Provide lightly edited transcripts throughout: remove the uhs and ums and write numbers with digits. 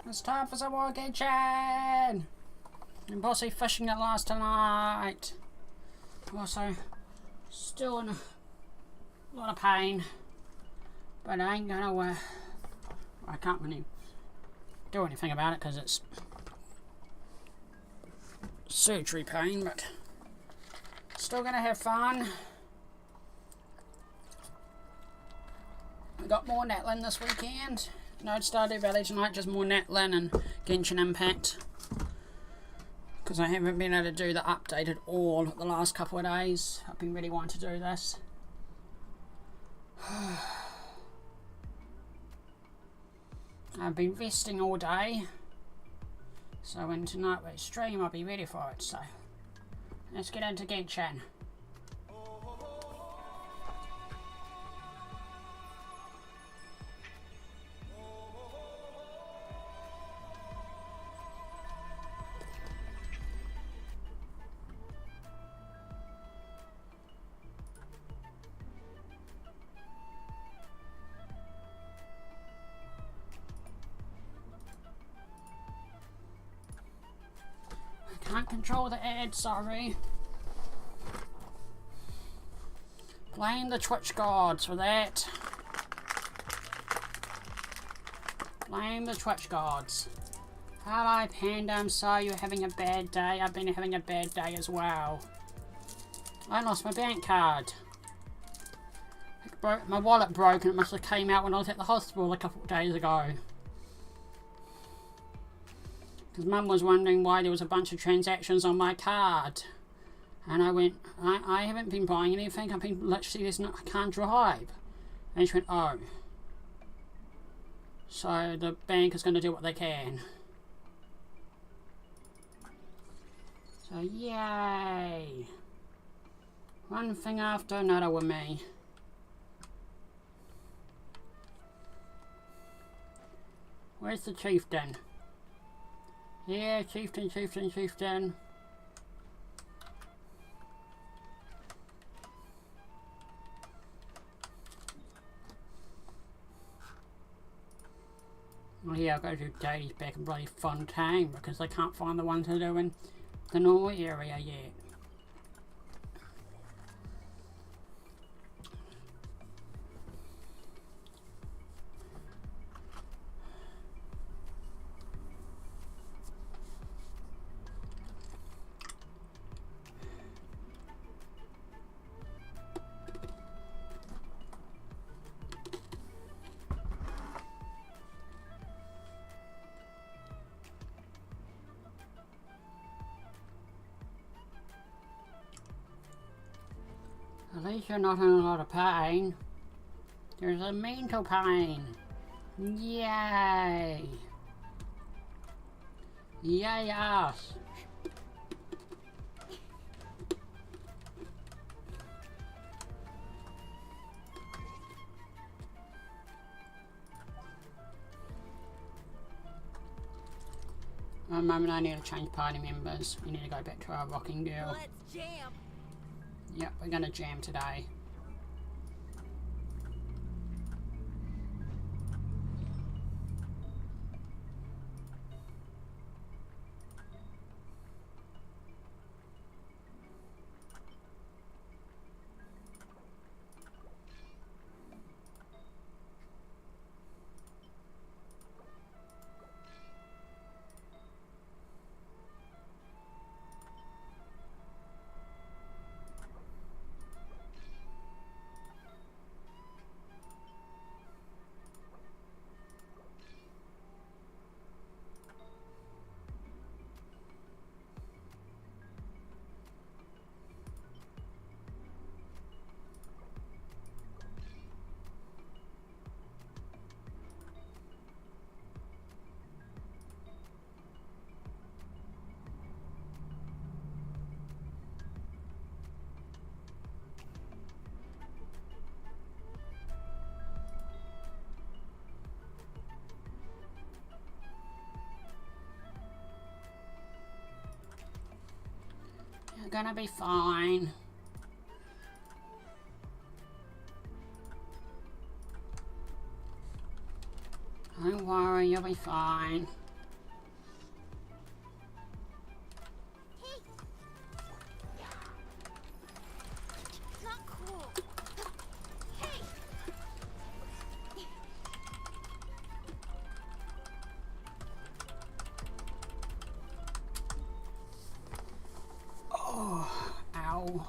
It's time for some more kitchen! And Bossy fishing at last tonight. Also, still in a lot of pain. But I ain't gonna, I can't really do anything about it because it's surgery pain, but still gonna have fun. I got more Natlan this weekend. No Stardew Valley tonight, just more Natlan and Genshin Impact. Because I haven't been able to do the update at all the last couple of days. I've been really wanting to do this. I've been resting all day. So when tonight we stream, I'll be ready for it. So let's get into Genshin. Can't control the ad, sorry. Blame the Twitch gods for that. Blame the Twitch gods. Hello Panda, I'm sorry you're having a bad day. I've been having a bad day as well. I lost my bank card. My wallet broke and it must have came out when I was at the hospital a couple of days ago. Because Mum was wondering why there was a bunch of transactions on my card. And I went, I haven't been buying anything, I've been literally, I can't drive. And she went, oh. So the bank is going to do what they can. So yay. One thing after another with me. Where's the chieftain? Yeah, chieftain, chieftain, chieftain. Well, yeah, I've got to do dailies back in bloody Fontaine because they can't find the ones to do in the normal area yet. At least you're not in a lot of pain. There's a mental pain. Yay! Yay us! At the moment I need to change party members. We need to go back to our rocking girl. Let's jam. Yep, we're gonna jam today. You're gonna be fine. worry, you'll be fine. Oh, ow.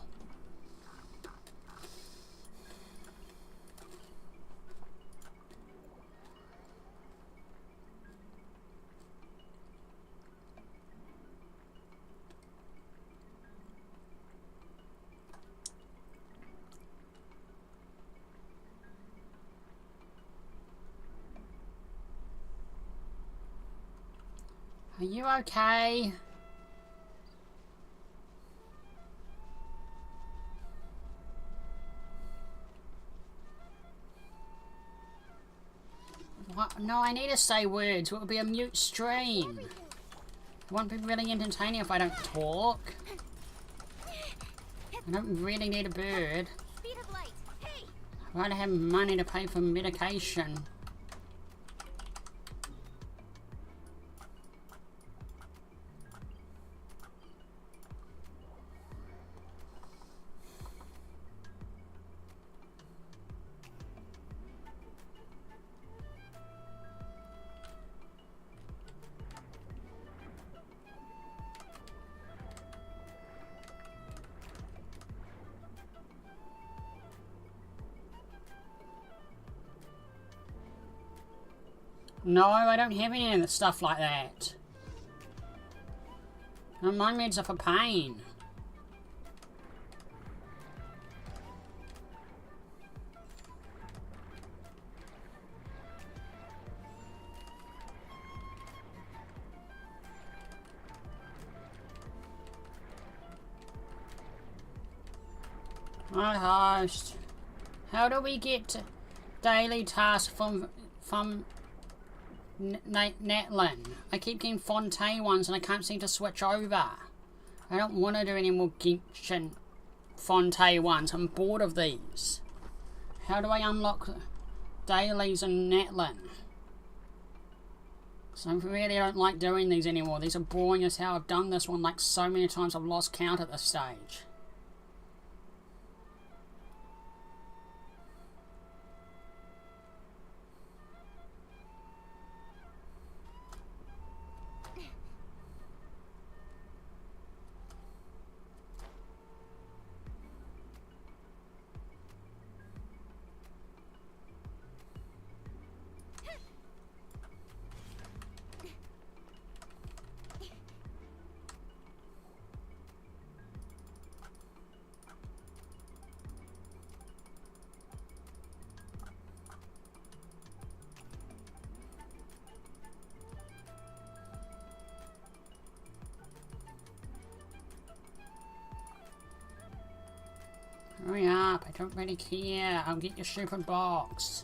Are you okay? What? No, I need to say words. It will be a mute stream. It won't be really entertaining if I don't talk. I don't really need a bird. I don't have money to pay for medication. No, I don't have any of the stuff like that. No, my meds are for pain. Hi, host. How do we get daily tasks from Natlan? I keep getting Fontaine ones and I can't seem to switch over. I don't want to do any more Genshin Fontaine ones. I'm bored of these. How do I unlock dailies in Natlan? So I really don't like doing these anymore. These are boring as hell. I've done this one like so many times I've lost count at this stage. Hurry up, I don't really care. I'll get your stupid box.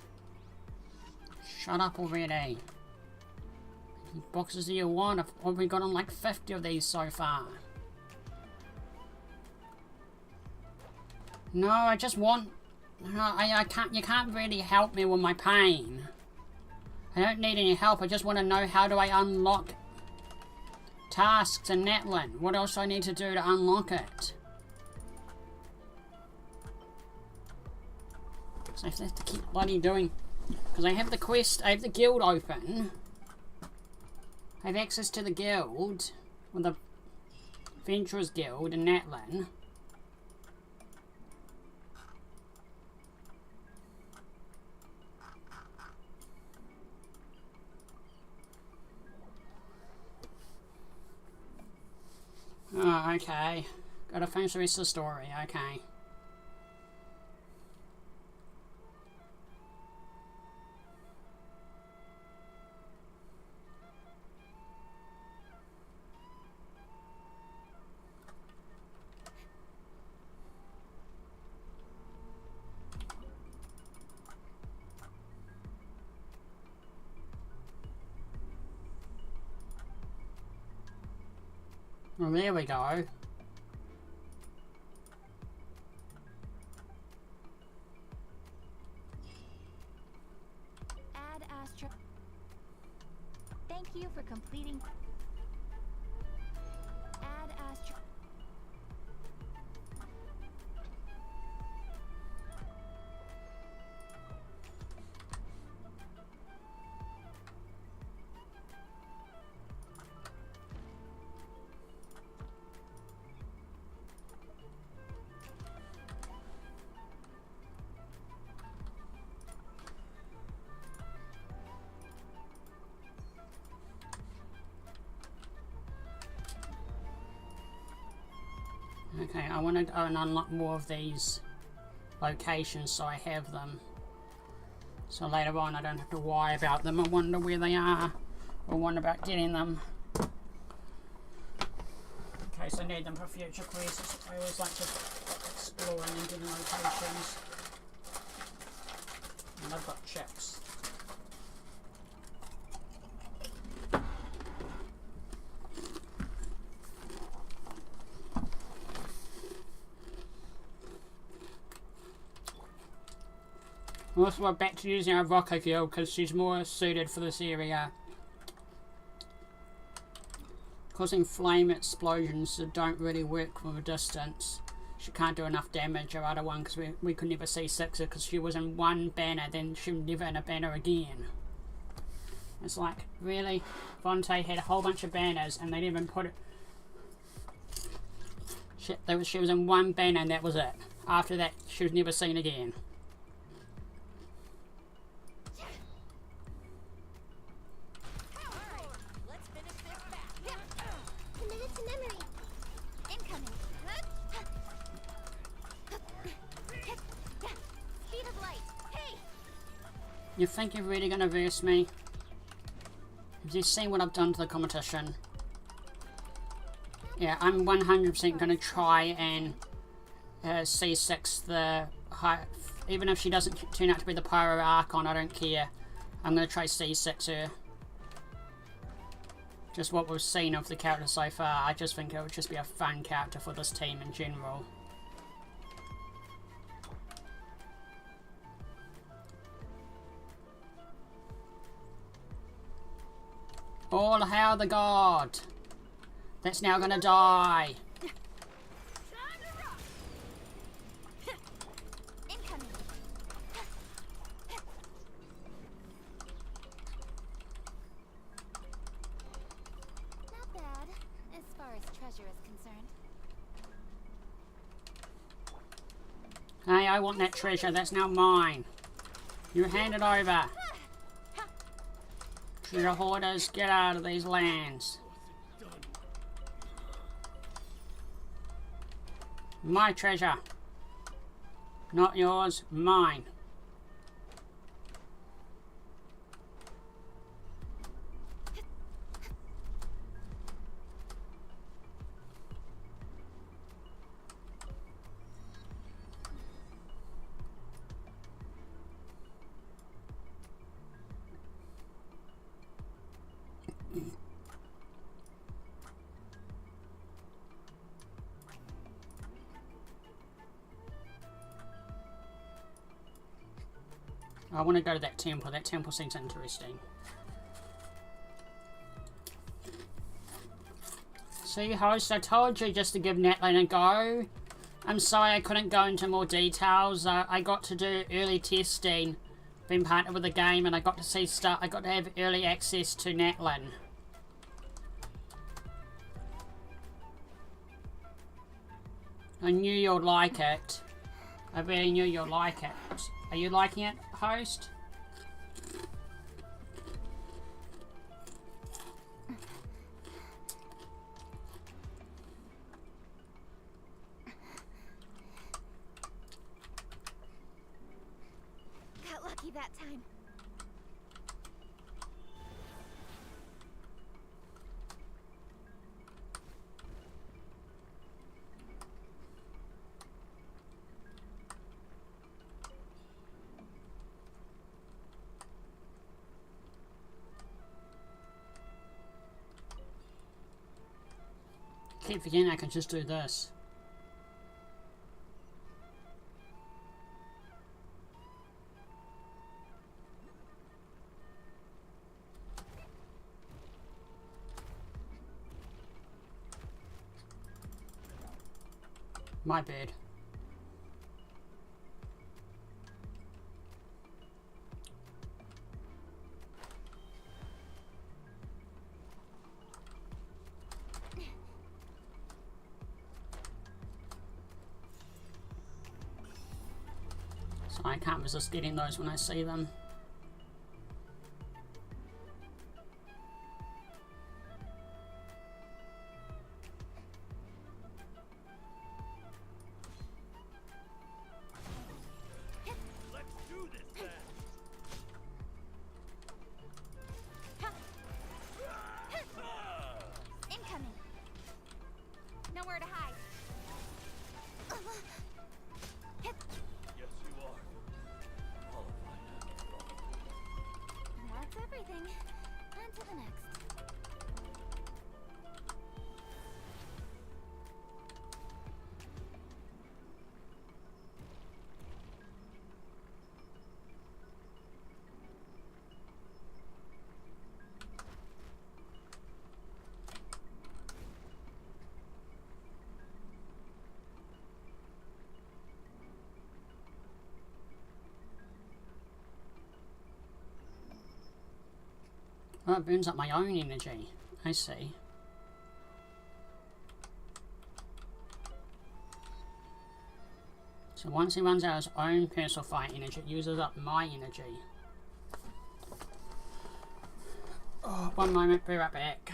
Shut up already. How many boxes do you want? I've probably gotten like 50 of these so far. No, I just want... No, I can't... You can't really help me with my pain. I don't need any help. I just want to know how do I unlock tasks in Natlan. What else do I need to do to unlock it? So I have to keep bloody doing... Because I have the quest, I have the guild open. I have access to the guild. Or the Adventurers Guild in Natlan. Oh, okay. Gotta finish the rest of the story, okay. Well, there we go. Add Astra. you for completing. Add astro. Okay, I want to go and unlock more of these locations so I have them. So later on I don't have to worry about them and wonder where they are or wonder about getting them. In case I need them for future quests. I always like to explore and getting locations. And I've got chips. Also, we're back to using our rocket girl because she's more suited for this area. Causing flame explosions that don't really work from a distance. She can't do enough damage. Our other one, because we could never see Sixer because she was in one banner, then she was never in a banner again. It's like, really? Vontae had a whole bunch of banners and they didn't even put it. She was in one banner and that was it. After that, she was never seen again. You think you're really going to verse me? Have you seen what I've done to the competition? Yeah, I'm 100% going to try and C6 the high, even if she doesn't turn out to be the Pyro Archon, I don't care. I'm going to try C6 her. Just what we've seen of the character so far, I just think it would just be a fun character for this team in general. All hail the god that's now gonna die. Not bad, as far as treasure is concerned. Hey, I want that treasure. That's now mine. You hand it over. Treasure hoarders, get out of these lands. My treasure. Not yours, mine. I want to go to that temple. That temple seems interesting. See, host, I told you just to give Natlan a go. I'm sorry I couldn't go into more details. I got to do early testing, being partnered with the game, and I got to see stuff. I got to have early access to Natlan. I knew you'd like it. I really knew you'd like it. Are you liking it, host? Got lucky that time. Keep forgetting I can just do this. My bad. So I can't resist getting those when I see them. Oh, it burns up my own energy. I see. So once he runs out of his own personal fire energy, it uses up my energy. Oh, one moment, be right back.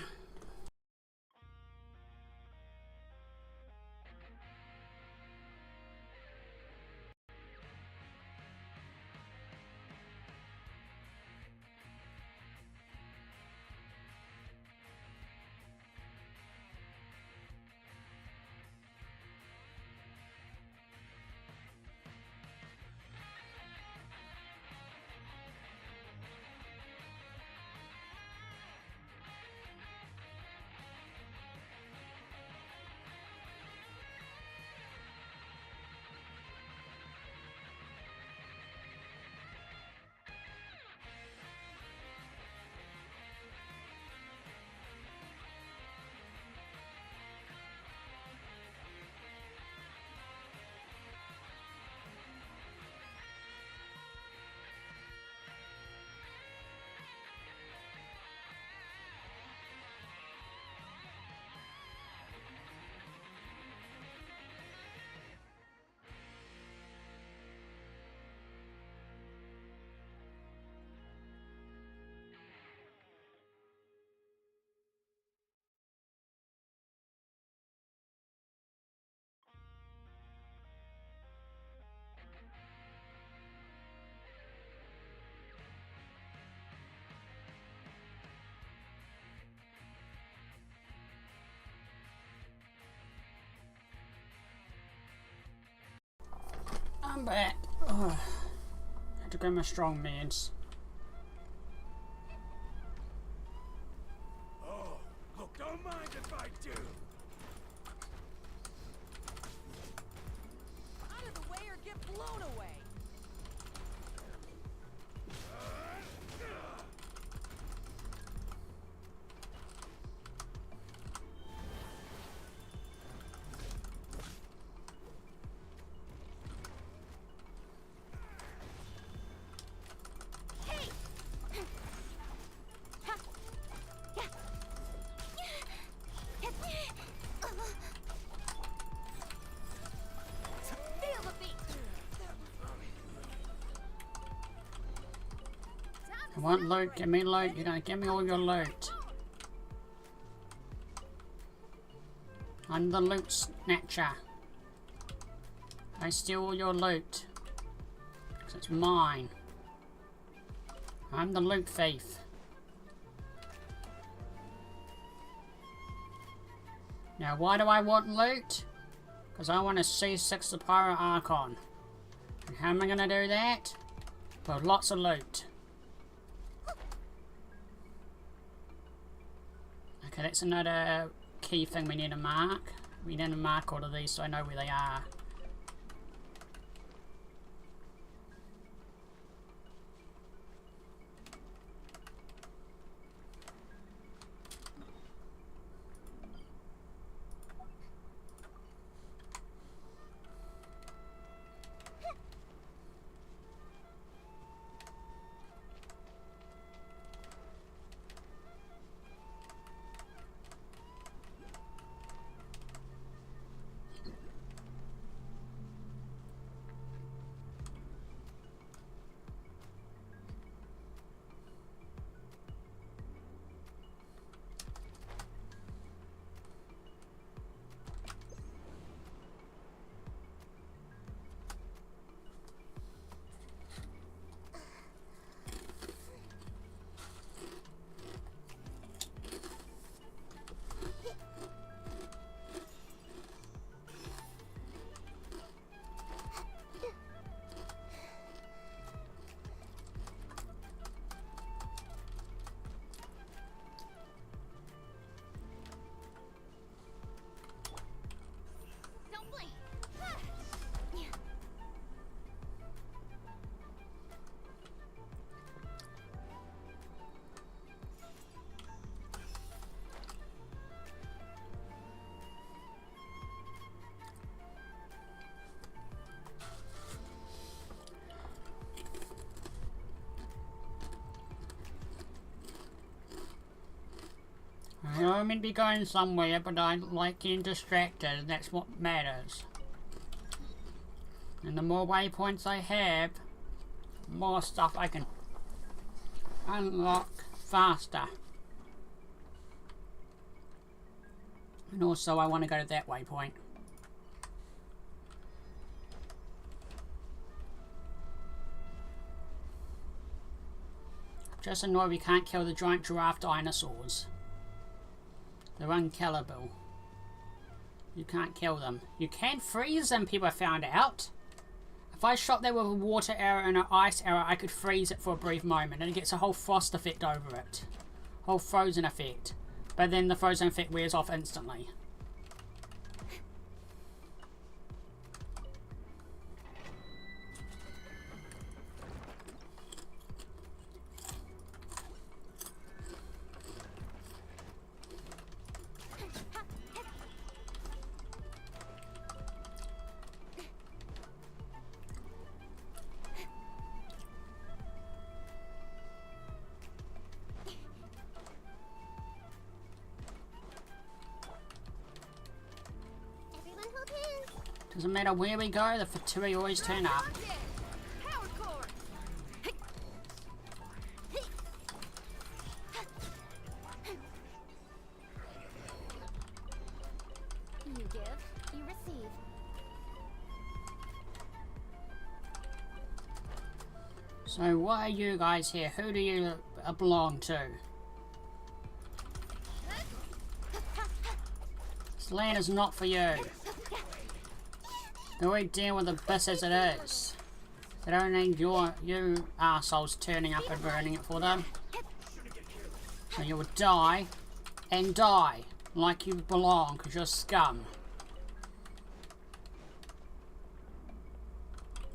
I'm back. Oh, I had to grab my strong meds. Oh, look, don't mind if I do. Out of the way or get blown away. I want loot, give me loot, you're gonna give me all your loot. I'm the loot snatcher. I steal all your loot. Because it's mine. I'm the loot thief. Now why do I want loot? Because I want to C6 the Pyro Archon. And how am I going to do that? With lots of loot. Okay, that's another key thing we need to mark. We need to mark all of these so I know where they are. meant to be going somewhere, but I like getting distracted, and that's what matters. And the more waypoints I have, the more stuff I can unlock faster. And also I want to go to that waypoint. Just annoyed we can't kill the giant giraffe dinosaurs. They're unkillable. You can't kill them. You can freeze them, people have found out. If I shot there with a water arrow and an ice arrow, I could freeze it for a brief moment, and it gets a whole frost effect over it. Whole frozen effect. But then the frozen effect wears off instantly. Doesn't matter where we go, the Fatui always turn up. Power core. You give, you receive. So why are you guys here? Who do you belong to? This land is not for you. Go already deal with the bus as it is. They don't need you assholes turning up and ruining it for them. So you will die and die like you belong because you're scum.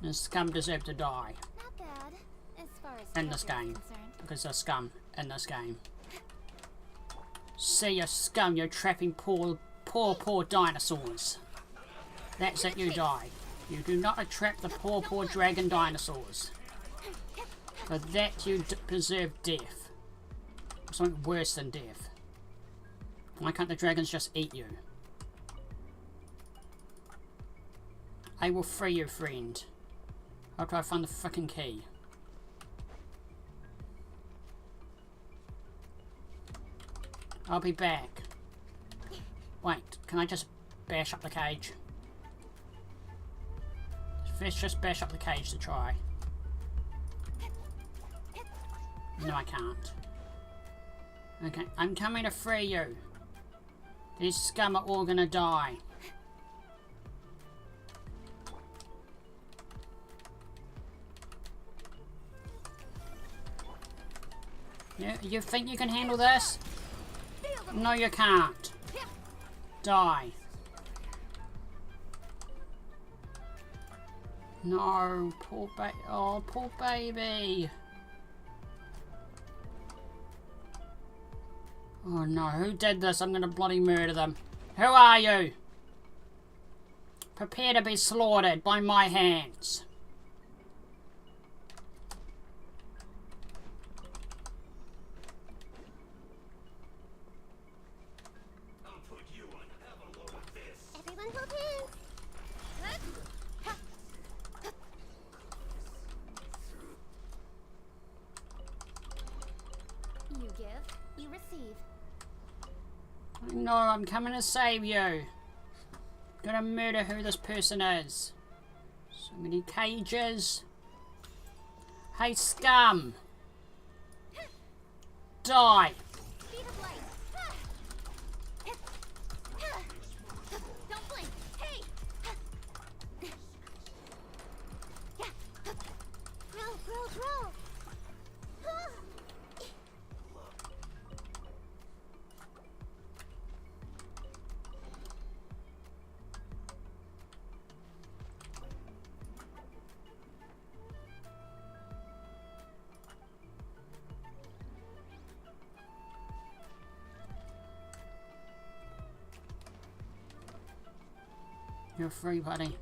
And scum deserve to die Not bad, as far as in this treasure is game. concerned. Because they're scum in this game. See, you're scum, you're trapping poor dinosaurs. That's it, you die. You do not attract the poor dragon dinosaurs. For that you deserve death. Something worse than death. Why can't the dragons just eat you? I will free you, friend. After I find the fucking key. I'll be back. Wait, can I just bash up the cage? Let's just bash up the cage to try. No, I can't. Okay, I'm coming to free you. These scum are all gonna die. You think you can handle this? No, you can't. Die. No, poor baby. Oh, poor baby. Oh no, who did this? I'm gonna bloody murder them. Who are you? Prepare to be slaughtered by my hands. I'll put you on. Have a load of this. Everyone hold hands. You give, you receive. No, I'm coming to save you. Gonna murder who this person is. So many cages. Hey, scum. Die. Speed of light. Don't blink. Hey. Roll. You're free, buddy.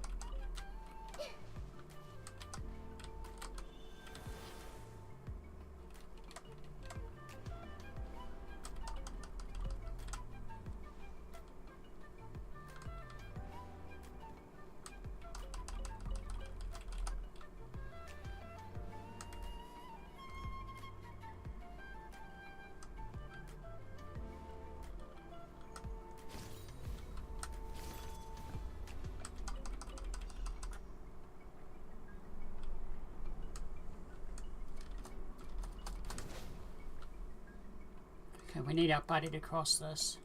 we need our buddy to cross this.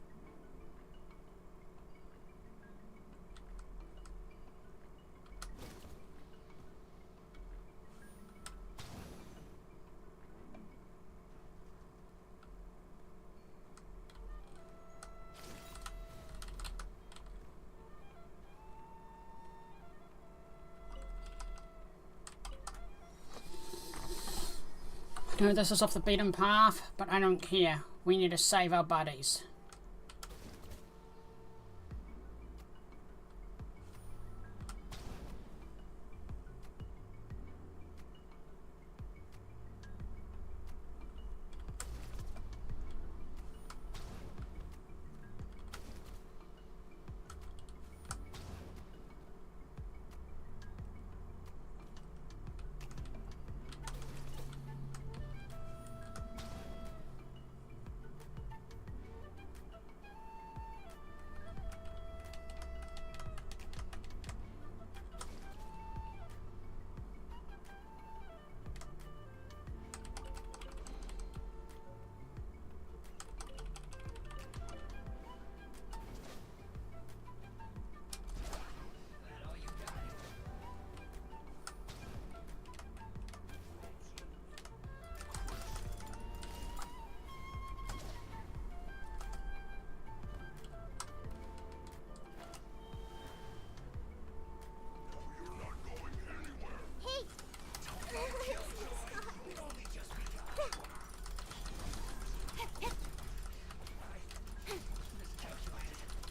No, this is off the beaten path, but I don't care. We need to save our buddies.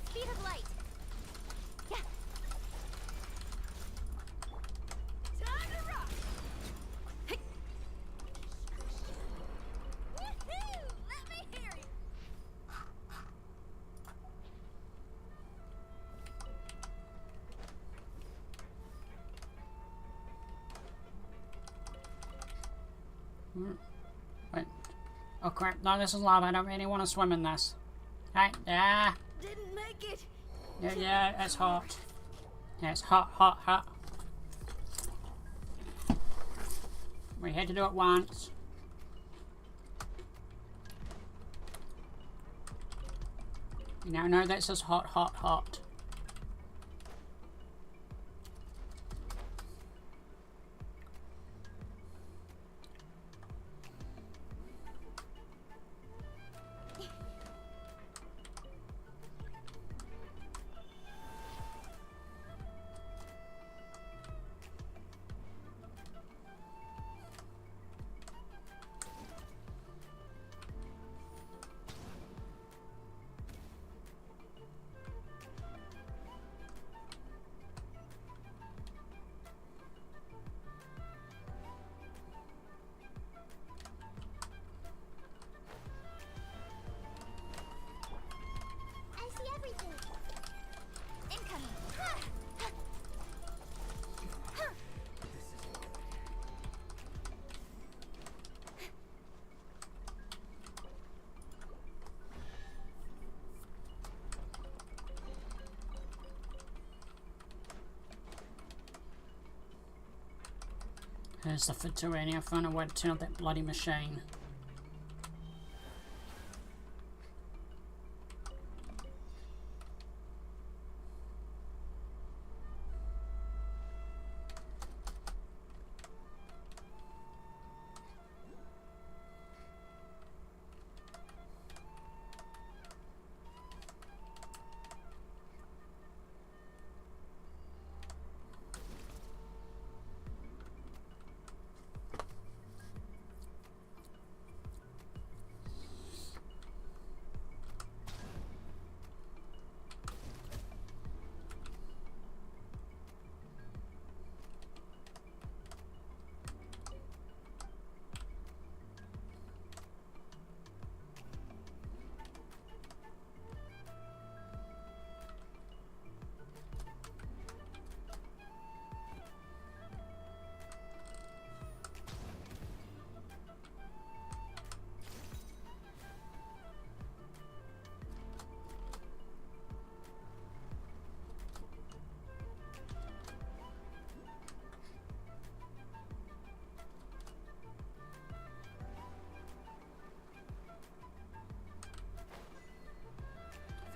Speed of light. Yeah. Time to rock! Woohoo! Let me hear you! Wait. Oh crap, no, this is lava. I don't really want to swim in this. Hey, yeah. Didn't make it! Yeah, yeah, it's hot. Yeah, it's hot, hot, hot. We had to do it once. You now know this is hot, hot, hot. I see everything. Incoming. Here's the Fitterani. I found a way to turn off that bloody machine.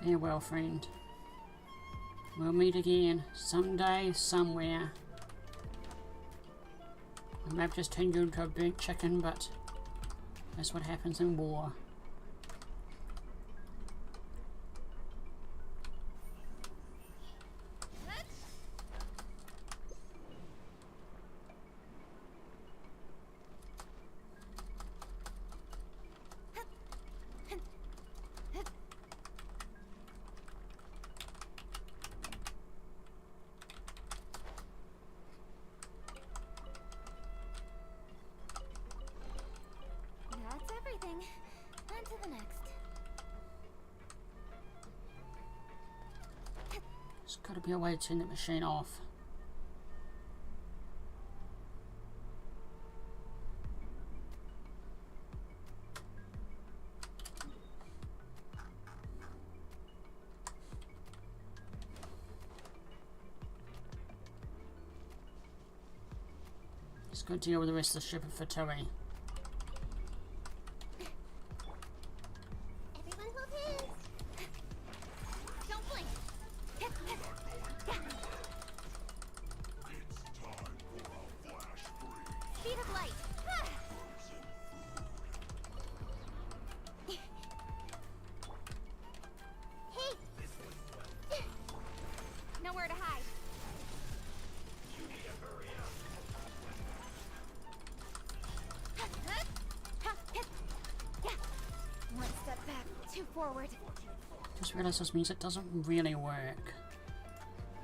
Farewell, friend. We'll meet again, someday, somewhere. I may have just turned you into a burnt chicken, but that's what happens in war. That's everything. On to the next. There's got to be a way to turn that machine off. Let's go deal with the rest of the ship at Fatui. Everyone hold hands. Don't blink. Speed of light. Hey. Nowhere to hide. One step back, two forward. Just realised this music doesn't really work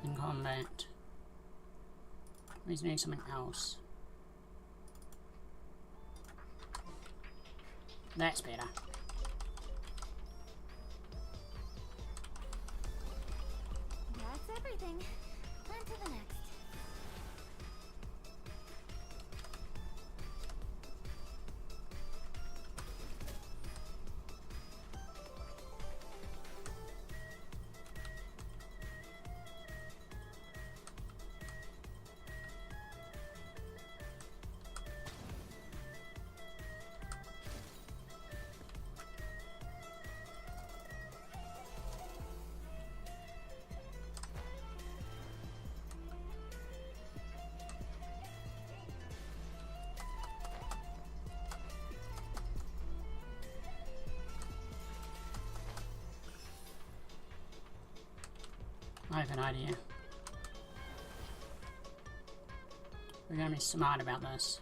in combat. We need something else. That's better. That's everything. On to the next. I have an idea. We're gonna be smart about this.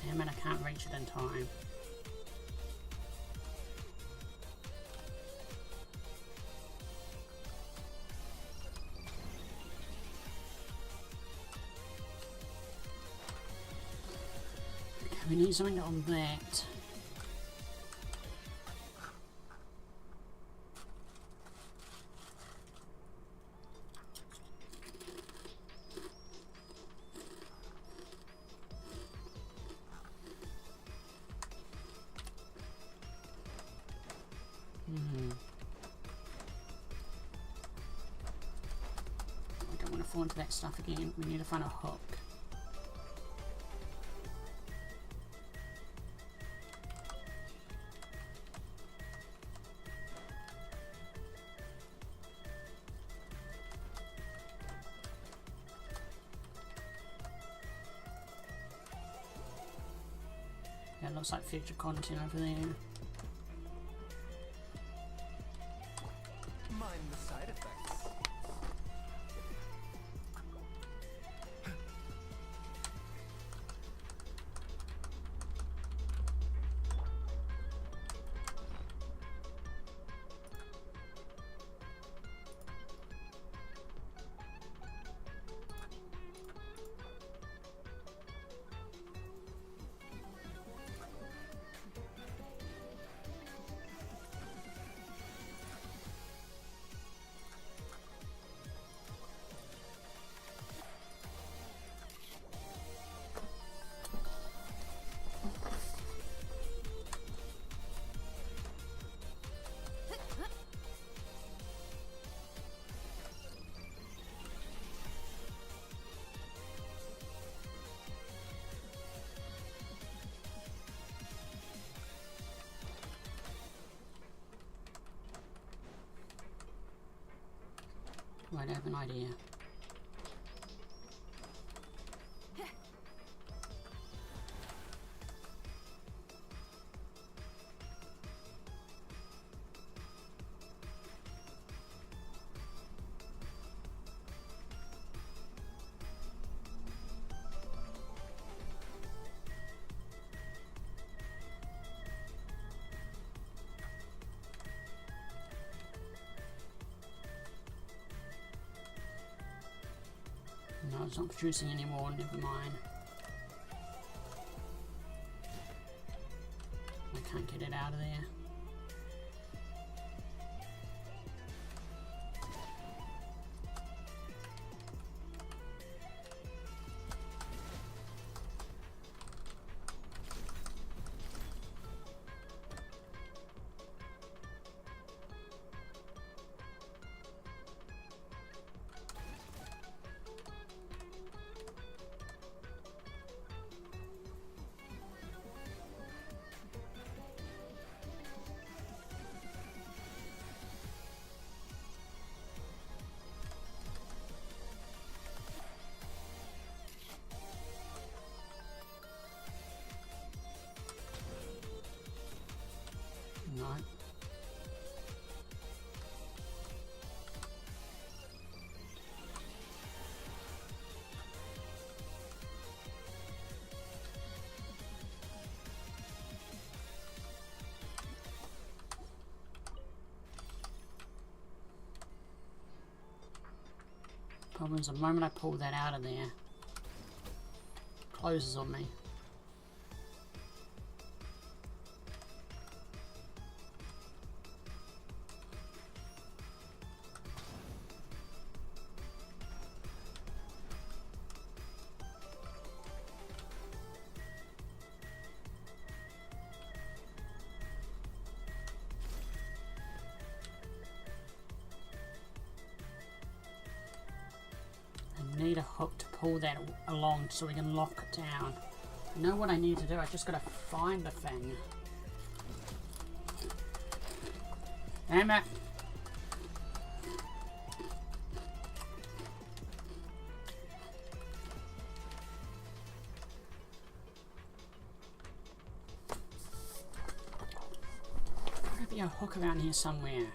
Damn it, I can't reach it in time. We need something on that. I don't want to fall into that stuff again. We need to find a hook. Yeah, it looks like future content over there. Mind the side effects. Right, I have an idea. No, it's not producing anymore, never mind. I can't get it out of there. No. Problem is, the moment I pull that out of there, it closes on me. I need a hook to pull that along so we can lock it down. I know what I need to do, I just gotta find the thing. Damn it! There'll be a hook around here somewhere.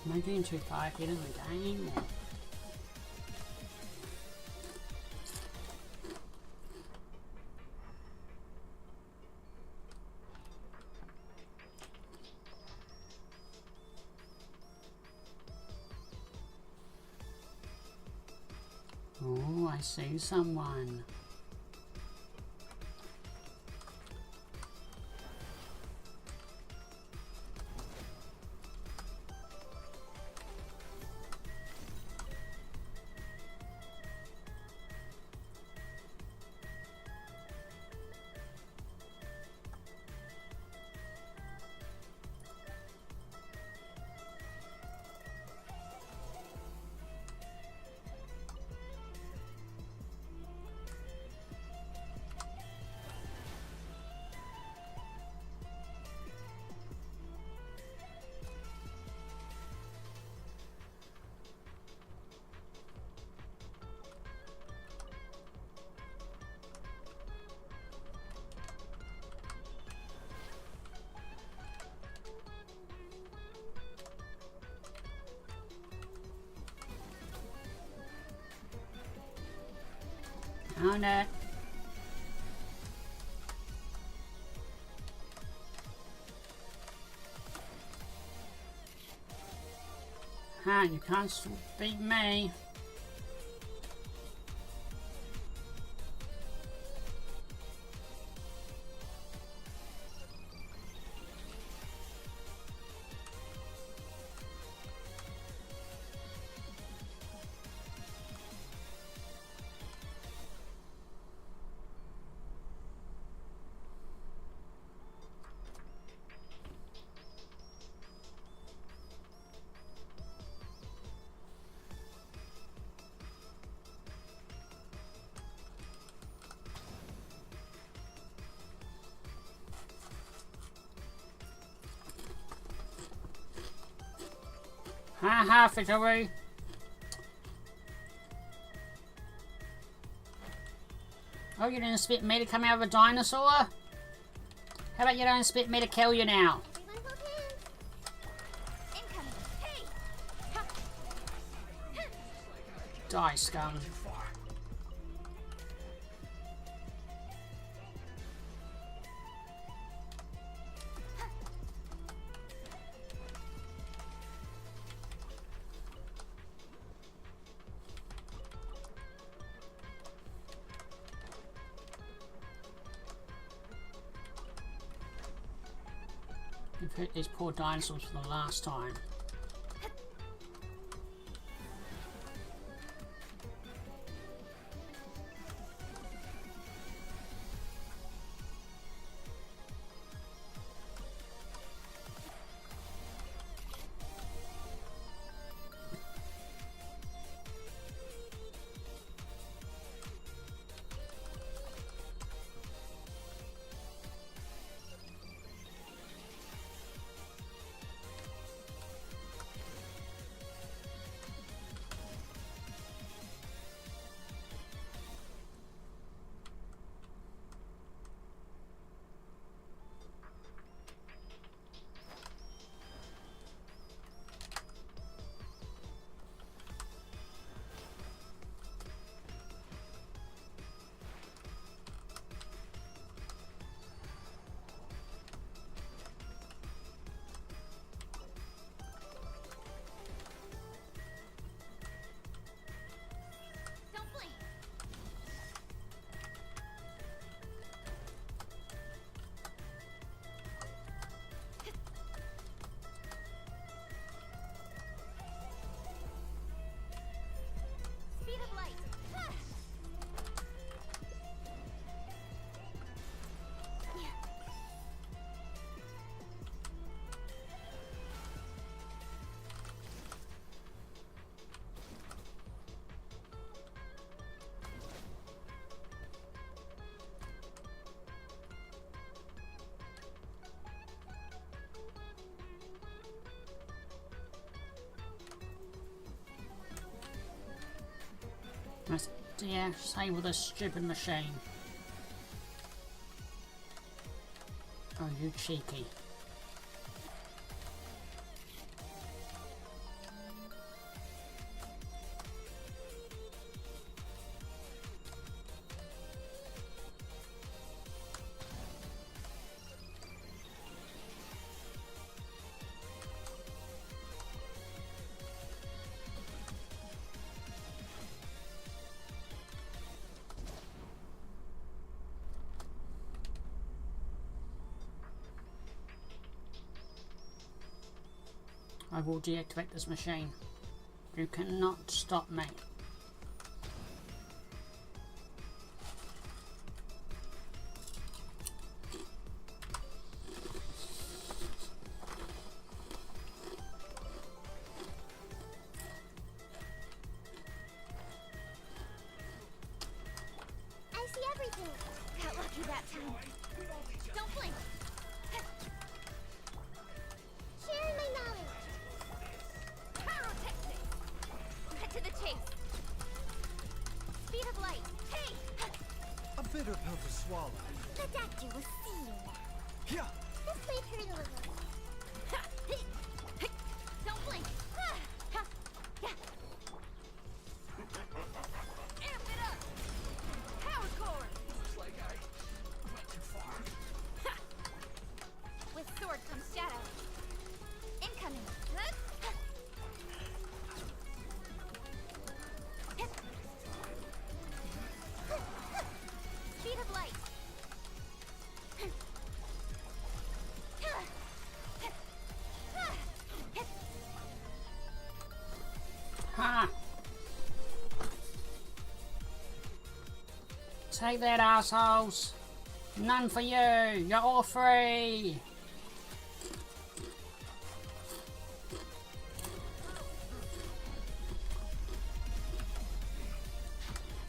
Am I being too far ahead in the game? Oh, I see someone. Found it. Ha, you can't beat me. Ha ha, Fishery. Oh, you didn't expect me to come out of a dinosaur? How about you don't expect me to kill you now? Everyone hold hands. Incoming. Hey! Ha! Die, scum. We've hurt these poor dinosaurs for the last time. Don't blink. Speed of light. Ha! Let's disable this stupid machine. Oh, you cheeky. I will deactivate this machine. You cannot stop me. I see everything. Got lucky that time. Don't blink. Sharing my knowledge. Pyrotechnics. Cut to the chase. Speed of light. Hey! A bitter pill to swallow. The doctor will see you now. Yeah. This might hurt a little. Ha! Hey! Hey! Don't blink. Ha! Ha! Yeah. Amp it up. Power core. Looks like I went too far. Ha! With sword comes shadow. Incoming. Huh? Ha! Hip. Speed of light. Ha! Take that, assholes! None for you! You're all free!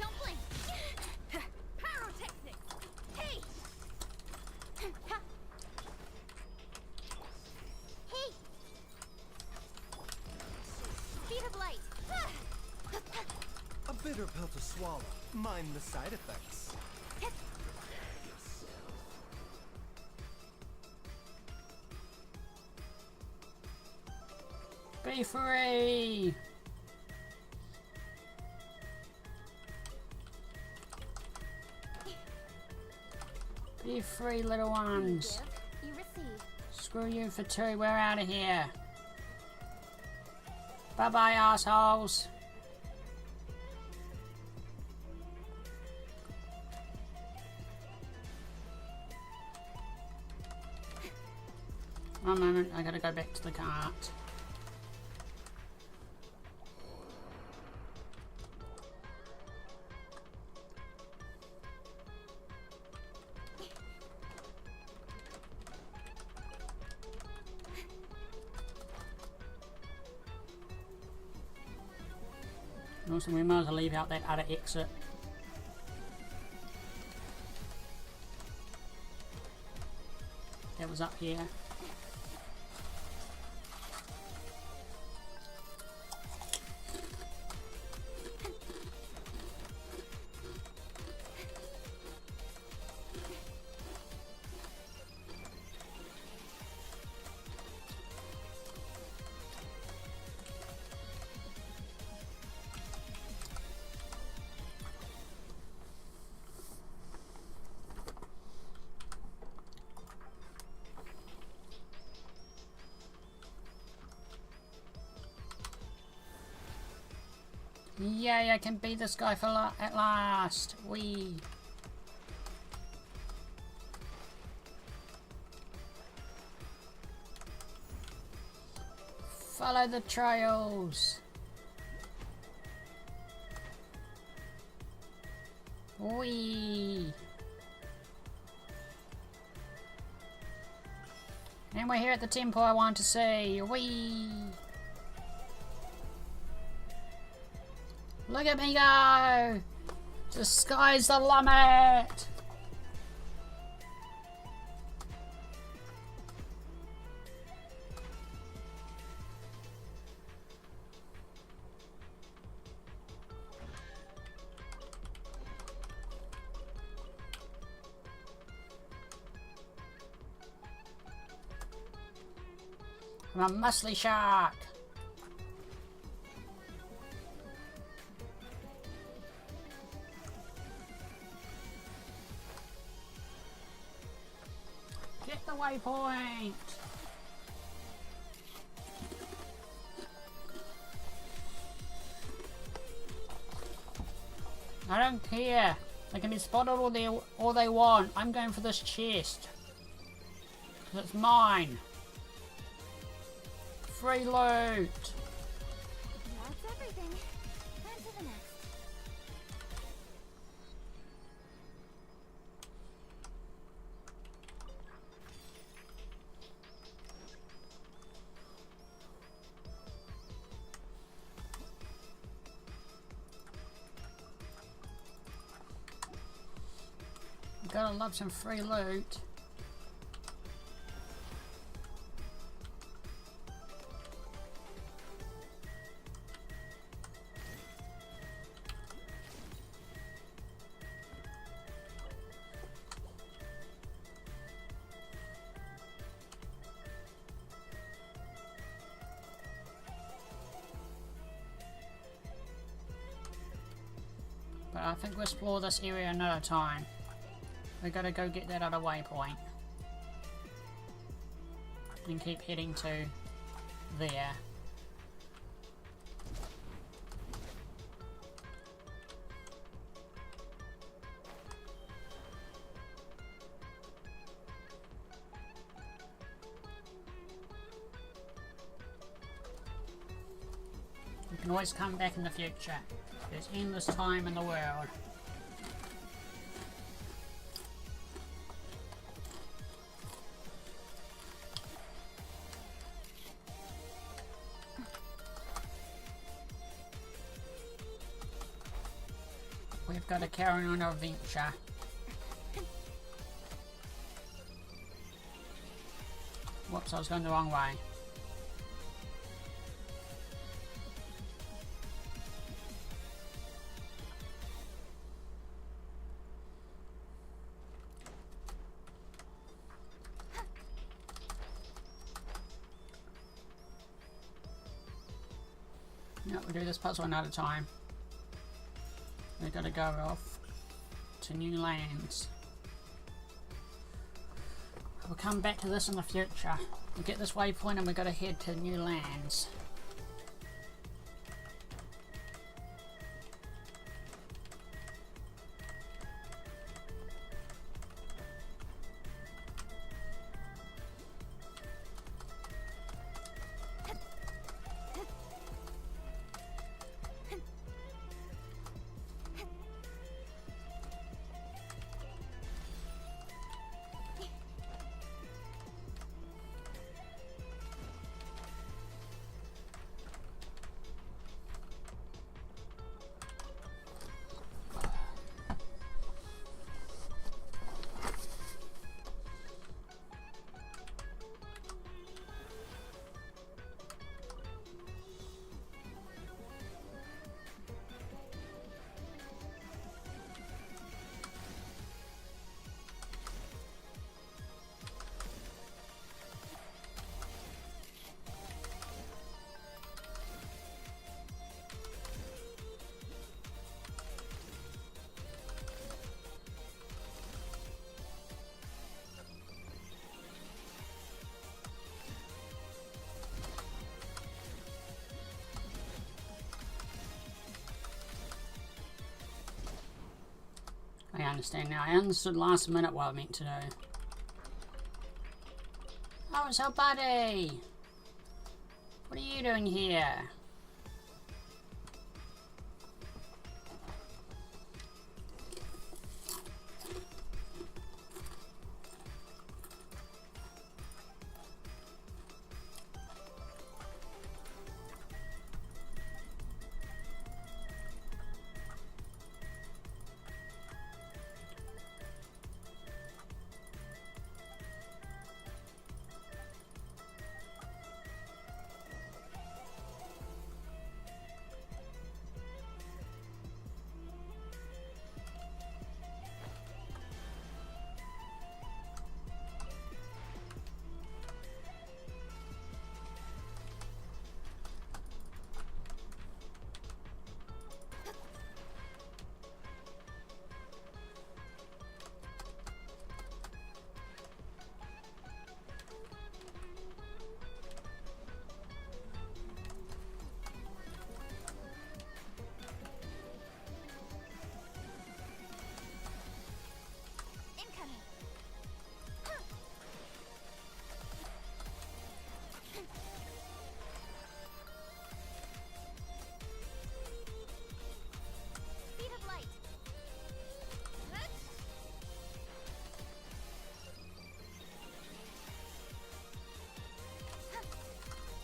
Don't blink. Pyrotechnics. Hey. Ha. Hey. pill to swallow. Mind the side effects. Be free! Be free, little You ones. give, you receive. Screw you for two, we're out of here. Bye bye, assholes. One moment, I gotta go back to the cart. Also, we might as well leave out that other exit. That was up here. Yay, I can beat this guy at last. Wee. Follow the trails. Wee. And we're here at the temple I want to see. Wee. Look at me go! The sky's the limit! I'm a muscly shark! Get the waypoint! I don't care. They can be spotted all they want. I'm going for this chest. It's mine. Free loot. That's everything. On to the next. Gotta love some free loot. But I think we'll explore this area another time. We gotta go get that other waypoint. And keep heading to there. We can always come back in the future. There's endless time in the world. We've got to carry on our adventure. Whoops, I was going the wrong way. Yeah, we'll do this puzzle another time. We've got to go off to new lands. We'll come back to this in the future. We'll get this waypoint and we've got to head to new lands. I understand now. I understood last minute what I meant to do. Oh, it's our buddy! What are you doing here? Speed of light.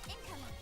Incoming.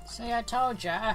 See, I told ya.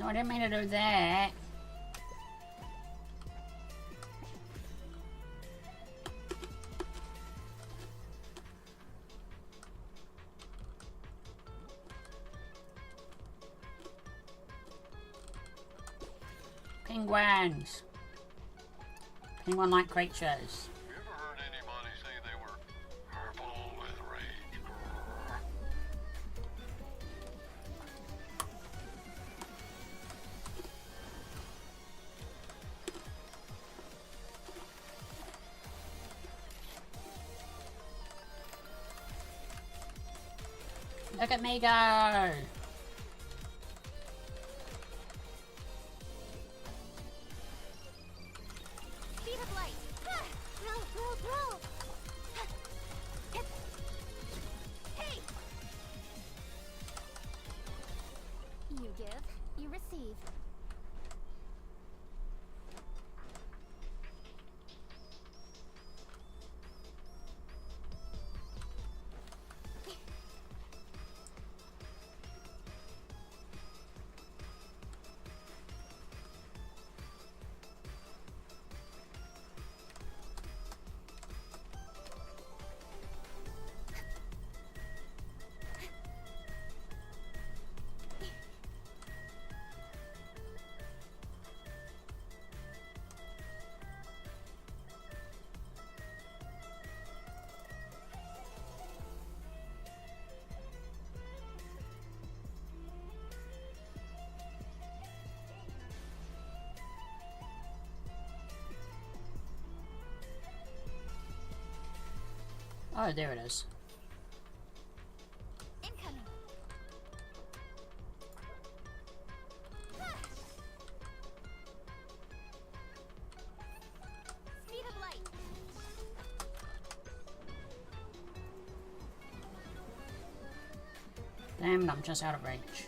I didn't mean to do that. Penguins. Penguin-like creatures. You ever heard anybody say they were purple with rage? Look at me go! Speed of light. Ah, throw. Hey! You give, you receive. Oh, there it is. Incoming. Speed of light. Damn it, I'm just out of range.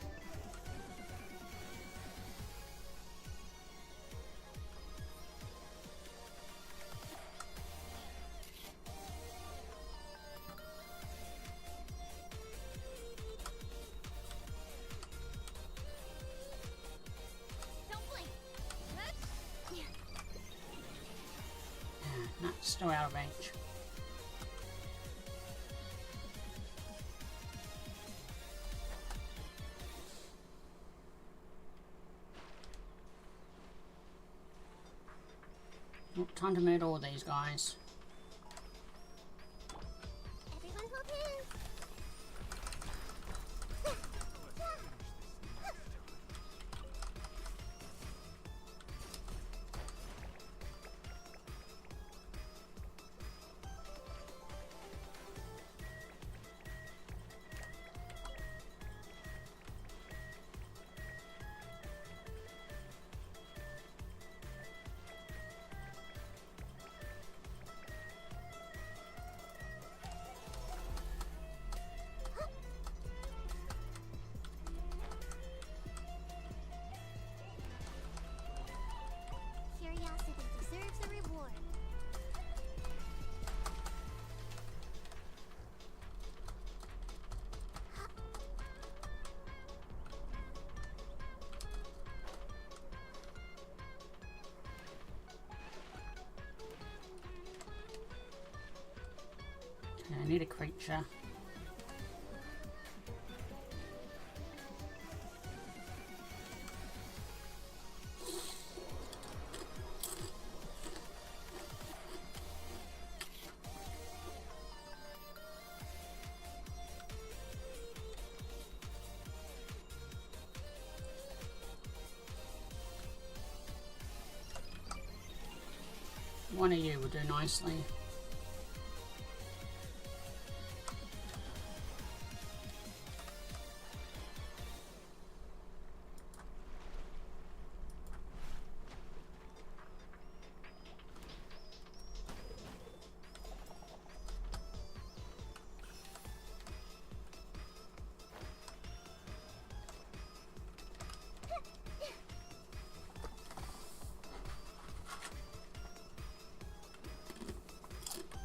Don't blink. Nah, still out of range. Oh, time to murder all these guys. Everyone hold hands. Curiosity deserves a reward. Okay, I need a creature. One of you will do nicely.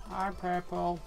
Are purple.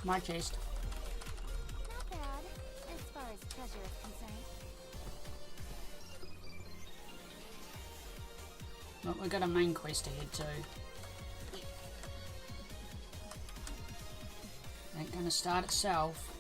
my chest. Not bad, as far as treasure is concerned. But we've got a main quest to head to. Ain't gonna start itself.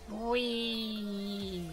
Whee!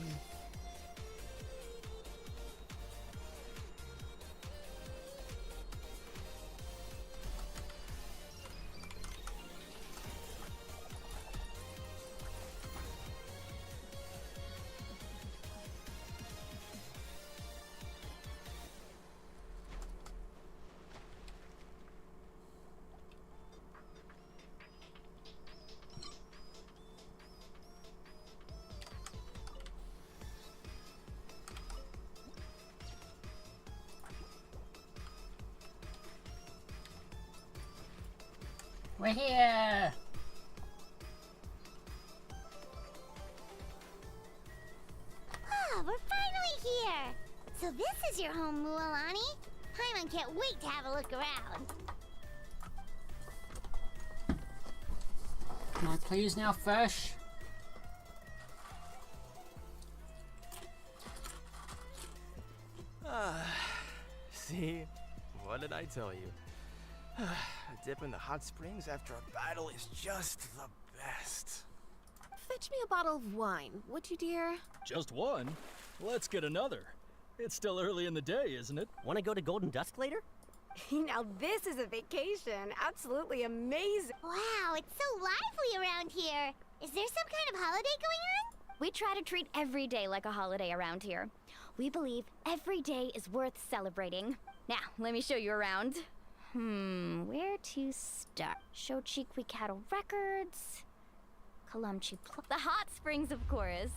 We're here! Ah, we're finally here! So this is your home, Mualani? Paimon can't wait to have a look around. Can I please now, fish? See? What did I tell you? A dip in the hot springs after a battle is just the best. Fetch me a bottle of wine, would you, dear? Just one? Let's get another. It's still early in the day, isn't it? Want to go to Golden Dusk later? Now this is a vacation. Absolutely amazing. Wow, it's so lively around here. Is there some kind of holiday going on? We try to treat every day like a holiday around here. We believe every day is worth celebrating. Now, let me show you around. Where to start? Shochiqui Cattle Records. Kalamchi The hot springs, of course.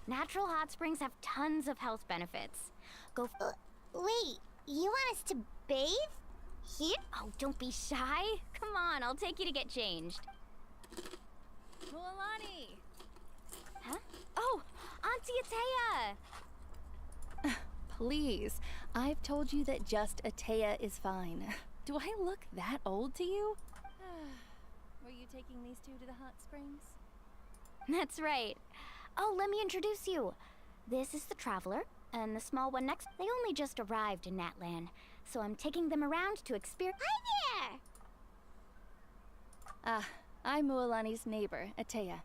Natural hot springs have tons of health benefits. Wait, you want us to bathe? Here? Oh, don't be shy. Come on, I'll take you to get changed. Mualani! Huh? Oh, Auntie Atea! Please, I've told you that just Atea is fine. Do I look that old to you? Were you taking these two to the hot springs? That's right. Oh, let me introduce you. This is the Traveler, and the small one next. They only just arrived in Natlan, so I'm taking them around to experience. Hi there! Ah, I'm Mualani's neighbor, Atea.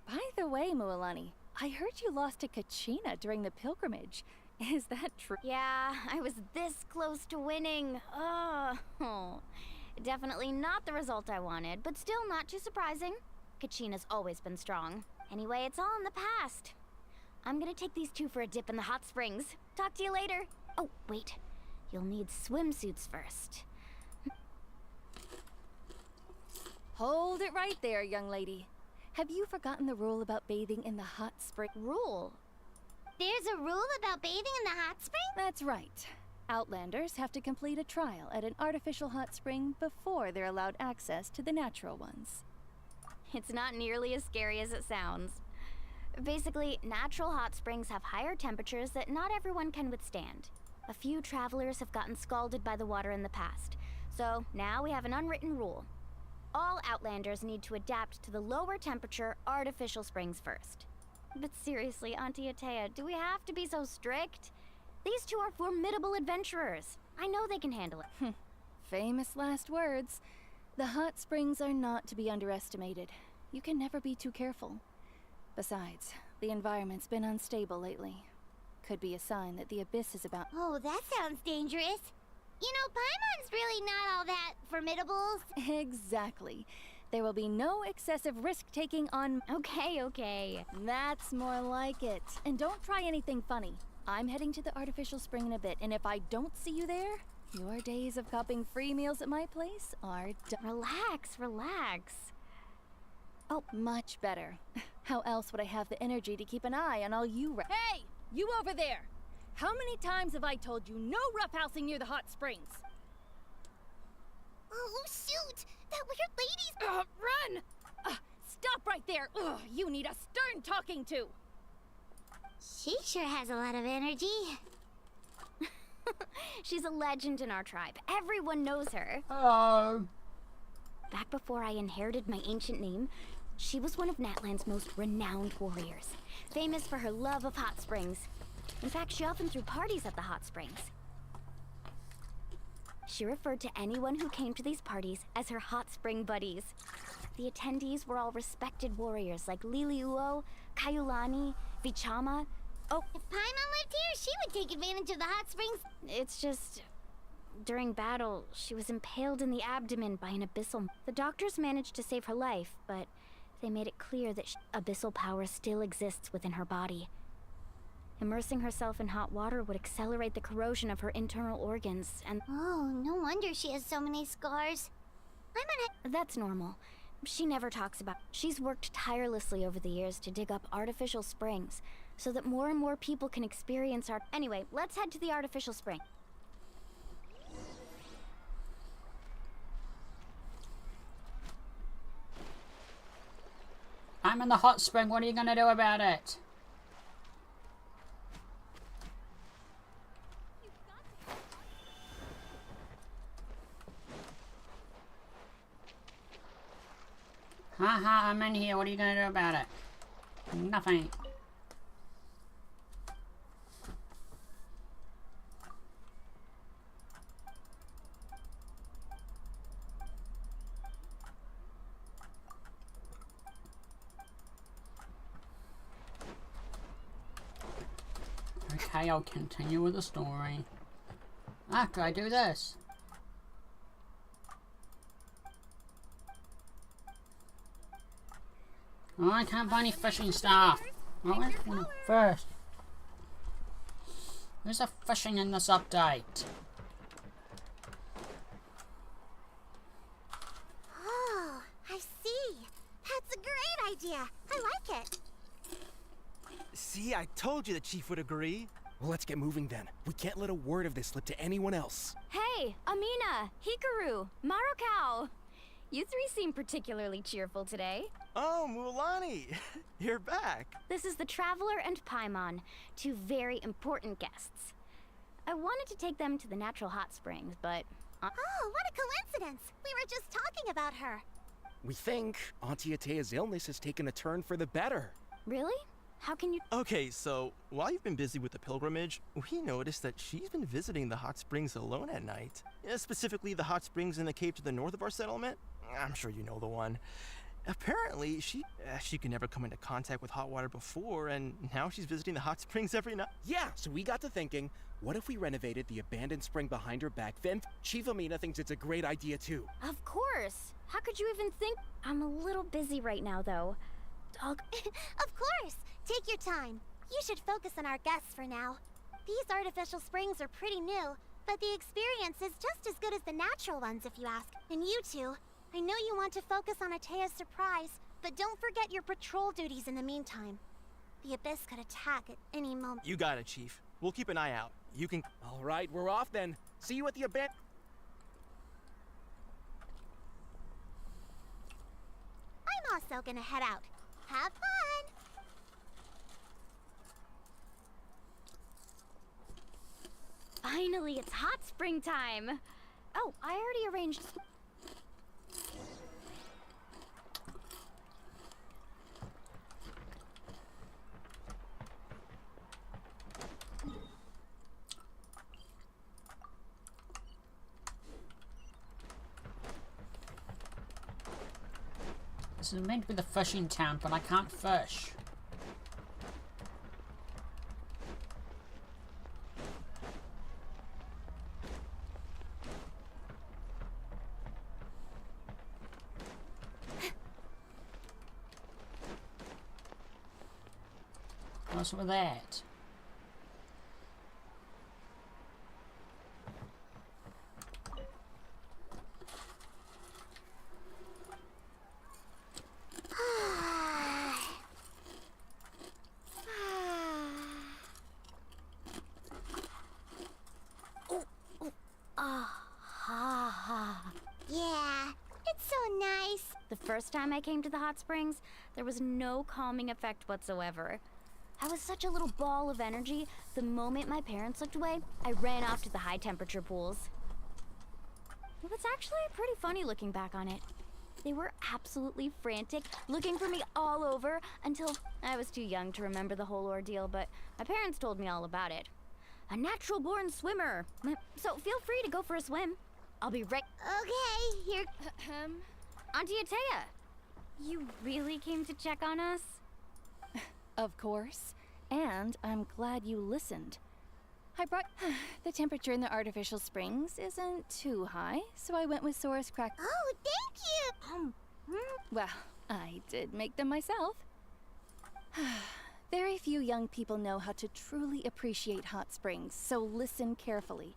By the way, Mualani, I heard you lost to Kachina during the pilgrimage. Is that true? Yeah, I was this close to winning. Oh, definitely not the result I wanted, but still not too surprising. Kachina's always been strong. Anyway, it's all in the past. I'm gonna take these two for a dip in the hot springs. Talk to you later. Oh, wait. You'll need swimsuits first. Hold it right there, young lady. Have you forgotten the rule about bathing in the hot spring? Rule? There's a rule about bathing in the hot spring? That's right. Outlanders have to complete a trial at an artificial hot spring before they're allowed access to the natural ones. It's not nearly as scary as it sounds. Basically, natural hot springs have higher temperatures that not everyone can withstand. A few travelers have gotten scalded by the water in the past, so now we have an unwritten rule. All Outlanders need to adapt to the lower temperature artificial springs first. But seriously, Auntie Atea, do we have to be so strict? These two are formidable adventurers. I know they can handle it. Famous last words. The hot springs are not to be underestimated. You can never be too careful. Besides, the environment's been unstable lately. Could be a sign that the abyss is about. Oh, that sounds dangerous. You know, Paimon's really not all that formidable. Exactly. There will be no excessive risk-taking on. Okay. That's more like it. And don't try anything funny. I'm heading to the artificial spring in a bit, and if I don't see you there, your days of copping free meals at my place are done. Relax. Oh, much better. How else would I have the energy to keep an eye on all you Hey! You over there! How many times have I told you no roughhousing near the hot springs? Oh, shoot! That weird lady's... Run! Stop right there! Ugh, you need a stern talking to! She sure has a lot of energy. She's a legend in our tribe. Everyone knows her. Hello. Back before I inherited my ancient name, she was one of Natlan's most renowned warriors, famous for her love of hot springs. In fact, she often threw parties at the hot springs. She referred to anyone who came to these parties as her hot spring buddies. The attendees were all respected warriors like Liliuo, Kaiulani, Vichama. Oh, If Paimon lived here, she would take advantage of the hot springs. it's just... During battle, she was impaled in the abdomen by an abyssal... The doctors managed to save her life, but they made it clear that abyssal power still exists within her body. Immersing herself in hot water would accelerate the corrosion of her internal organs, and... Oh, no wonder she has so many scars. That's normal. She never talks about... She's worked tirelessly over the years to dig up artificial springs, so that more and more people can experience our... Anyway, let's head to the artificial spring. I'm in the hot spring. What are you gonna do about it? Haha, I'm in here. What are you gonna do about it? Nothing. Okay, I'll continue with the story. After I do this. Oh, I can't buy any fishing stuff. Oh, I want to first. There's a fishing in this update. Oh, I see. That's a great idea. I like it. See, I told you the chief would agree. Well, let's get moving then. We can't let a word of this slip to anyone else. Hey, Amina, Hikaru, Marukau. You three seem particularly cheerful today. Oh, Mulani, you're back. This is the Traveler and Paimon, two very important guests. I wanted to take them to the natural hot springs, but... Oh, what a coincidence. We were just talking about her. We think Auntie Atea's illness has taken a turn for the better. Really? How can you... Okay, so while you've been busy with the pilgrimage, we noticed that she's been visiting the hot springs alone at night. Specifically the hot springs in the cave to the north of our settlement. I'm sure you know the one. Apparently, she could never come into contact with hot water before, and now she's visiting the hot springs every night. Yeah, so we got to thinking, what if we renovated the abandoned spring behind her back then? Chief Amina thinks it's a great idea too. Of course. How could you even think... I'm a little busy right now, though. Of course. Take your time. You should focus on our guests for now. These artificial springs are pretty new, but the experience is just as good as the natural ones, if you ask. And you two, I know you want to focus on Atea's surprise, but don't forget your patrol duties in the meantime. The abyss could attack at any moment. You got it, Chief. We'll keep an eye out. You can... All right, we're off then. See you at the abandoned... I'm also gonna head out. Have fun! Finally, it's hot spring time. Oh, I already arranged. This is meant to be the fishing town, but I can't fish. What's with that? Yeah, it's so nice. The first time I came to the hot springs, there was no calming effect whatsoever. I was such a little ball of energy, the moment my parents looked away, I ran off to the high temperature pools. It was actually pretty funny looking back on it. They were absolutely frantic, looking for me all over, until I was too young to remember the whole ordeal, but my parents told me all about it. A natural-born swimmer, so feel free to go for a swim. I'll be right. Okay, here. Auntie Atea, you really came to check on us? Of course. And I'm glad you listened. I brought... the temperature in the artificial springs isn't too high, so I went with Sora's crack... Oh, thank you. Well, I did make them myself. Very few young people know how to truly appreciate hot springs, so listen carefully.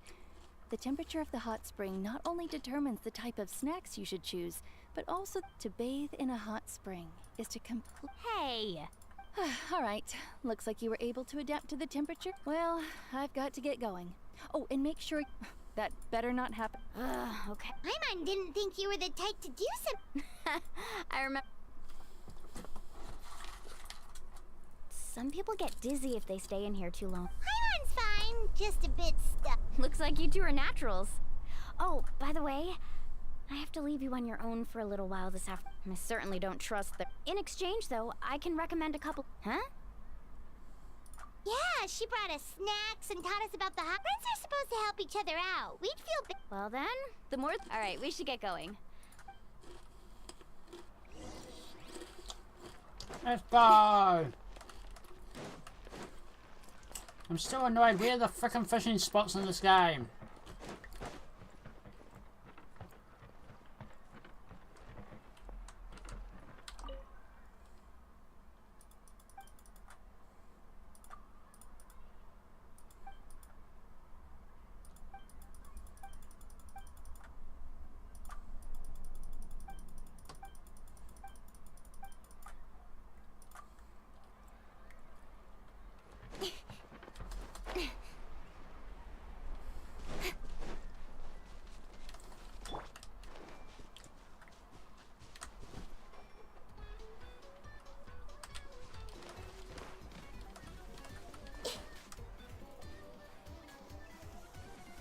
The temperature of the hot spring not only determines the type of snacks you should choose, but also to bathe in a hot spring is to complete... Hey! All right, looks like you were able to adapt to the temperature. Well, I've got to get going. Oh, and make sure that better not happen. Okay. Paimon didn't think you were the type to do some. I remember. Some people get dizzy if they stay in here too long. Paimon's fine, just a bit stuck. Looks like you two are naturals. Oh, by the way, I have to leave you on your own for a little while this afternoon. I certainly don't trust them. In exchange, though, I can recommend a couple. Huh? Yeah, she brought us snacks and taught us about the hot. Friends are supposed to help each other out. We'd feel. Well then, the more. All right, we should get going. Let's go! I'm still annoyed. Where are the frickin' fishing spots in this game?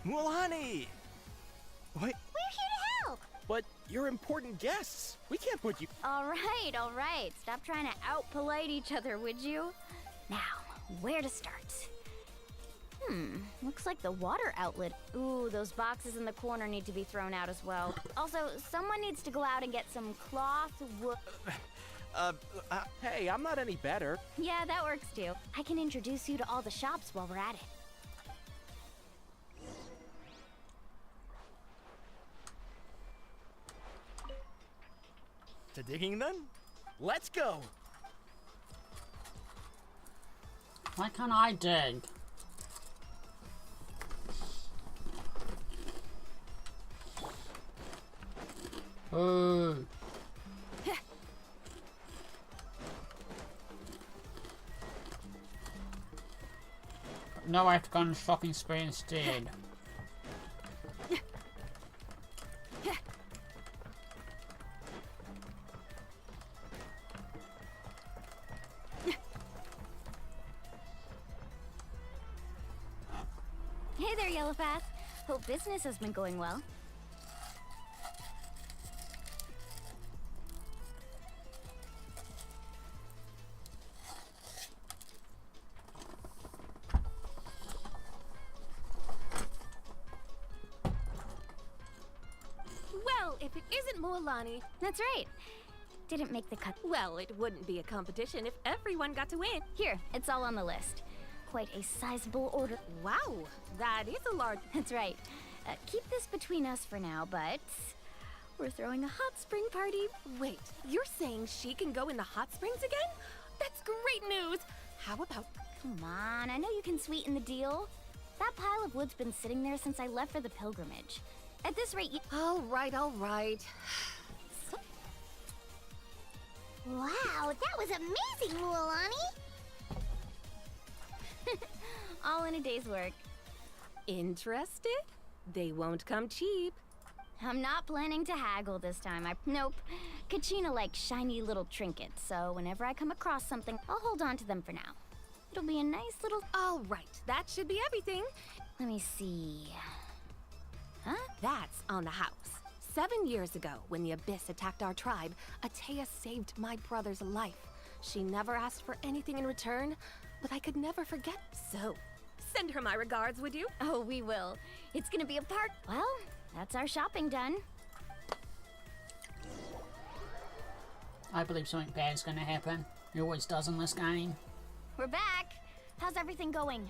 Mulani! What? We're here to help. But you're important guests. We can't put you... All right. Stop trying to out-polite each other, would you? Now, where to start? Looks like the water outlet. Ooh, those boxes in the corner need to be thrown out as well. Also, someone needs to go out and get some cloth, wood. Hey, I'm not any better. Yeah, that works too. I can introduce you to all the shops while we're at it. To digging then? Let's go! Why can't I dig? Ooh. No, I have to go on a shopping spree instead. Hey there, telepath. Hope business has been going well. Well, if it isn't Mualani, That's right. Didn't make the cut. well, it wouldn't be a competition if everyone got to win. Here, it's all on the list. Quite a sizable order. Wow, that is a large... That's right. Keep this between us for now, but we're throwing a hot spring party. Wait, you're saying she can go in the hot springs again? That's great news! How about... Come on, I know you can sweeten the deal. That pile of wood's been sitting there since I left for the pilgrimage. At this rate, you... All right, all right. Wow, that was amazing, Mualani! all in a day's work. Interested? They won't come cheap. I'm not planning to haggle this time. Nope. Kachina likes shiny little trinkets, so whenever I come across something, I'll hold on to them for now. It'll be a nice little... All right, that should be everything. Let me see... Huh? That's on the house. 7 years ago, when the Abyss attacked our tribe, Atea saved my brother's life. She never asked for anything in return, but I could never forget. So, send her my regards, would you? Oh, we will. It's gonna be a part... Well, that's our shopping done. I believe something bad's gonna happen. It always does in this game. We're back. How's everything going?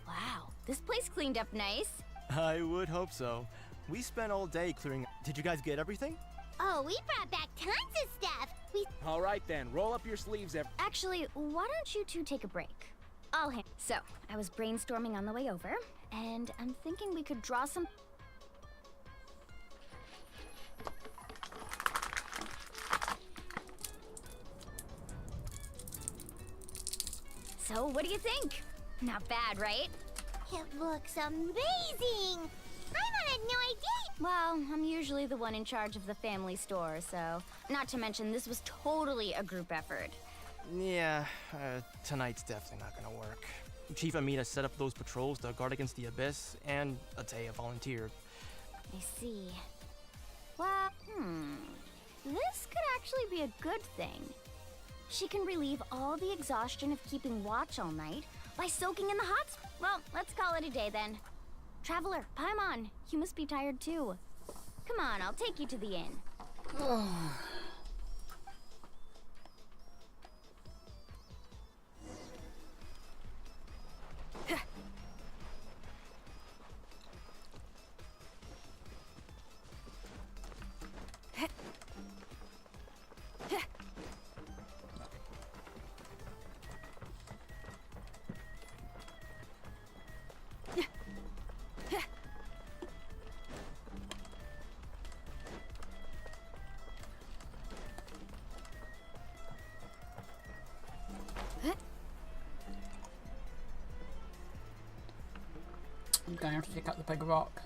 Wow, this place cleaned up nice. I would hope so. We spent all day clearing. Did you guys get everything? Oh, we brought back tons of stuff! All right then, roll up your sleeves, Actually, why don't you two take a break? So, I was brainstorming on the way over, and I'm thinking we could draw some... So, what do you think? Not bad, right? It looks amazing! I had no idea! Well, I'm usually the one in charge of the family store, so... Not to mention, this was totally a group effort. Yeah, tonight's definitely not gonna work. Chief Amina set up those patrols to guard against the Abyss, and Atea volunteered. I see. Well, this could actually be a good thing. She can relieve all the exhaustion of keeping watch all night by soaking in the hot Well, let's call it a day then. Traveler, Paimon, you must be tired too. Come on, I'll take you to the inn. I'm going to have to pick up the big rock.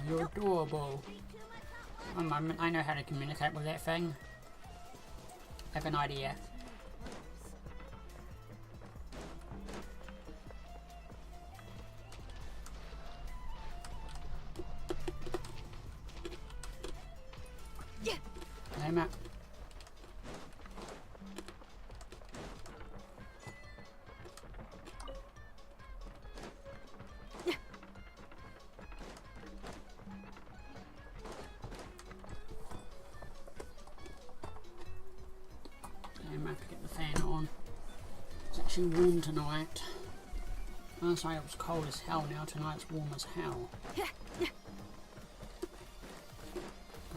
You're adorable. One moment, I know how to communicate with that thing. I have an idea. Hey, Matt. I'm have to get the fan on. It's actually warm tonight. Last night it was cold as hell, now tonight's warm as hell. But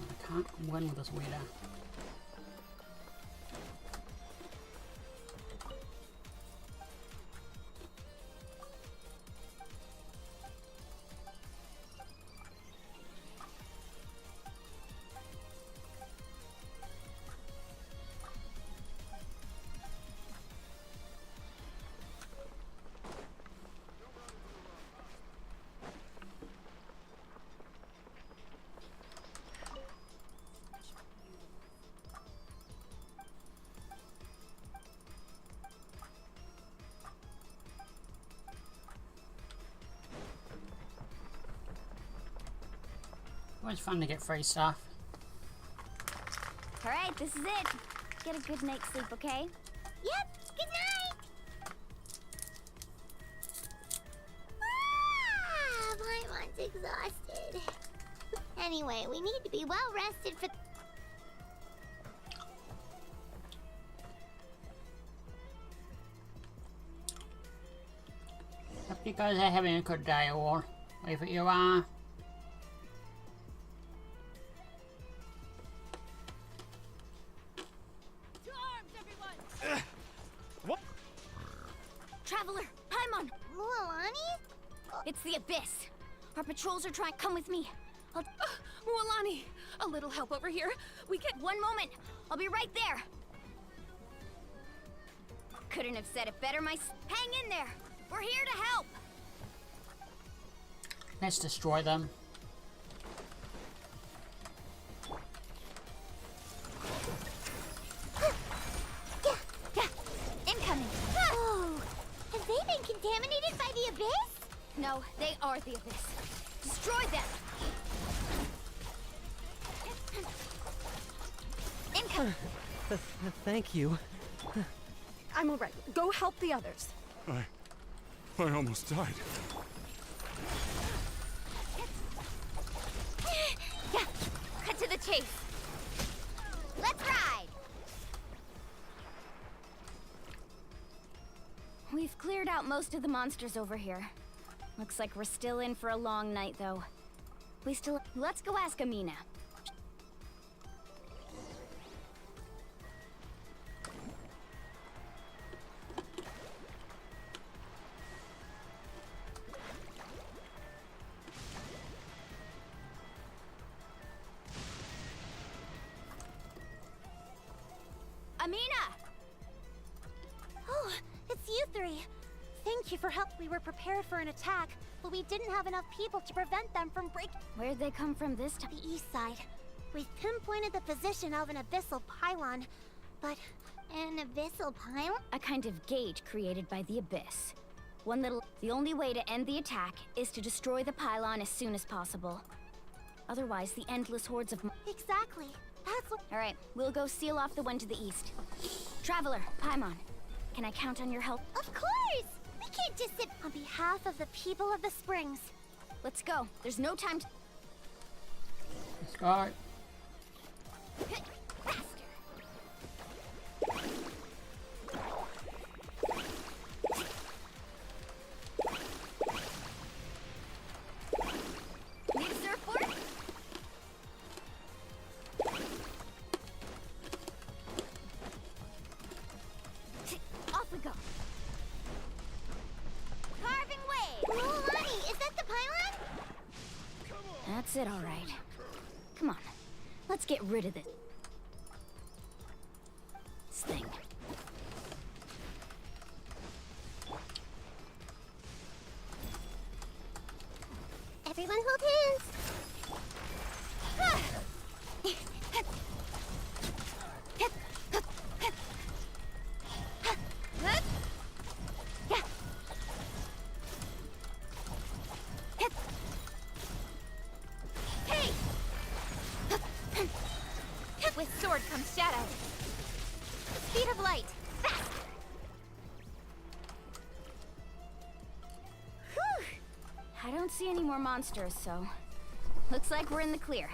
I can't win with this weather. Always fun to get free stuff. Alright, this is it. Get a good night's sleep, okay? Yep, good night! Paimon's exhausted. Anyway, we need to be well rested for... Hope you guys are having a good day, or wherever you are. Traveler, Paimon! Mualani? It's the Abyss. Our patrols are trying. Come with me. Mualani, a little help over here. We get One moment. I'll be right there. Couldn't have said it better, Hang in there. We're here to help. Let's destroy them. Incoming. Oh, have they been contaminated by the Abyss? No, they are the Abyss. Destroy them. Incoming. Thank you. I'm all right. Go help the others. I almost died. Yeah, cut to the chase. Let's ride. We've cleared out most of the monsters over here. Looks like we're still in for a long night, though. Let's go ask Amina. Amina! Oh, it's you three. Thank you for help. We were prepared for an attack, but we didn't have enough people to prevent them from breaking Where'd they come from this time? the east side. We've pinpointed the position of an abyssal pylon, but an abyssal pylon? A kind of gate created by the Abyss. The only way to end the attack is to destroy the pylon as soon as possible. Otherwise, the endless hordes of... Exactly. That's what... Alright, we'll go seal off the one to the east. Traveler, Paimon, can I count on your help? Of course! We can't just sit on behalf of the people of the springs. Let's go. There's no time to... Let's go. Faster! Need a surfboard? Off we go. Carving way! Mualani, is that the pylon? That's it, all right. Come on, let's get rid of this thing. Everyone hold hands. sword comes shadow. Speed of light. Fast. Whew. I don't see any more monsters, so looks like we're in the clear.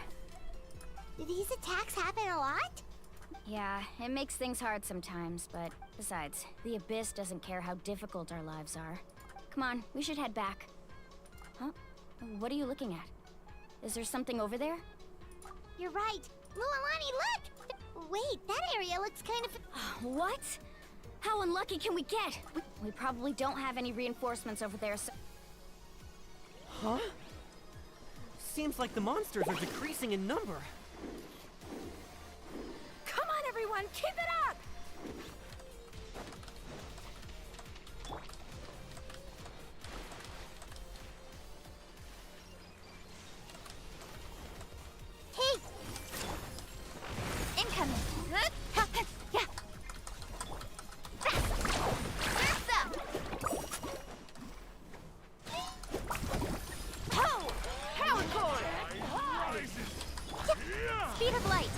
Do these attacks happen a lot? Yeah, it makes things hard sometimes, but besides, the Abyss doesn't care how difficult our lives are. Come on, we should head back. Huh? What are you looking at? Is there something over there? You're right. Mualani, look! Wait, that area looks kind of... What? How unlucky can we get? We probably don't have any reinforcements over there, so... Huh? Seems like the monsters are decreasing in number. Come on, everyone, keep it up! Hey! Incoming! Yeah! Surf's up! Ho! Power cord! Speed of light!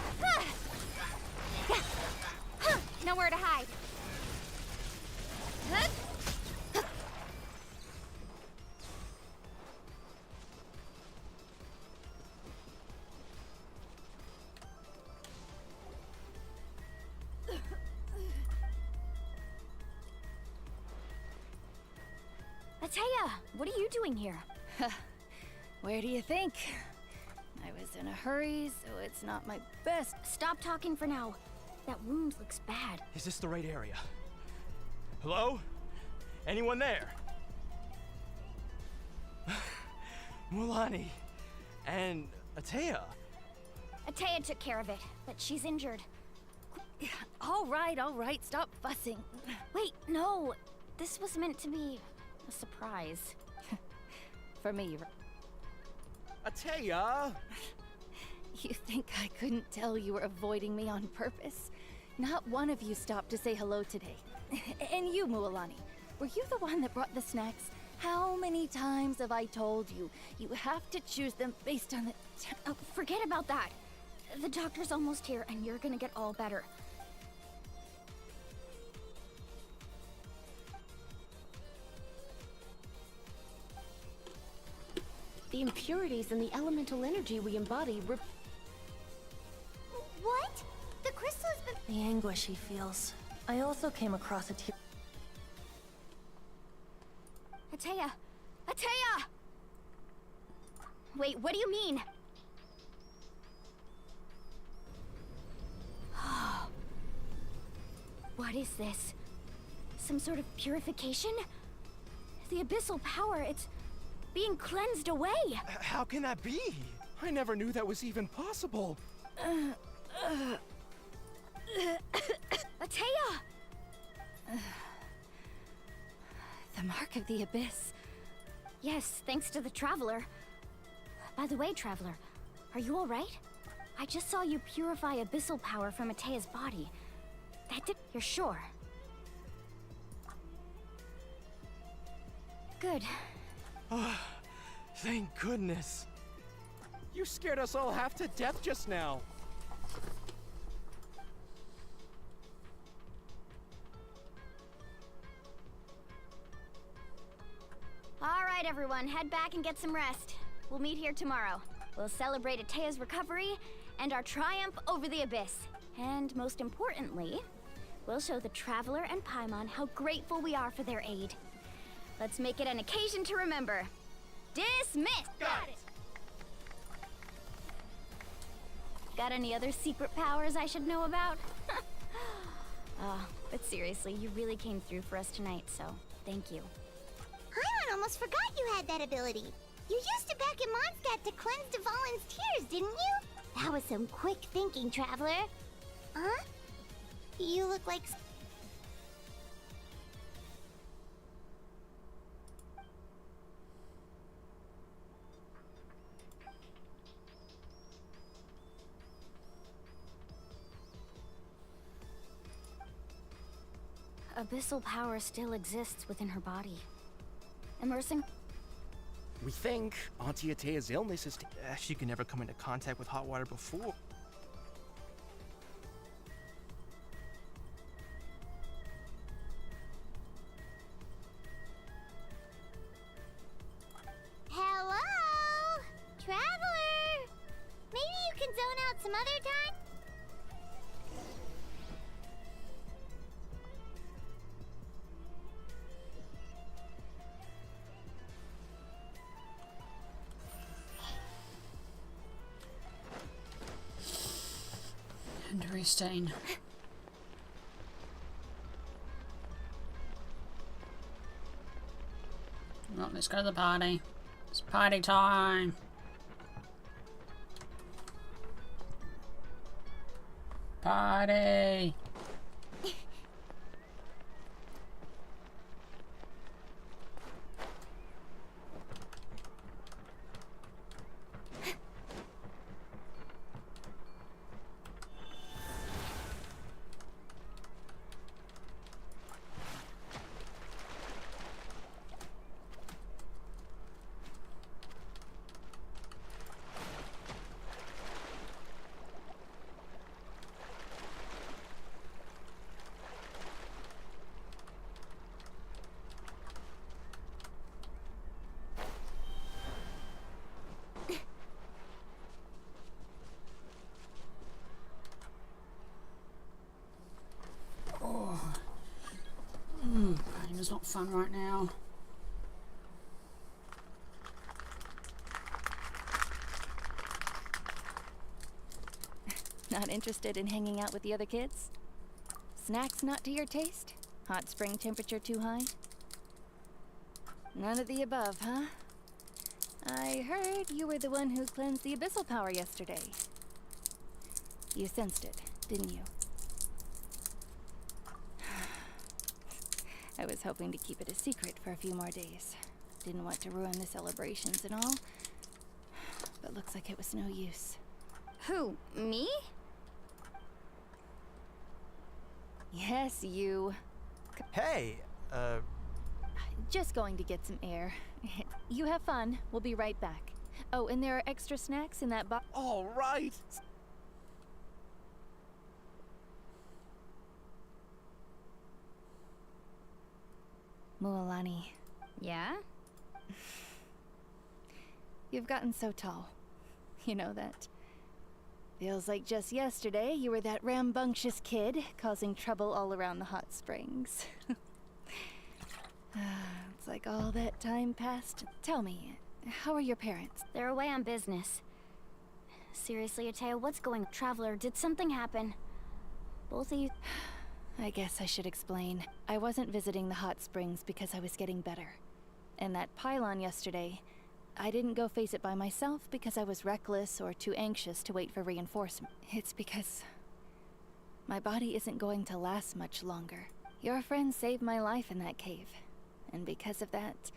Nowhere to hide. Ateya, what are you doing here? Where do you think? I was in a hurry, so it's not my best. Stop talking for now. That wound looks bad. Is this the right area? Hello? Anyone there? Mulani and Ateya. Ateya took care of it, but she's injured. All right, stop fussing. Wait, no. This was meant to be a surprise. For me, Ateya! you think I couldn't tell you were avoiding me on purpose? Not one of you stopped to say hello today. And you, Mualani, were you the one that brought the snacks? How many times have I told you, you have to choose them based on the... Oh, forget about that. The doctor's almost here, and you're gonna get all better. The impurities in the elemental energy we embody What? The crystal has been... The anguish he feels. I also came across a tear. Ateya! Ateya! Wait, what do you mean? What is this? Some sort of purification? The abyssal power, it's being cleansed away! How can that be? I never knew that was even possible. Ateya! The mark of the abyss. Yes, thanks to the Traveler. By the way, Traveler, are you alright? I just saw you purify abyssal power from Ateya's body. That did... You're sure? Good. Thank goodness. You scared us all half to death just now. Alright, everyone, head back and get some rest. We'll meet here tomorrow. We'll celebrate Ateya's recovery and our triumph over the Abyss. And most importantly, we'll show the Traveler and Paimon how grateful we are for their aid. Let's make it an occasion to remember. Dismissed! Got it! Got any other secret powers I should know about? But seriously, you really came through for us tonight, so thank you. I almost forgot you had that ability. You used it back in Mondstadt to cleanse Dvalin's tears, didn't you? That was some quick thinking, Traveler. Huh? You look like... Abyssal power still exists within her body. Immersing... We think Auntie Ateya's illness is... She could never come into contact with hot water before. Christine. Well, let's go to the party. It's party time. Party. Pain is not fun right now. Not interested in hanging out with the other kids? Snacks not to your taste? Hot spring temperature too high? None of the above, huh? I heard you were the one who cleansed the abyssal power yesterday. You sensed it, didn't you? I was hoping to keep it a secret for a few more days. Didn't want to ruin the celebrations and all. But looks like it was no use. Who, me? Yes, you. Hey, Just going to get some air. You have fun. We'll be right back. Oh, and there are extra snacks in that box. All right. Mualani, Yeah? you've gotten so tall. You know that. Feels like just yesterday you were that rambunctious kid causing trouble all around the hot springs. It's like all that time passed. Tell me, how are your parents? They're away on business. Seriously, Ateo, what's going on? Traveler, did something happen? Both of you... I guess I should explain. I wasn't visiting the hot springs because I was getting better. And that pylon yesterday, I didn't go face it by myself because I was reckless or too anxious to wait for reinforcement. It's because my body isn't going to last much longer. Your friend saved my life in that cave. And because of that,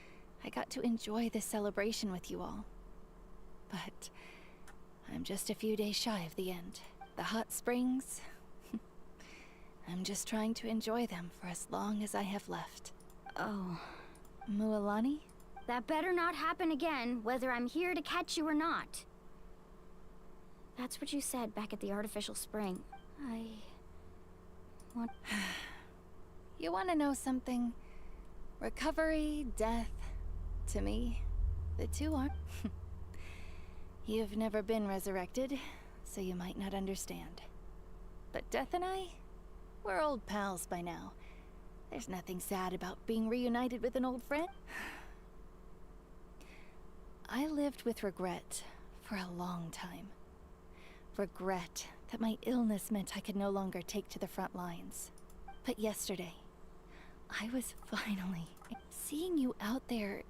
I got to enjoy this celebration with you all. But I'm just a few days shy of the end. The hot springs... I'm just trying to enjoy them for as long as I have left. Oh. Mualani? That better not happen again, whether I'm here to catch you or not. That's what you said back at the artificial spring. You want to know something? Recovery, death, to me, the two aren't. You've never been resurrected, so you might not understand. But Death and I, we're old pals by now. There's nothing sad about being reunited with an old friend. I lived with regret for a long time. Regret that my illness meant I could no longer take to the front lines. But yesterday, I was finally seeing you out there.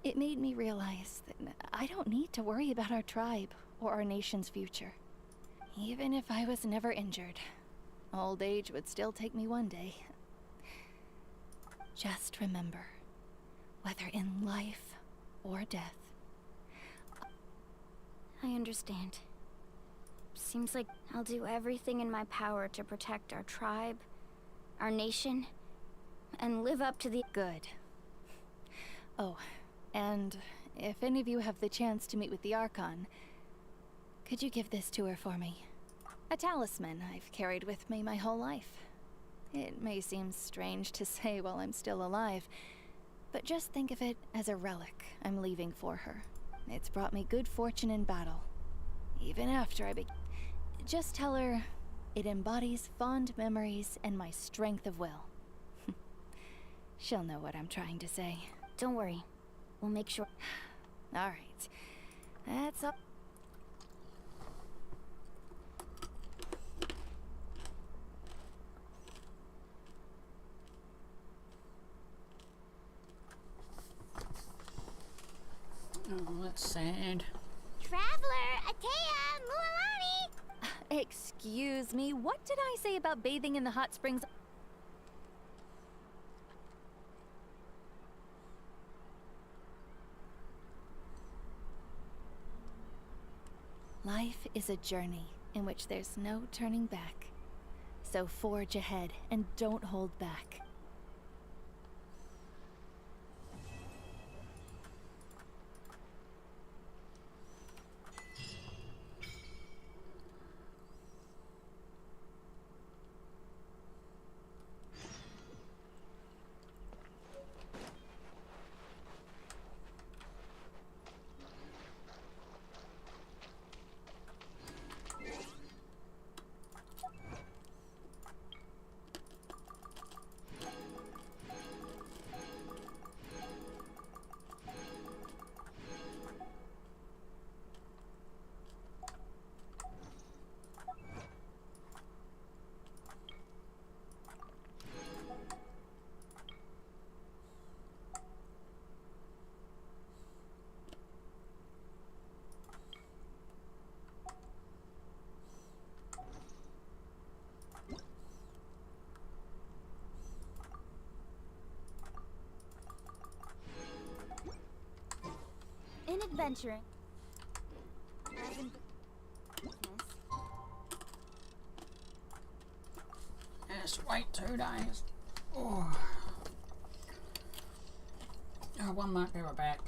It made me realize that I don't need to worry about our tribe or our nation's future. Even if I was never injured, old age would still take me one day. Just remember, whether in life or death. I understand. Seems like I'll do everything in my power to protect our tribe, our nation, and live up to the... Good. Oh, and if any of you have the chance to meet with the Archon, could you give this to her for me? A talisman I've carried with me my whole life. It may seem strange to say while I'm still alive, but just think of it as a relic I'm leaving for her. It's brought me good fortune in battle. Even after just tell her it embodies fond memories and my strength of will. She'll know what I'm trying to say. Don't worry. We'll make sure. All right. That's all. sad. Traveler, Atea, Mualani! Excuse me, what did I say about bathing in the hot springs? Life is a journey in which there's no turning back. So forge ahead and don't hold back. In adventuring. Just wait 2 days. Oh. Oh, one might be right back.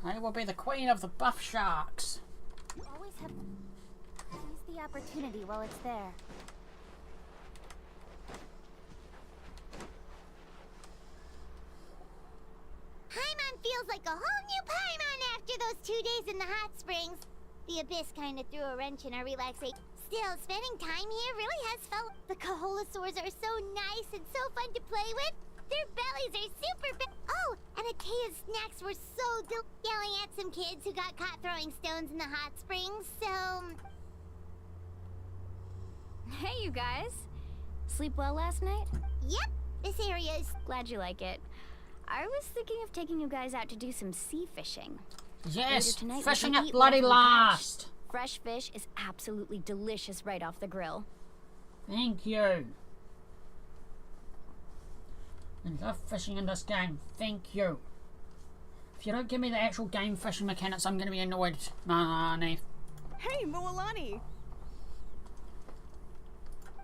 I will be the queen of the buff sharks. Always have seize the opportunity while it's there. Paimon feels like a whole new Paimon after those 2 days in the hot springs. The Abyss kind of threw a wrench in our relaxation. Still, spending time here really has felt... The Kaholosaurs are so nice and so fun to play with. Their bellies are super big. Oh, and Atea's snacks were so yelling at some kids who got caught throwing stones in the hot springs, so... Hey, you guys. Sleep well last night? Yep, this area is... Glad you like it. I was thinking of taking you guys out to do some sea fishing. Yes, Later tonight, we fishing can at eat bloody whatever we catch. last. Fresh fish is absolutely delicious right off the grill. Thank you. I love fishing in this game. Thank you. If you don't give me the actual game fishing mechanics, I'm going to be annoyed. Nani. Hey, Moalani!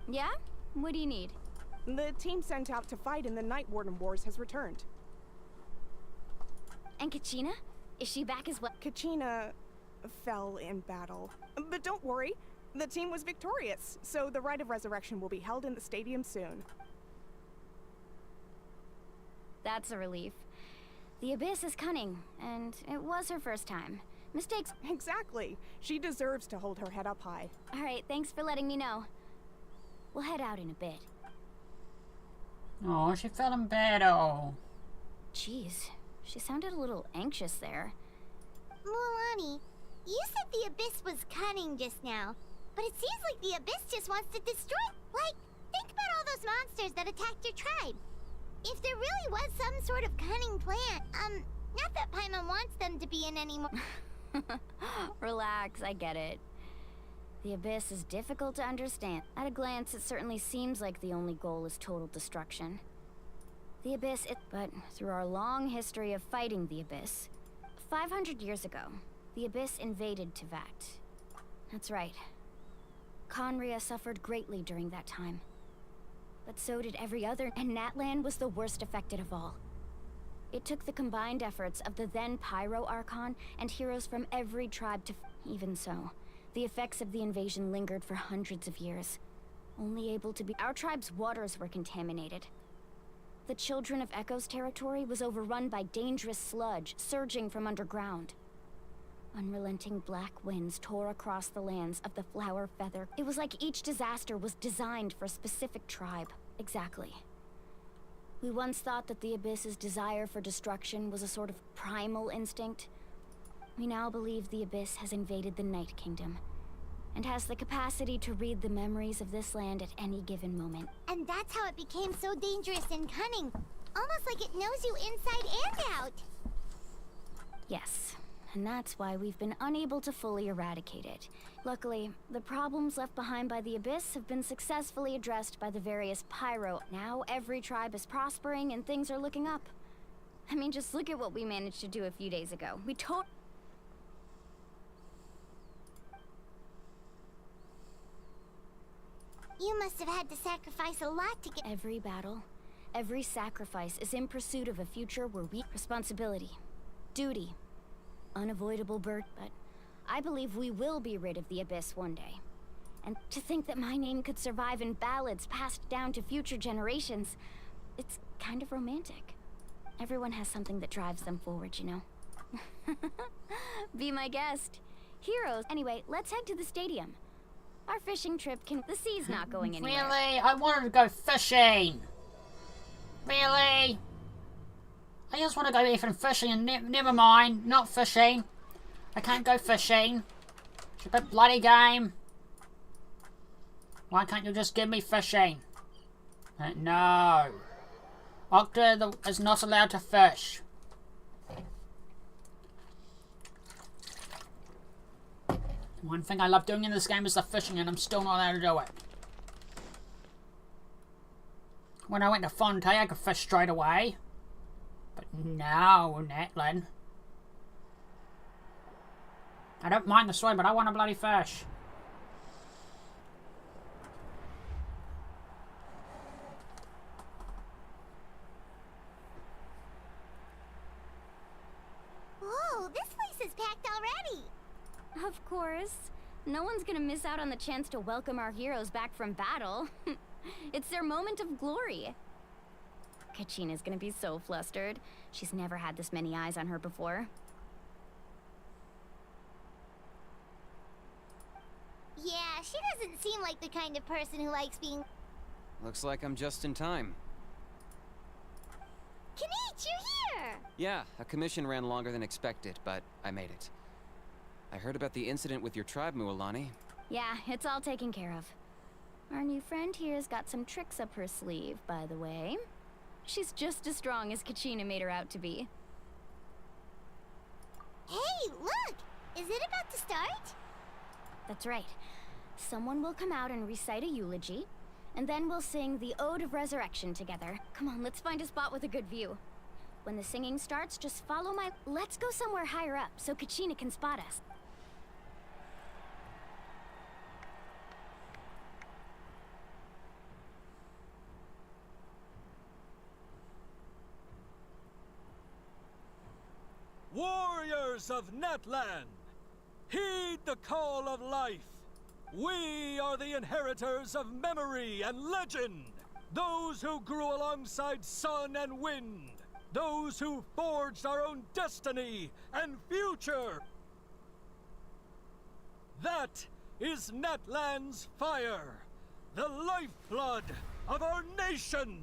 Yeah? What do you need? The team sent out to fight in the Night Warden Wars has returned. And Kachina? Is she back as well? Kachina fell in battle. But don't worry, the team was victorious, so the Rite of Resurrection will be held in the stadium soon. That's a relief. The Abyss is cunning, and it was her first time. Mistakes... Exactly. She deserves to hold her head up high. Alright, thanks for letting me know. We'll head out in a bit. Oh, she fell in battle. Jeez, she sounded a little anxious there. Mualani, you said the Abyss was cunning just now. But it seems like the Abyss just wants to destroy... Like, think about all those monsters that attacked your tribe. If there really was some sort of cunning plan, not that Paimon wants them to be in anymore. Relax, I get it. The Abyss is difficult to understand. At a glance, it certainly seems like the only goal is total destruction. The Abyss, but through our long history of fighting the Abyss, 500 years ago, the Abyss invaded Tevat. That's right. Conria suffered greatly during that time. But so did every other, and Natlan was the worst affected of all. It took the combined efforts of the then Pyro Archon and heroes from every tribe to... Even so, the effects of the invasion lingered for hundreds of years. Only able to be... Our tribe's waters were contaminated. The Children of Echo's territory was overrun by dangerous sludge surging from underground. Unrelenting black winds tore across the lands of the Flower Feather. It was like each disaster was designed for a specific tribe. Exactly. We once thought that the Abyss's desire for destruction was a sort of primal instinct. We now believe the Abyss has invaded the Night Kingdom, and has the capacity to read the memories of this land at any given moment. And that's how it became so dangerous and cunning. Almost like it knows you inside and out. Yes, and that's why we've been unable to fully eradicate it. Luckily, the problems left behind by the Abyss have been successfully addressed by the various Pyro. Now every tribe is prospering and things are looking up. I mean, just look at what we managed to do a few days ago. You must have had to sacrifice a lot to get... Every battle, every sacrifice is in pursuit of a future where we... Responsibility, duty, unavoidable burden, but I believe we will be rid of the Abyss one day. And to think that my name could survive in ballads passed down to future generations, it's kind of romantic. Everyone has something that drives them forward, you know? Be my guest. Heroes. Anyway, let's head to the stadium. Our fishing trip can... The sea's not going anywhere. Really? I wanted to go fishing. Really? I just want to go even fishing and never mind. Not fishing. I can't go fishing. It's a bit bloody game. Why can't you just give me fishing? No. Octa is not allowed to fish. One thing I love doing in this game is the fishing, and I'm still not allowed to do it. When I went to Fonte, I could fish straight away. But no, Natlan. I don't mind the swim, but I want a bloody fish. Whoa, this place is packed already. Of course. No one's gonna miss out on the chance to welcome our heroes back from battle. It's their moment of glory. Kachina's gonna be so flustered. She's never had this many eyes on her before. Yeah, she doesn't seem like the kind of person who likes being... Looks like I'm just in time. Kanich, you're here! Yeah, a commission ran longer than expected, but I made it. I heard about the incident with your tribe, Mualani. Yeah, it's all taken care of. Our new friend here's got some tricks up her sleeve, by the way. She's just as strong as Kachina made her out to be. Hey, look! Is it about to start? That's right. Someone will come out and recite a eulogy, and then we'll sing the Ode of Resurrection together. Come on, let's find a spot with a good view. When the singing starts, just follow my... Let's go somewhere higher up so Kachina can spot us. Warriors of Natlan, heed the call of life. We are the inheritors of memory and legend. Those who grew alongside sun and wind. Those who forged our own destiny and future. That is Natlan's fire, the lifeblood of our nation.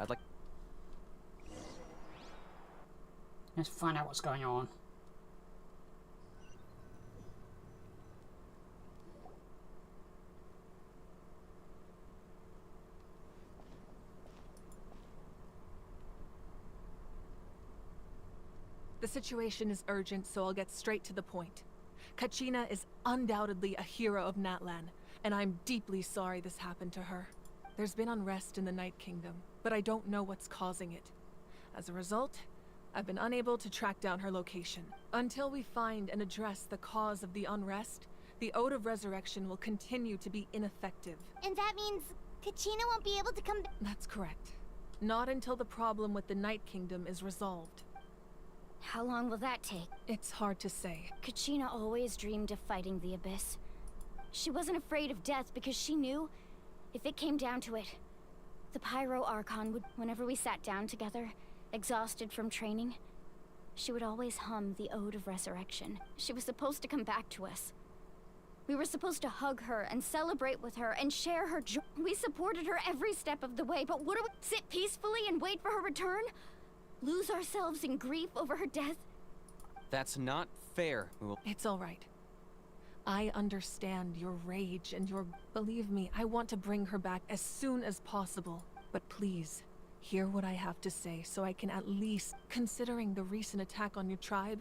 I'd like... Let's find out what's going on. The situation is urgent, so I'll get straight to the point. Kachina is undoubtedly a hero of Natlan, and I'm deeply sorry this happened to her. There's been unrest in the Night Kingdom, but I don't know what's causing it. As a result, I've been unable to track down her location. Until we find and address the cause of the unrest, the Ode of Resurrection will continue to be ineffective. And that means Kachina won't be able to come back? That's correct. Not until the problem with the Night Kingdom is resolved. How long will that take? It's hard to say. Kachina always dreamed of fighting the Abyss. She wasn't afraid of death because she knew, if it came down to it, the Pyro Archon would, whenever we sat down together, exhausted from training, she would always hum the Ode of Resurrection. She was supposed to come back to us. We were supposed to hug her and celebrate with her and share her joy. We supported her every step of the way, but would we sit peacefully and wait for her return? Lose ourselves in grief over her death? That's not fair. It's all right. I understand your rage and your... Believe me, I want to bring her back as soon as possible. But please, hear what I have to say so I can at least... Considering the recent attack on your tribe,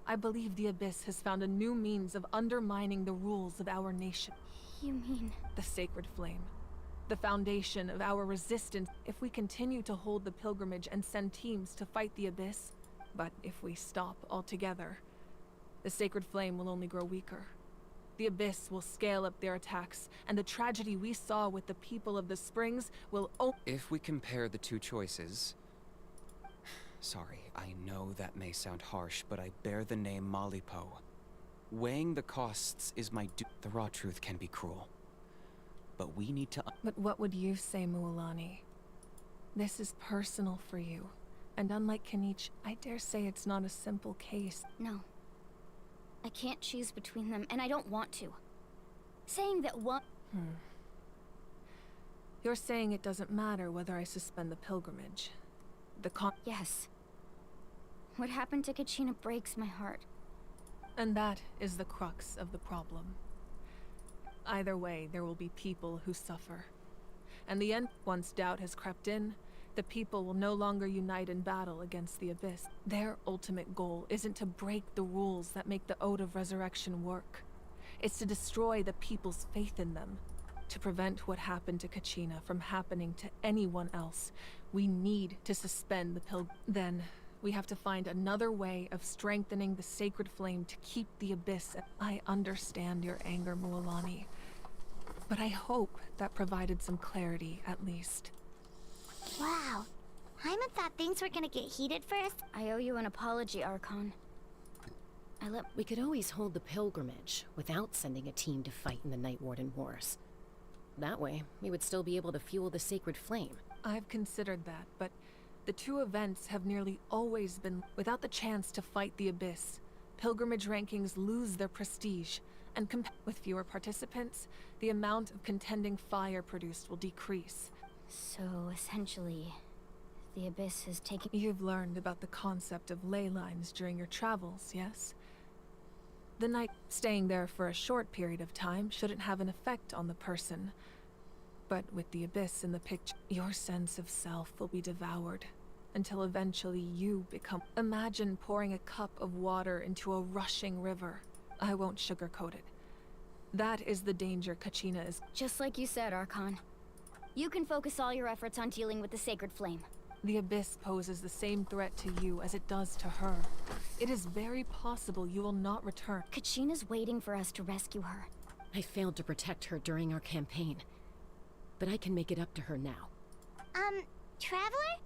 I believe the Abyss has found a new means of undermining the rules of our nation. You mean... The Sacred Flame. The foundation of our resistance. If we continue to hold the pilgrimage and send teams to fight the Abyss, but if we stop altogether, the Sacred Flame will only grow weaker. The Abyss will scale up their attacks, and the tragedy we saw with the people of the Springs will... If we compare the two choices... Sorry, I know that may sound harsh, but I bear the name Malipo. Weighing the costs is my The raw truth can be cruel. But we need to... But what would you say, Mualani? This is personal for you. And unlike Kanich, I dare say it's not a simple case. No. I can't choose between them, and I don't want to. Saying that one... You're saying it doesn't matter whether I suspend the pilgrimage. Yes. What happened to Kachina breaks my heart. And that is the crux of the problem. Either way, there will be people who suffer. And the end, once doubt has crept in, the people will no longer unite in battle against the Abyss. Their ultimate goal isn't to break the rules that make the Ode of Resurrection work. It's to destroy the people's faith in them. To prevent what happened to Kachina from happening to anyone else, we need to suspend the pilgrimage. Then, we have to find another way of strengthening the Sacred Flame to keep the Abyss. I understand your anger, Mualani, but I hope that provided some clarity, at least. Wow. Hyman thought things were gonna get heated first. I owe you an apology, Archon. We could always hold the pilgrimage without sending a team to fight in the Night Warden Wars. That way, we would still be able to fuel the Sacred Flame. I've considered that, but the two events have nearly always been without the chance to fight the Abyss. Pilgrimage rankings lose their prestige, and with fewer participants, the amount of contending fire produced will decrease. So, essentially, the Abyss has taken... You've learned about the concept of ley lines during your travels, yes? The night staying there for a short period of time shouldn't have an effect on the person. But with the Abyss in the picture, your sense of self will be devoured, until eventually you become... Imagine pouring a cup of water into a rushing river. I won't sugarcoat it. That is the danger Kachina is... Just like you said, Archon. You can focus all your efforts on dealing with the Sacred Flame. The Abyss poses the same threat to you as it does to her. It is very possible you will not return. Kachina's waiting for us to rescue her. I failed to protect her during our campaign, but I can make it up to her now. Traveler?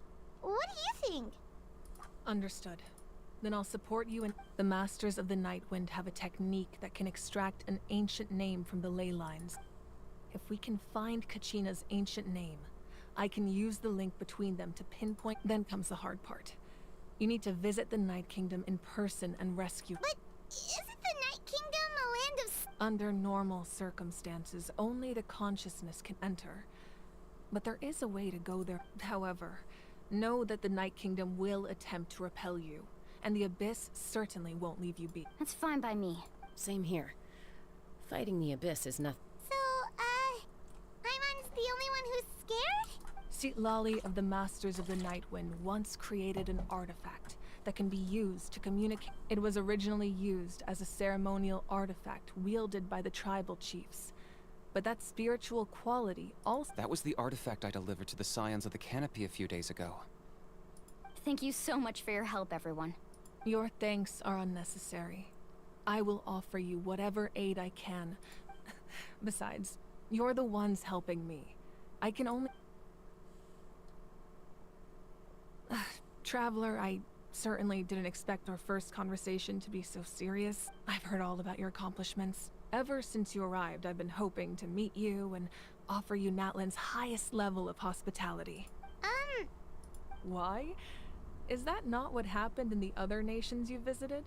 What do you think? Understood. Then I'll support you and... The Masters of the Nightwind have a technique that can extract an ancient name from the ley lines. If we can find Kachina's ancient name, I can use the link between them to pinpoint... Then comes the hard part. You need to visit the Night Kingdom in person and rescue... But isn't the Night Kingdom a land of... Under normal circumstances, only the consciousness can enter. But there is a way to go there. However, Know that the Night Kingdom will attempt to repel you, and the Abyss certainly won't leave you be. That's fine by me. Same here. Fighting the Abyss is nothing. So, Paimon's the only one who's scared? Seat Lolly of the Masters of the Nightwind once created an artifact that can be used to communicate. It was originally used as a ceremonial artifact wielded by the tribal chiefs. But that spiritual quality also— That was the artifact I delivered to the Scions of the Canopy a few days ago. Thank you so much for your help, everyone. Your thanks are unnecessary. I will offer you whatever aid I can. Besides, you're the ones helping me. I can only— Traveler, I certainly didn't expect our first conversation to be so serious. I've heard all about your accomplishments. Ever since you arrived, I've been hoping to meet you and offer you Natlan's highest level of hospitality. Why? Is that not what happened in the other nations you visited?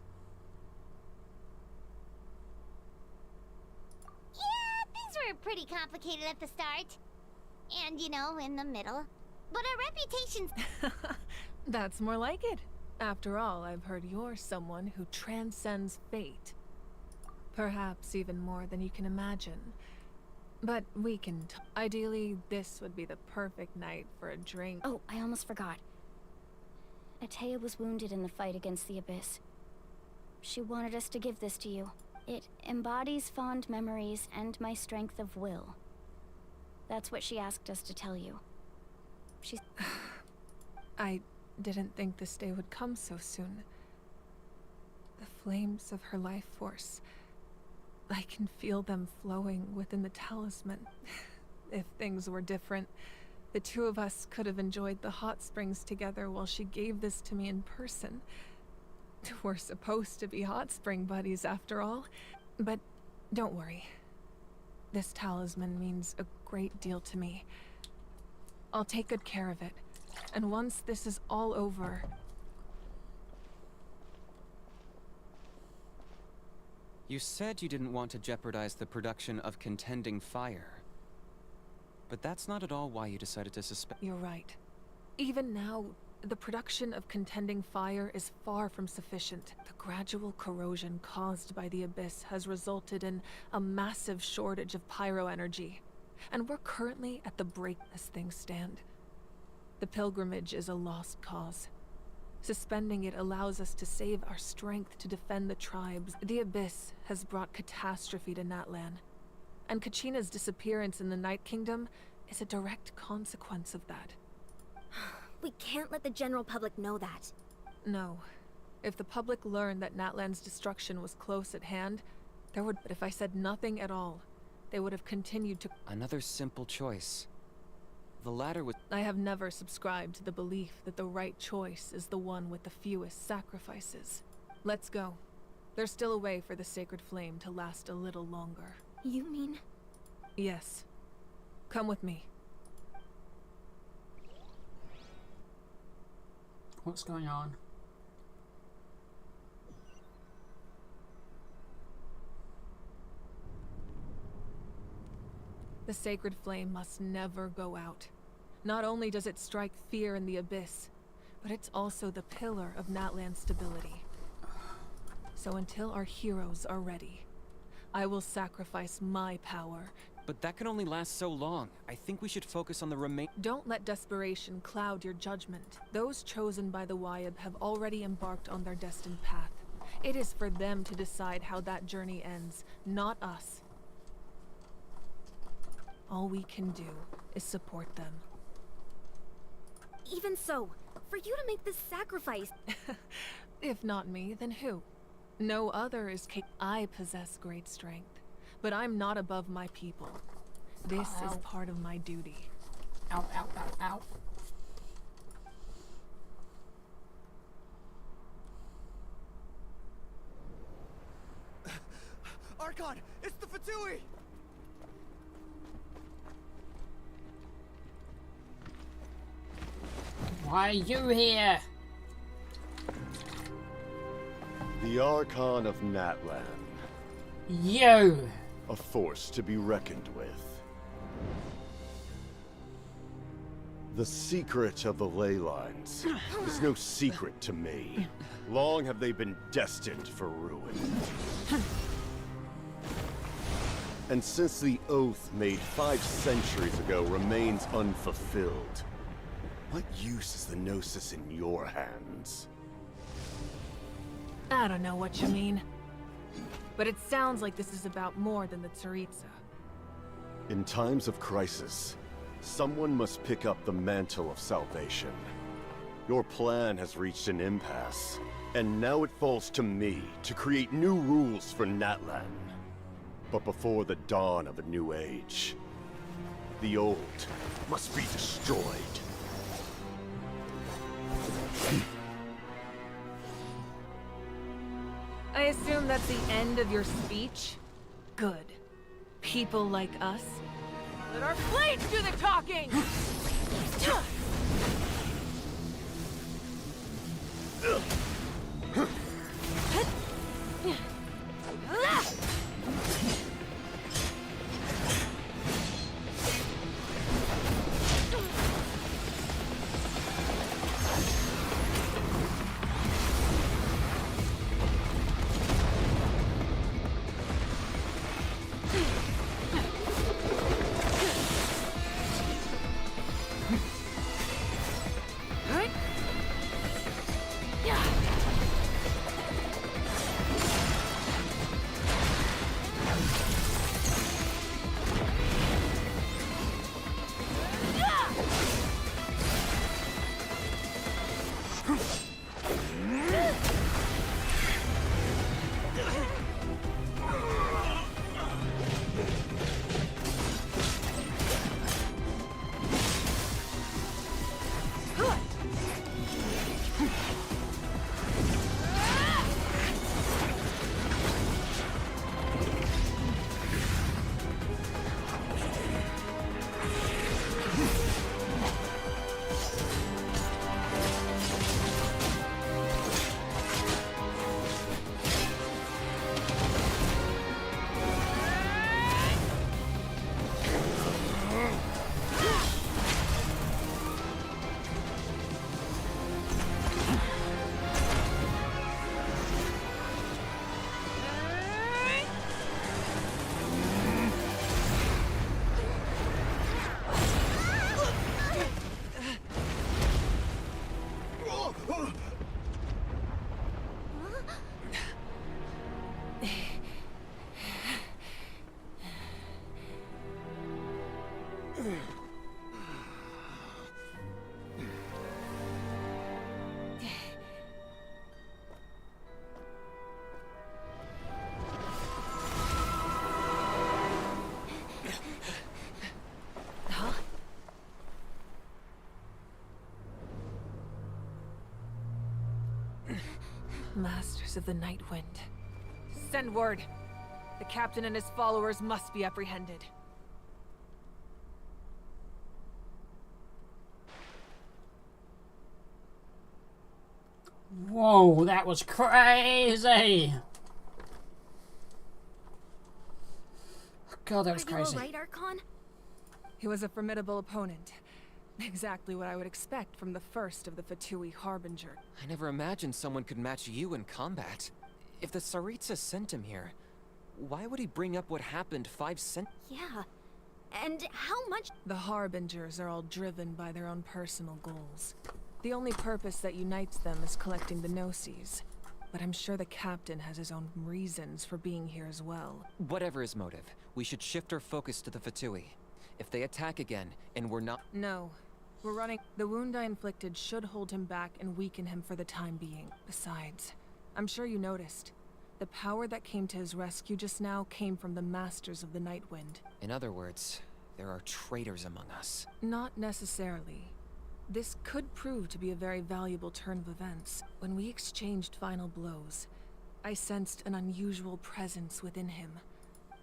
Yeah, things were pretty complicated at the start. And, you know, in the middle. But our reputation's... That's more like it. After all, I've heard you're someone who transcends fate. Perhaps even more than you can imagine. But we can ideally, this would be the perfect night for a drink. Oh, I almost forgot. Atea was wounded in the fight against the Abyss. She wanted us to give this to you. It embodies fond memories and my strength of will. That's what she asked us to tell you. She's... I didn't think this day would come so soon. The flames of her life force. I can feel them flowing within the talisman. If things were different, the two of us could have enjoyed the hot springs together while she gave this to me in person. We're supposed to be hot spring buddies after all. But don't worry. This talisman means a great deal to me. I'll take good care of it. And once this is all over... You said you didn't want to jeopardize the production of Contending Fire. But that's not at all why you decided to suspend— You're right. Even now, the production of Contending Fire is far from sufficient. The gradual corrosion caused by the Abyss has resulted in a massive shortage of pyro energy. And we're currently at the break as things stand. The pilgrimage is a lost cause. Suspending it allows us to save our strength to defend the tribes. The Abyss has brought catastrophe to Natlan, and Kachina's disappearance in the Night Kingdom is a direct consequence of that. We can't let the general public know that. No. If the public learned that Natlan's destruction was close at hand, there would— But if I said nothing at all, they would have continued to— Another simple choice. The latter would— I have never subscribed to the belief that the right choice is the one with the fewest sacrifices. Let's go. There's still a way for the sacred flame to last a little longer. You mean? Yes. Come with me. What's going on? The sacred flame must never go out. Not only does it strike fear in the Abyss, but it's also the pillar of Natlan's stability. So until our heroes are ready, I will sacrifice my power. But that can only last so long. I think we should focus on the remain— Don't let desperation cloud your judgment. Those chosen by the Wayab have already embarked on their destined path. It is for them to decide how that journey ends, not us. All we can do is support them. Even so, for you to make this sacrifice... If not me, then who? No other is capable. I possess great strength, but I'm not above my people. This is part of my duty. Ow, ow, ow, ow. Archon, it's the Fatui! Why are you here? The Archon of Natlan. You! A force to be reckoned with. The secret of the ley lines is no secret to me. Long have they been destined for ruin. And since the oath made 5 centuries ago remains unfulfilled, what use is the Gnosis in your hands? I don't know what you mean. But it sounds like this is about more than the Tsaritsa. In times of crisis, someone must pick up the mantle of salvation. Your plan has reached an impasse, and now it falls to me to create new rules for Natlan. But before the dawn of a new age, the old must be destroyed. I assume that's the end of your speech? Good. People like us. Let our blades do the talking! Masters of the Night Wind. Send word. The captain and his followers must be apprehended. Whoa, that was crazy! God, that was crazy. Are you all right, Archon? He was a formidable opponent. Exactly what I would expect from the first of the Fatui Harbinger. I never imagined someone could match you in combat. If the Tsaritsa sent him here, why would he bring up what happened 5 cent? Yeah. And how much? The Harbingers are all driven by their own personal goals. The only purpose that unites them is collecting the Gnosis. But I'm sure the captain has his own reasons for being here as well. Whatever his motive, we should shift our focus to the Fatui. If they attack again, and we're not— No. We're running— The wound I inflicted should hold him back and weaken him for the time being. Besides, I'm sure you noticed. The power that came to his rescue just now came from the Masters of the Night Wind. In other words, there are traitors among us. Not necessarily. This could prove to be a very valuable turn of events. When we exchanged final blows, I sensed an unusual presence within him.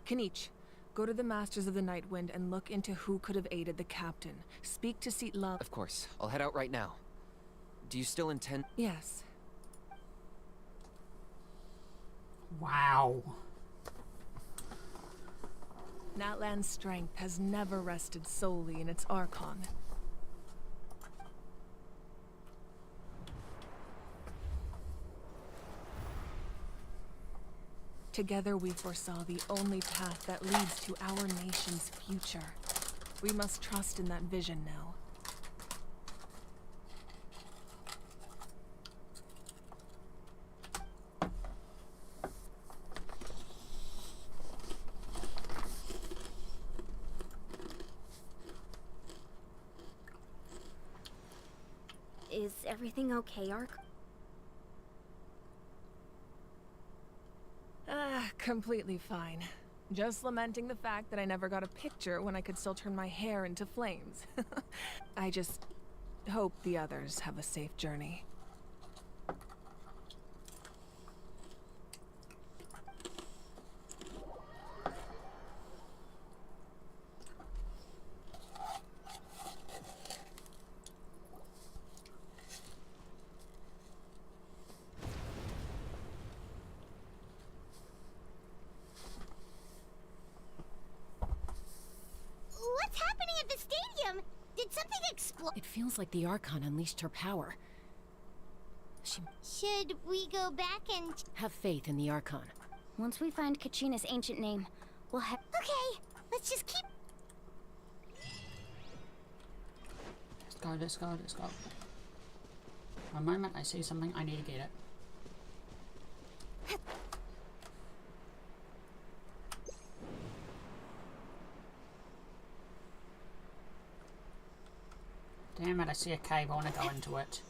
Kanich, go to the Masters of the Night Wind and look into who could have aided the captain. Speak to Seatla— Of course. I'll head out right now. Do you still intend— Yes. Wow. Natlan's strength has never rested solely in its Archon. Together we foresaw the only path that leads to our nation's future. We must trust in that vision now. Is everything okay, Ark? Completely fine. Just lamenting the fact that I never got a picture when I could still turn my hair into flames. I just hope the others have a safe journey. What's happening at the stadium? Did something explode? It feels like the Archon unleashed her power. Should we go back and... Have faith in the Archon. Once we find Kachina's ancient name, we'll have... Okay, let's just keep... Let's go. One moment, I see something, I need to get it. Damn it, I see a cave, I want to go into it.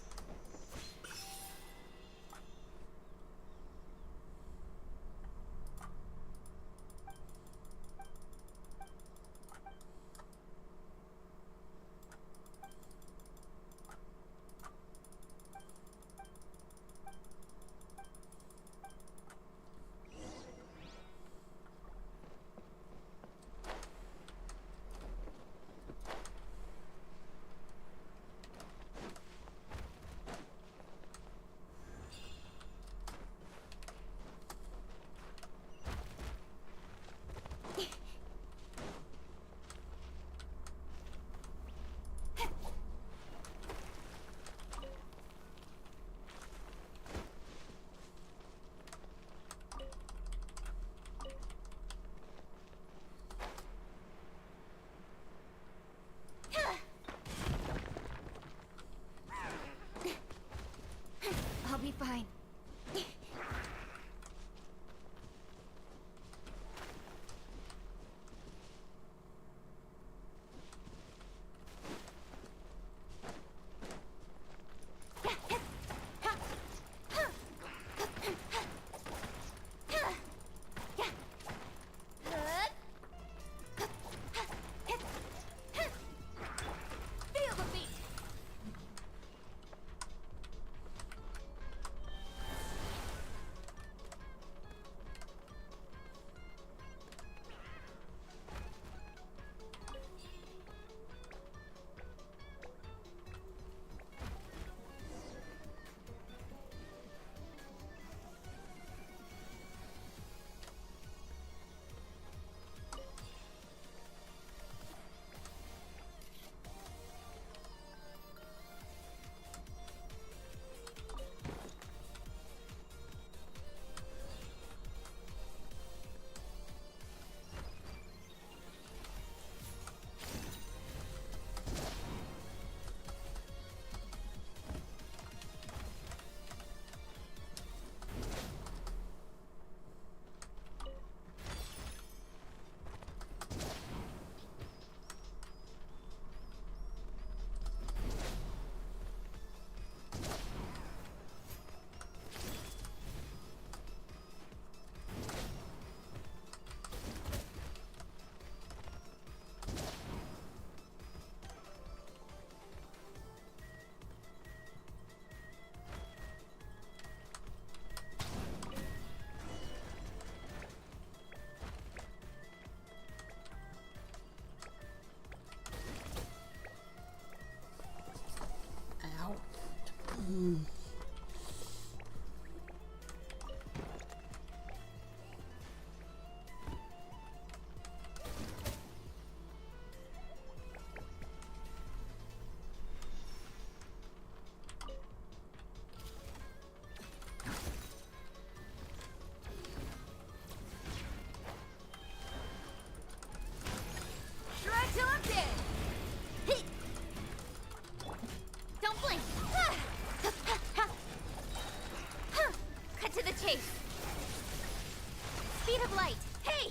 speed of light. Hey!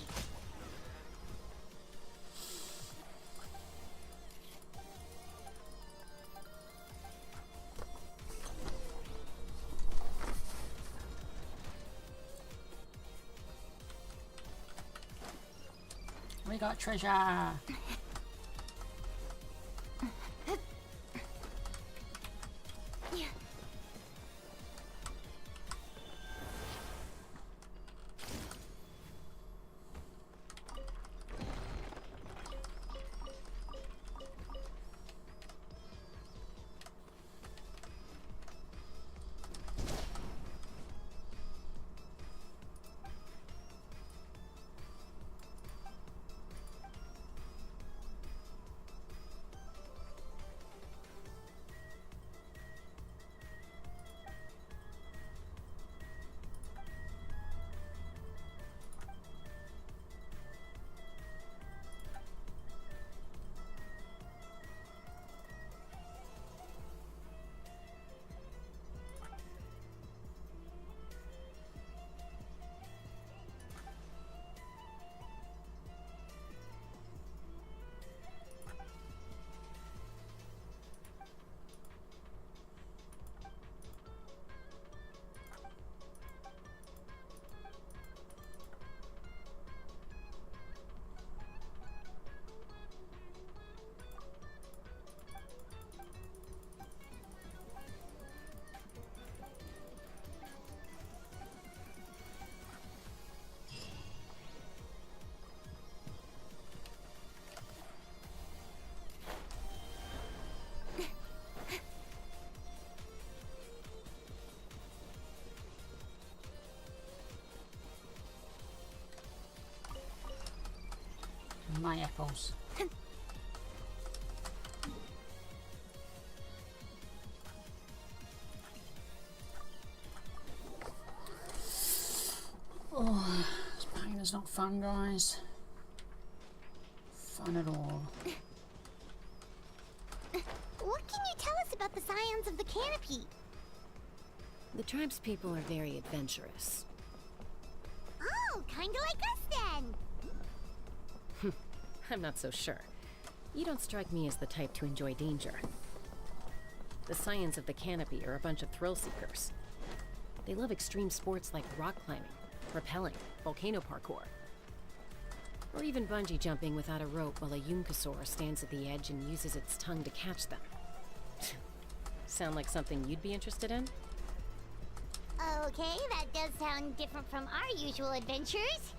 We got treasure. My apples. Oh, this pain is not fun, guys. Fun at all. What can you tell us about the scions of the canopy? The tribe's people are very adventurous. Oh, kinda like us then. I'm not so sure. You don't strike me as the type to enjoy danger. The scions of the canopy are a bunch of thrill seekers. They love extreme sports like rock climbing, rappelling, volcano parkour, or even bungee jumping without a rope while a Yunkasaur stands at the edge and uses its tongue to catch them. Sound like something you'd be interested in? Okay, that does sound different from our usual adventures.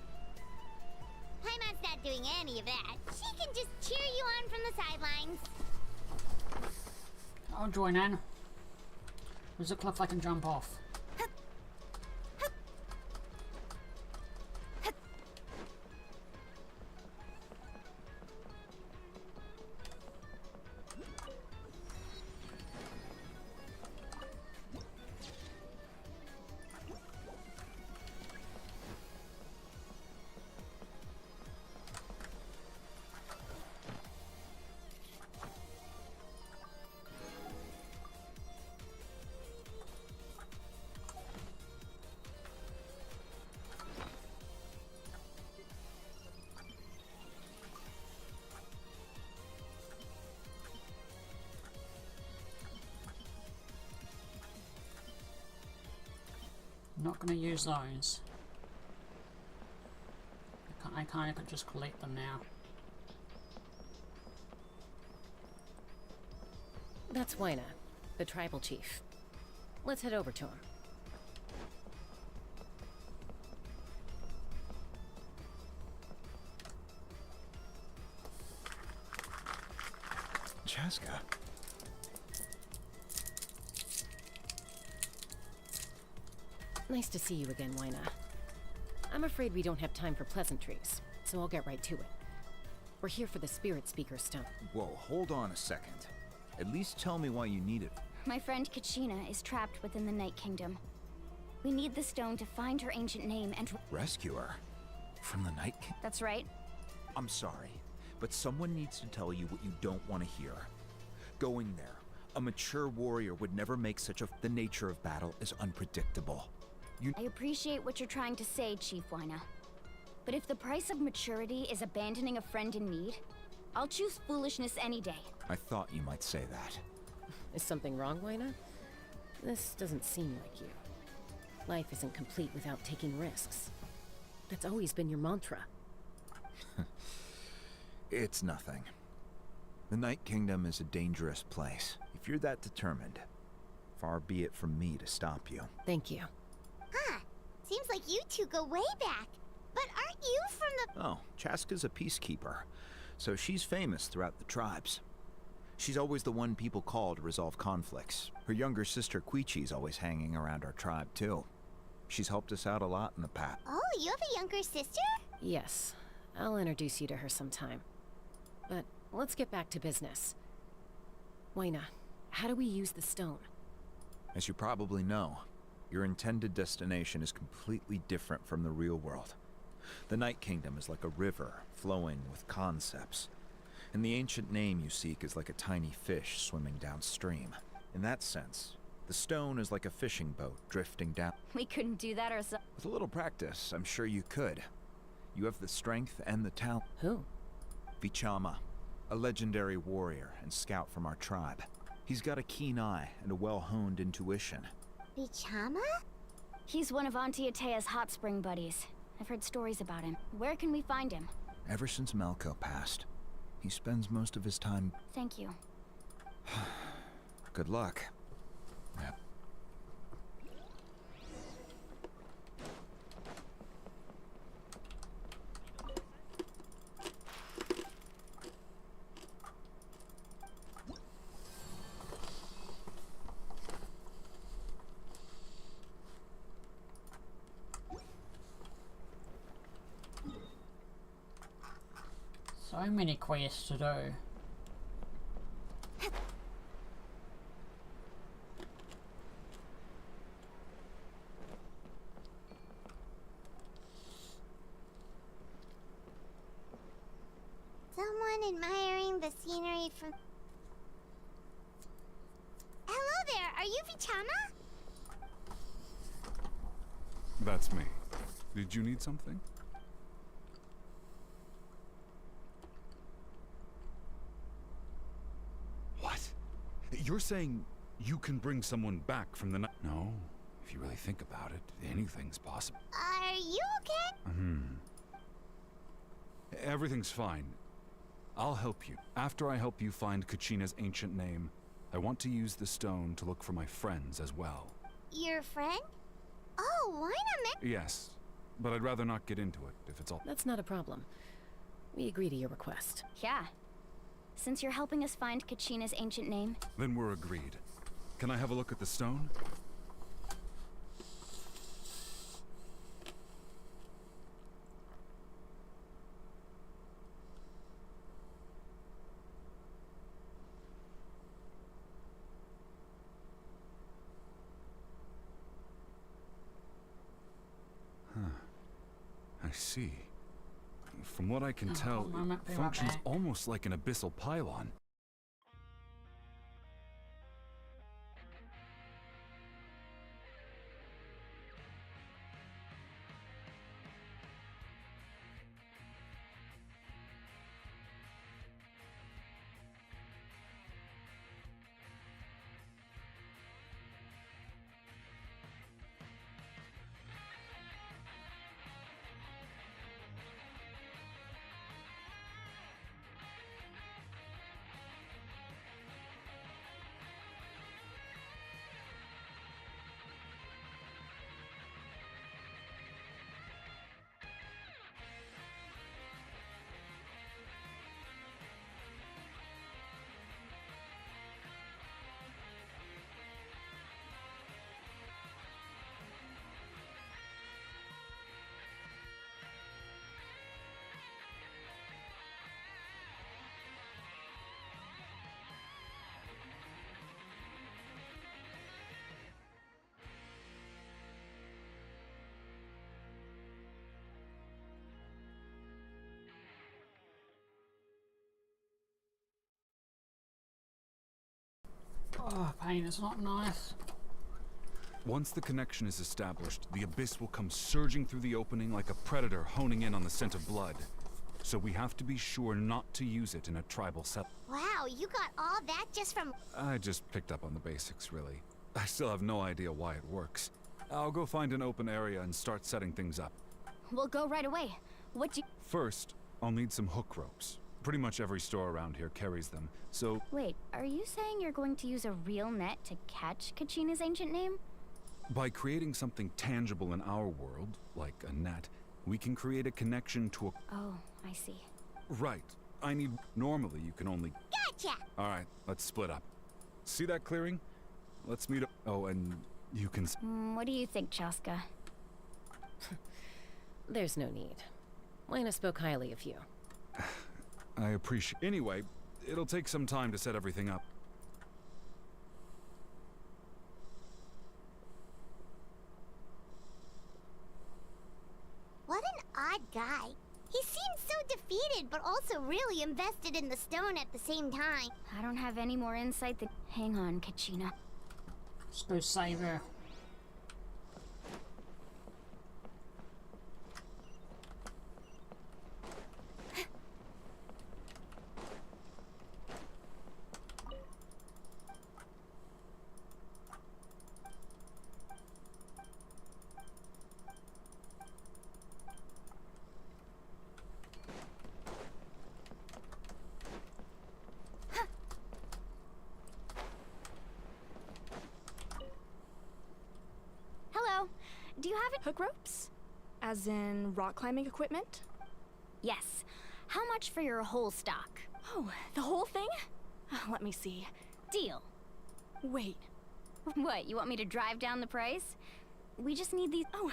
Paimon's not doing any of that. She can just cheer you on from the sidelines. I'll join in. There's a cliff I can jump off. Not going to use those. I kind of could just collect them now. That's Wyna, the tribal chief. Let's head over to him. Chaska. Nice to see you again, Wyna. I'm afraid we don't have time for pleasantries, so I'll get right to it. We're here for the Spirit Speaker Stone. Whoa, hold on a second. At least tell me why you need it. My friend Kachina is trapped within the Night Kingdom. We need the stone to find her ancient name and Rescue her? From the Night King? That's right. I'm sorry, but someone needs to tell you what you don't want to hear. Going there, a mature warrior would never make such a... The nature of battle is unpredictable. I appreciate what you're trying to say, Chief Wyna. But if the price of maturity is abandoning a friend in need, I'll choose foolishness any day. I thought you might say that. Is something wrong, Waina? This doesn't seem like you. Life isn't complete without taking risks. That's always been your mantra. It's nothing. The Night Kingdom is a dangerous place. If you're that determined, far be it from me to stop you. Thank you. Huh. Seems like you two go way back. But aren't you from the... Oh, Chaska's a peacekeeper, so she's famous throughout the tribes. She's always the one people call to resolve conflicts. Her younger sister Quichi's always hanging around our tribe, too. She's helped us out a lot in the past. Oh, you have a younger sister? Yes. I'll introduce you to her sometime. But let's get back to business. Waina, how do we use the stone? As you probably know, your intended destination is completely different from the real world. The Night Kingdom is like a river flowing with concepts. And the ancient name you seek is like a tiny fish swimming downstream. In that sense, the stone is like a fishing boat drifting down. We couldn't do that ourselves. With a little practice, I'm sure you could. You have the strength and the talent. Who? Vichama, a legendary warrior and scout from our tribe. He's got a keen eye and a well-honed intuition. Vichama? He's one of Auntie Atea's hot spring buddies. I've heard stories about him. Where can we find him? Ever since Melko passed, he spends most of his time... Thank you. Good luck. Yep. So many quests to do. Someone admiring the scenery from... Hello there, are you Vichama? That's me. Did you need something? What? You're saying you can bring someone back from the night? No. If you really think about it, anything's possible. Are you okay? Everything's fine. I'll help you. After I help you find Kachina's ancient name, I want to use the stone to look for my friends as well. Your friend? Oh, why not Yes, but I'd rather not get into it if it's all... That's not a problem. We agree to your request. Yeah. Since you're helping us find Kachina's ancient name. Then we're agreed. Can I have a look at the stone? I see. From what I can tell, it functions almost like an abyssal pylon. Oh, pain is not nice. Once the connection is established, the Abyss will come surging through the opening like a predator honing in on the scent of blood. So we have to be sure not to use it in a tribal set. Wow, you got all that just from... I just picked up on the basics, really. I still have no idea why it works. I'll go find an open area and start setting things up. We'll go right away. What do you... First, I'll need some hook ropes. Pretty much every store around here carries them, so... Wait, are you saying you're going to use a real net to catch Kachina's ancient name? By creating something tangible in our world, like a net, we can create a connection to a... Oh, I see. Right. I need... Normally, you can only... Gotcha! Alright, let's split up. See that clearing? Let's meet up... Oh, and you can... What do you think, Chaska? There's no need. Lena spoke highly of you. I appreciate... Anyway, it'll take some time to set everything up. What an odd guy. He seems so defeated, but also really invested in the stone at the same time. I don't have any more insight than... Hang on, Kachina. Let's go save her. Do you have it? Hook ropes? As in rock climbing equipment? Yes. How much for your whole stock? Oh, the whole thing? Let me see. Deal. Wait. What, you want me to drive down the price? We just need these... Oh,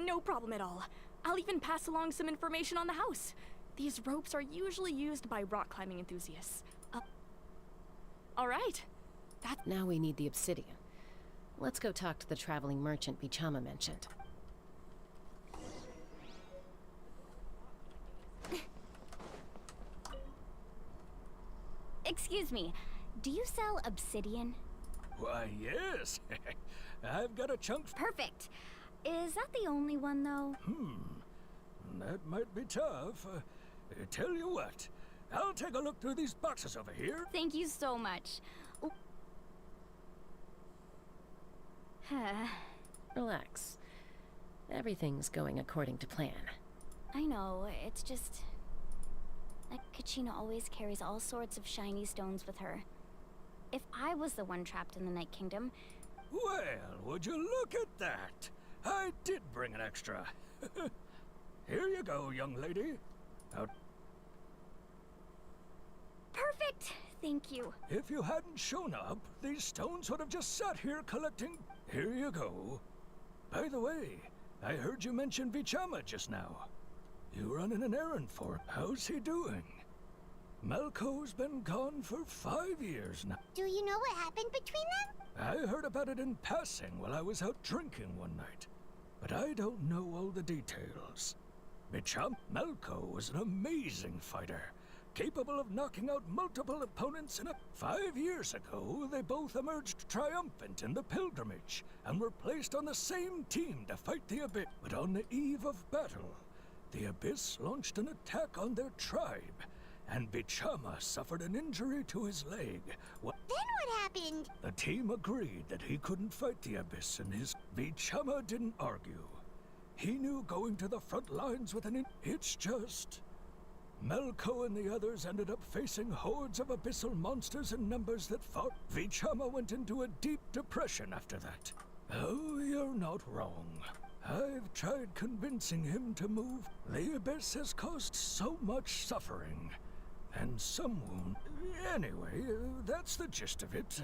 no problem at all. I'll even pass along some information on the house. These ropes are usually used by rock climbing enthusiasts. All right. Now we need the obsidian. Let's go talk to the traveling merchant Bichama mentioned. Excuse me, do you sell obsidian? Why, yes. I've got a chunk... Perfect. Is that the only one, though? That might be tough. Tell you what, I'll take a look through these boxes over here. Thank you so much. Relax. Everything's going according to plan. I know, it's just... that Kachina always carries all sorts of shiny stones with her. If I was the one trapped in the Night Kingdom... Well, would you look at that? I did bring an extra. Here you go, young lady. Perfect! Thank you. If you hadn't shown up, these stones would have just sat here collecting... Here you go. By the way, I heard you mention Bichama just now. You running an errand for him. How's he doing? Malco's been gone for 5 years now. Do you know what happened between them? I heard about it in passing while I was out drinking one night, but I don't know all the details. Malco was an amazing fighter, capable of knocking out multiple opponents in a... 5 years ago, they both emerged triumphant in the pilgrimage and were placed on the same team to fight the Abyss. But on the eve of battle, the Abyss launched an attack on their tribe, and Bichama suffered an injury to his leg. Then what happened? The team agreed that he couldn't fight the Abyss, and Bichama didn't argue. He knew going to the front lines with It's just... Malco and the others ended up facing hordes of abyssal monsters in numbers that fought. Bichama went into a deep depression after that. Oh, you're not wrong. I've tried convincing him to move. The Abyss has caused so much suffering. And some wound. Anyway, that's the gist of it.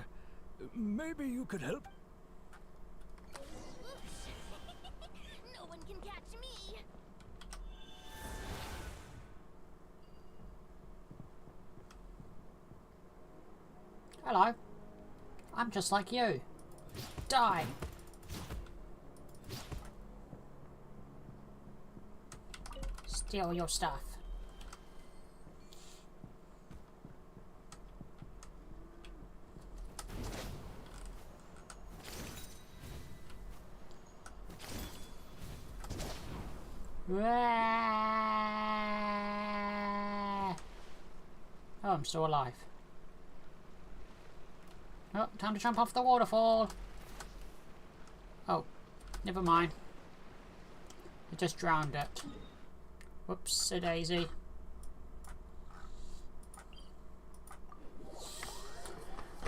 Maybe you could help. No one can catch me. Hello. I'm just like you. Die. Steal your stuff. Oh, I'm still alive. Oh, time to jump off the waterfall. Oh, never mind. I just drowned it. Whoops, a daisy.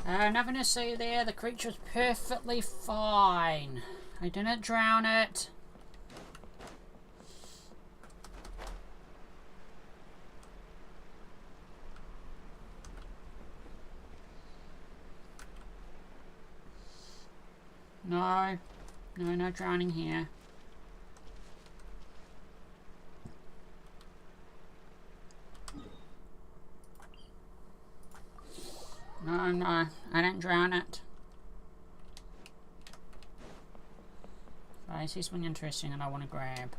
Nothing to see there. The creature's perfectly fine. I didn't drown it. No. No, no drowning here. No, no, I didn't drown it. I see something interesting and I want to grab.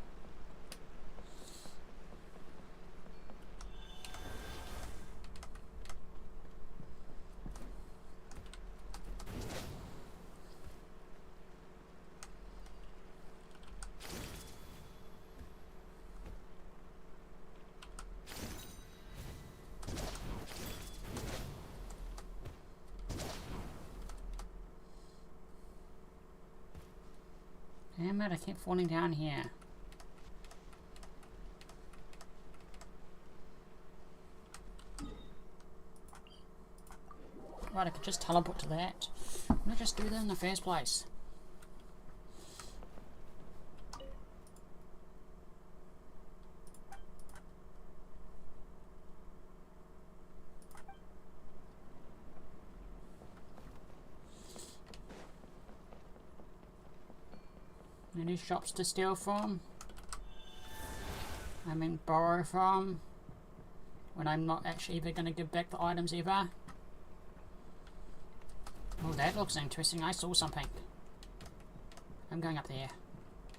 Damn it, I keep falling down here. Right, I could just teleport to that. Why not just do that in the first place? Any shops to steal from? I mean borrow from? When I'm not actually ever going to give back the items ever? Oh, that looks interesting. I saw something. I'm going up there.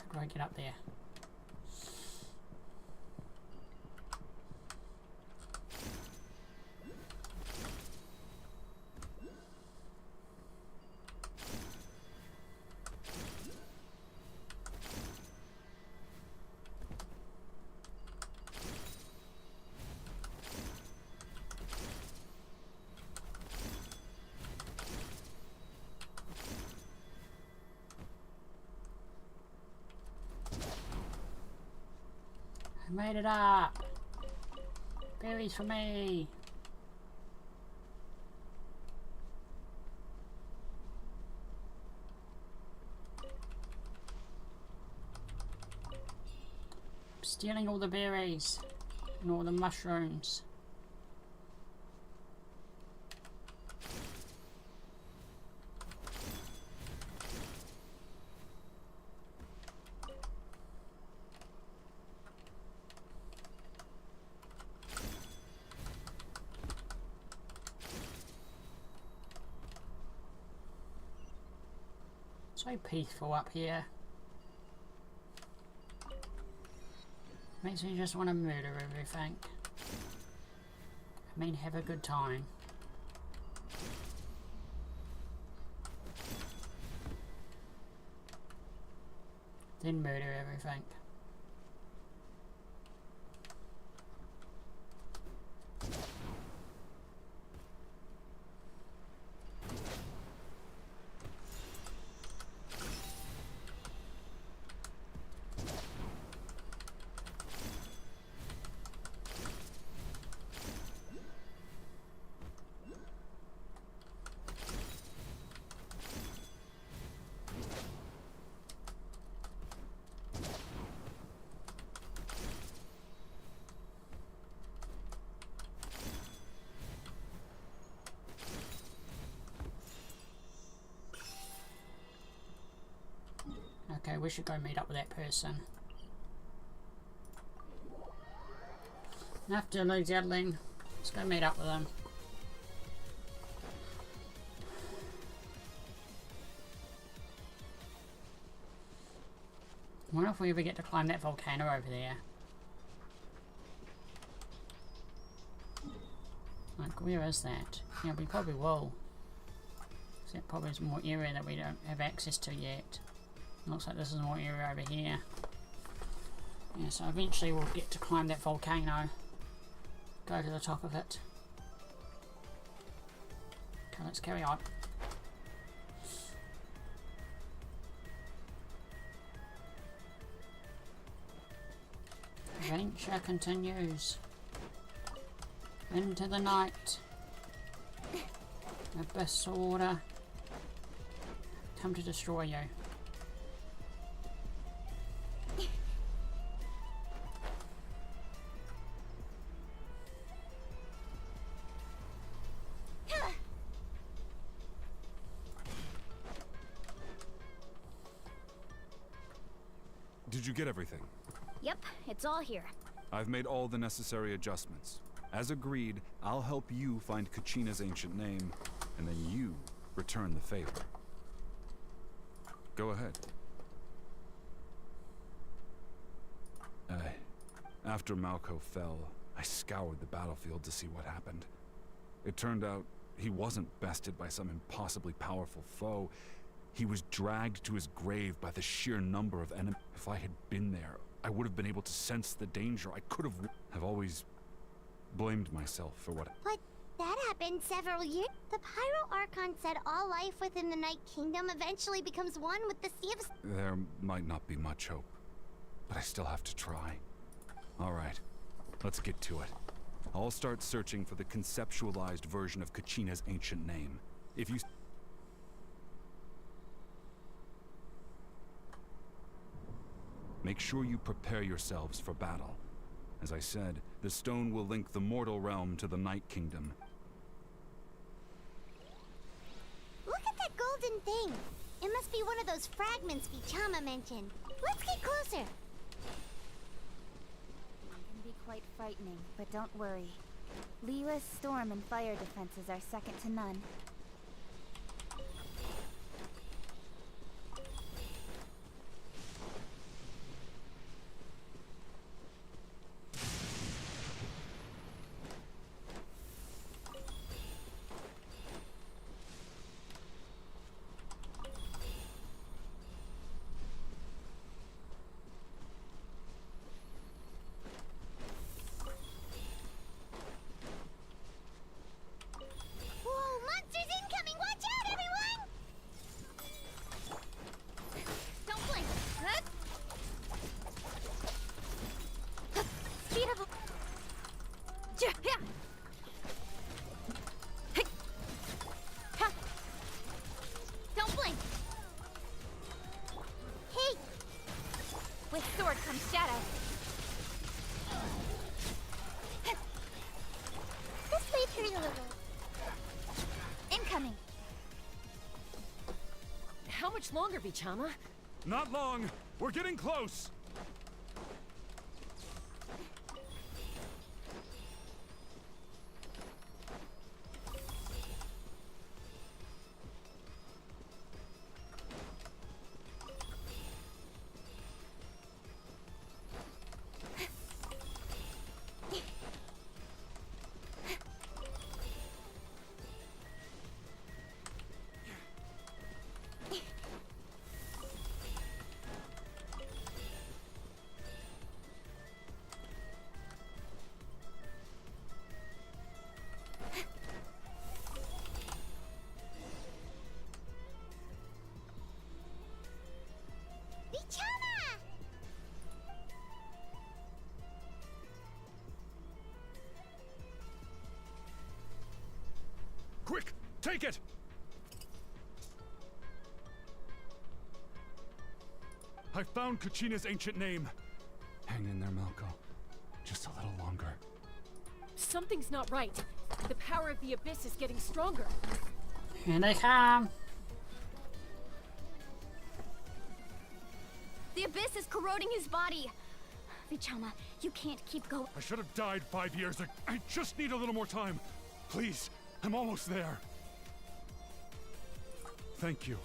How do I get up there? I made it up! Berries for me! I'm stealing all the berries and all the mushrooms. So peaceful up here. Makes me just want to murder everything. I mean, have a good time. Then murder everything. Okay, we should go meet up with that person. Enough dilly-daddling. Let's go meet up with him. I wonder if we ever get to climb that volcano over there. Like, where is that? Yeah, we probably will. That probably is more area that we don't have access to yet. Looks like this is more area over here. Yeah, so eventually we'll get to climb that volcano. Go to the top of it. Okay, let's carry on. Adventure continues. Into the night. Abyss order. Come to destroy you. Did you get everything? Yep, it's all here. I've made all the necessary adjustments. As agreed, I'll help you find Kachina's ancient name, and then you return the favor. Go ahead. After Malco fell, I scoured the battlefield to see what happened. It turned out he wasn't bested by some impossibly powerful foe. He was dragged to his grave by the sheer number of enemies. If I had been there, I would have been able to sense the danger. I could have always blamed myself for what. But that happened several years. The Pyro Archon said all life within the Night Kingdom eventually becomes one with the Sea of... There might not be much hope, but I still have to try. All right, let's get to it. I'll start searching for the conceptualized version of Kachina's ancient name. If you... Make sure you prepare yourselves for battle. As I said, the stone will link the mortal realm to the Night Kingdom. Look at that golden thing. It must be one of those fragments Vichama mentioned. Let's get closer. It can be quite frightening, but don't worry. Leela's storm and fire defenses are second to none. How much longer, Vichama? Not long. We're getting close. Quick, take it! I found Kachina's ancient name. Hang in there, Malco. Just a little longer. Something's not right. The power of the Abyss is getting stronger. Here they come. The Abyss is corroding his body. Vichama, you can't keep going. I should have died 5 years ago. I just need a little more time. Please, I'm almost there. Thank you.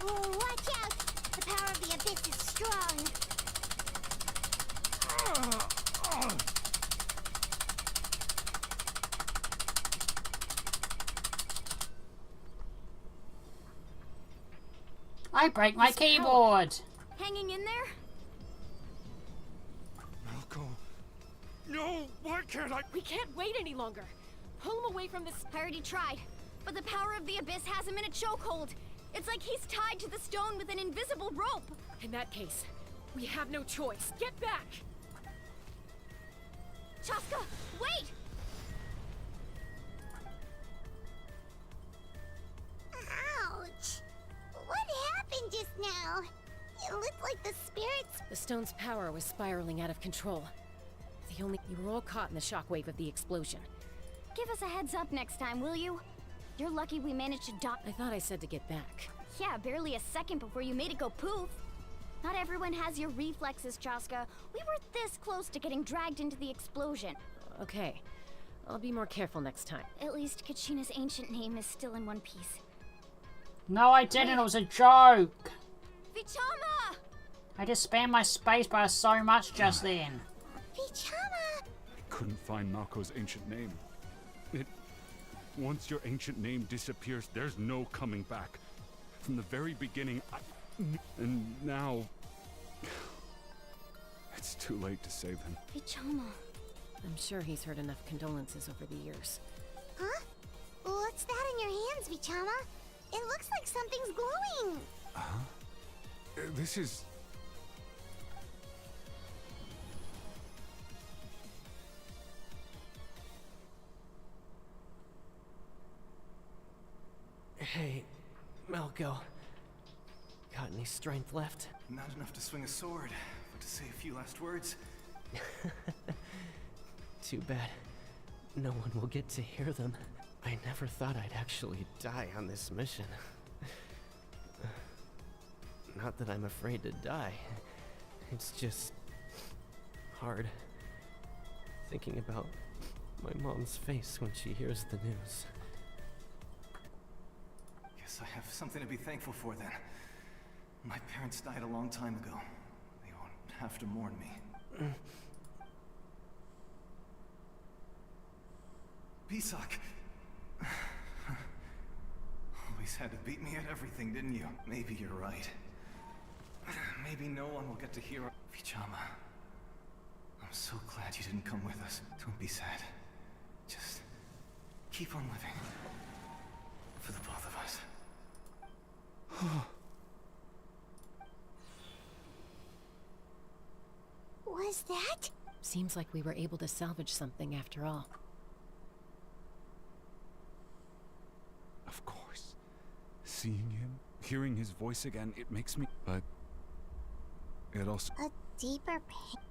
Oh, watch out! The power of the Abyss is strong. I break my keyboard. Hanging in there? Malco. No, why can't I? We can't wait any longer. Pull him away from this. I already tried, but the power of the abyss has him in a chokehold. It's like he's tied to the stone with an invisible rope. In that case, we have no choice. Get back! Chaska, wait! Ouch! What happened just now? It looked like the spirits... The stone's power was spiraling out of control. You were all caught in the shockwave of the explosion. Give us a heads up next time, will you? You're lucky we managed to dodge. I thought I said to get back. Yeah, barely a second before you made it go poof. Not everyone has your reflexes, Chaska. We were this close to getting dragged into the explosion. Okay. I'll be more careful next time. At least Kachina's ancient name is still in one piece. No, I didn't. It was a joke. Vichama! I just spammed my space bar so much just then. Vichama! I couldn't find Malco's ancient name. Once your ancient name disappears, there's no coming back. From the very beginning, and now... It's too late to save him. Vichama. I'm sure he's heard enough condolences over the years. Huh? What's that in your hands, Vichama? It looks like something's glowing. Huh? This is... Hey, Malco. Got any strength left? Not enough to swing a sword, but to say a few last words. Too bad. No one will get to hear them. I never thought I'd actually die on this mission. Not that I'm afraid to die. It's just... hard. Thinking about my mom's face when she hears the news. Guess I have something to be thankful for then. My parents died a long time ago. They won't have to mourn me. Pisak! Always had to beat me at everything, didn't you? Maybe you're right. Maybe no one will get to hear... Vichama. I'm so glad you didn't come with us. Don't be sad. Just... keep on living. For the both of us. Was that? Seems like we were able to salvage something after all. Of course. Seeing him, hearing his voice again, it makes me... But... it also... A deeper pain.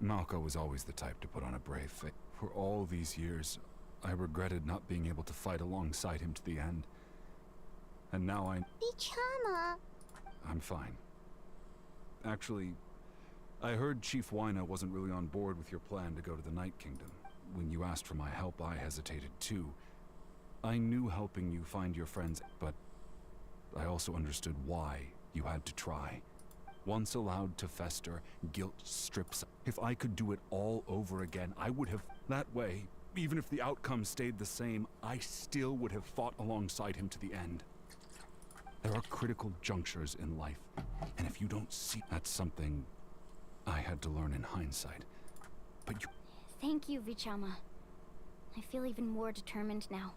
Malco was always the type to put on a brave face. For all these years, I regretted not being able to fight alongside him to the end. And now Vichama! I'm fine. Actually, I heard Chief Wyna wasn't really on board with your plan to go to the Night Kingdom. When you asked for my help, I hesitated too. I knew helping you find your friends, but I also understood why you had to try. Once allowed to fester, guilt strips. If I could do it all over again, I would have... That way, even if the outcome stayed the same, I still would have fought alongside him to the end. There are critical junctures in life, and if you don't see... That's something I had to learn in hindsight. But you... Thank you, Vichama. I feel even more determined now.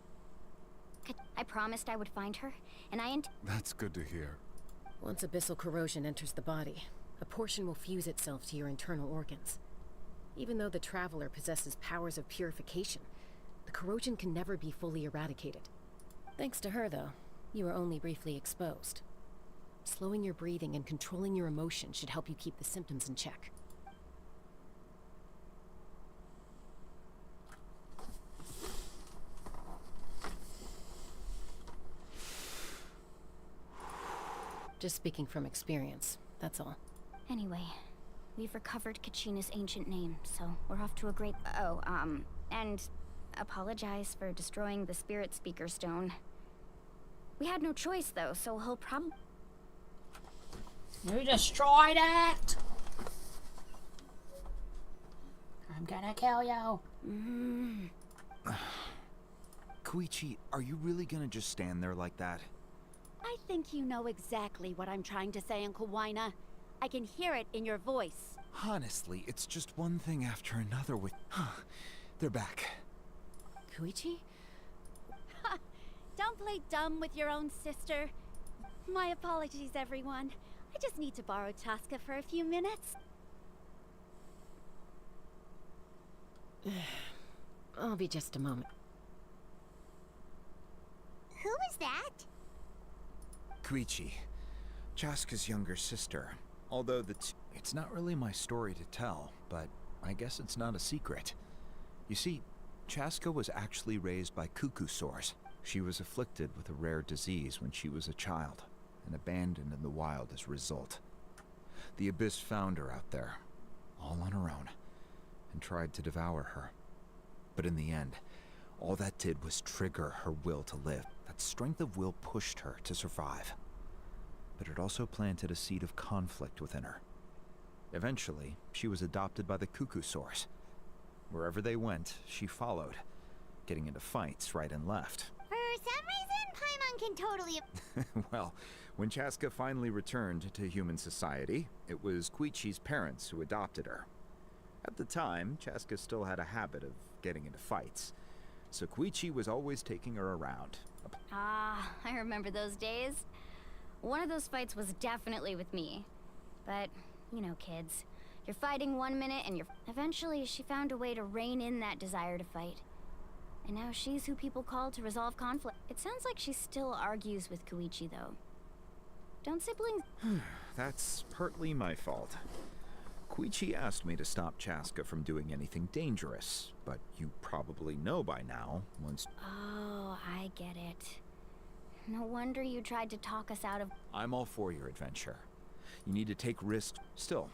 I promised I would find her, and That's good to hear. Once abyssal corrosion enters the body, a portion will fuse itself to your internal organs. Even though the Traveler possesses powers of purification, the corrosion can never be fully eradicated. Thanks to her, though, you are only briefly exposed. Slowing your breathing and controlling your emotions should help you keep the symptoms in check. Just speaking from experience, that's all. Anyway, we've recovered Kachina's ancient name, so we're off to a great... Oh, and apologize for destroying the Spirit Speaker Stone. We had no choice, though, so he'll probably... You destroyed it! I'm gonna kill you. Koichi, are you really gonna just stand there like that? I think you know exactly what I'm trying to say, Uncle Wina. I can hear it in your voice. Honestly, it's just one thing after another with... They're back. Koichi? Ha! Don't play dumb with your own sister. My apologies, everyone. I just need to borrow Chaska for a few minutes. I'll be just a moment. Who is that? Koichi, Chaska's younger sister. Although it's not really my story to tell, but I guess it's not a secret. You see, Chaska was actually raised by cuckoo sores. She was afflicted with a rare disease when she was a child, and abandoned in the wild as a result. The Abyss found her out there, all on her own, and tried to devour her. But in the end, all that did was trigger her will to live. That strength of will pushed her to survive. But it also planted a seed of conflict within her. Eventually, she was adopted by the cuckoo sores. Wherever they went, she followed, getting into fights right and left. For some reason, Paimon can totally... Well, when Chaska finally returned to human society, it was Koichi's parents who adopted her. At the time, Chaska still had a habit of getting into fights, so Koichi was always taking her around. Ah, I remember those days. One of those fights was definitely with me. But, you know, kids. You're fighting one minute and Eventually, she found a way to rein in that desire to fight. And now she's who people call to resolve conflict. It sounds like she still argues with Koichi, though. Don't siblings... That's partly my fault. Koichi asked me to stop Chaska from doing anything dangerous, but you probably know by now, once... Oh, I get it. No wonder you tried to talk us out of... I'm all for your adventure. You need to take risks. Still,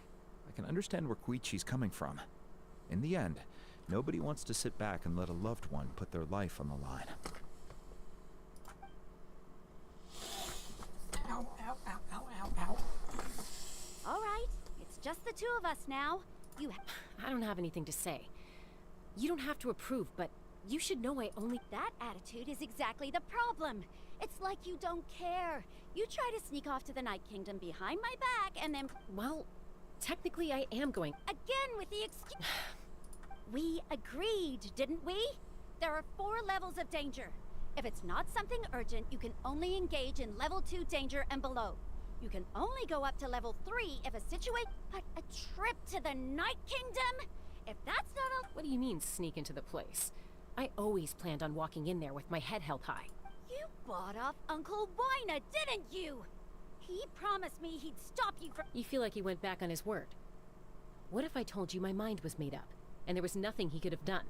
I can understand where Koichi's coming from. In the end, nobody wants to sit back and let a loved one put their life on the line. Ow, ow, ow, ow, ow, ow. All right, it's just the two of us now. I don't have anything to say. You don't have to approve, but you should know I only... That attitude is exactly the problem. It's like you don't care. You try to sneak off to the Night Kingdom behind my back and then... Well, technically I am going... Again with the excuse... We agreed, didn't we? There are 4 levels of danger. If it's not something urgent, you can only engage in level 2 danger and below. You can only go up to level 3 if a situation... But a trip to the Night Kingdom? If that's not a... What do you mean, sneak into the place? I always planned on walking in there with my head held high. You bought off Uncle Wina, didn't you? He promised me he'd stop you from... You feel like he went back on his word. What if I told you my mind was made up, and there was nothing he could have done?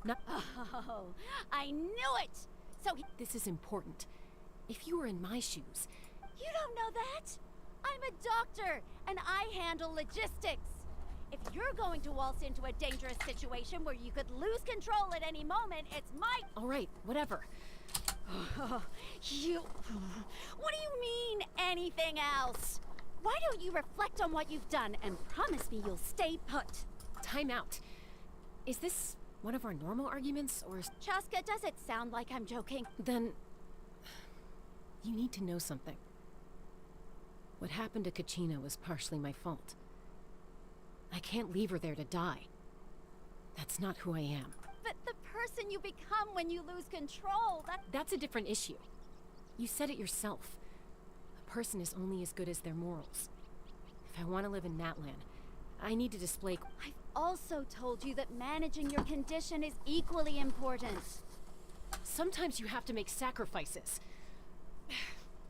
Oh, I knew it! So he... This is important. If you were in my shoes... You don't know that? I'm a doctor, and I handle logistics. If you're going to waltz into a dangerous situation where you could lose control at any moment, it's my... All right, whatever. You... What do you mean, anything else? Why don't you reflect on what you've done and promise me you'll stay put? Time out. Is this one of our normal arguments, or is... Chaska, does it sound like I'm joking? Then... You need to know something. What happened to Kachina was partially my fault. I can't leave her there to die. That's not who I am. But the person you become when you lose control, That's a different issue. You said it yourself. A person is only as good as their morals. If I want to live in Natlan, I need to display... I've also told you that managing your condition is equally important. Sometimes you have to make sacrifices.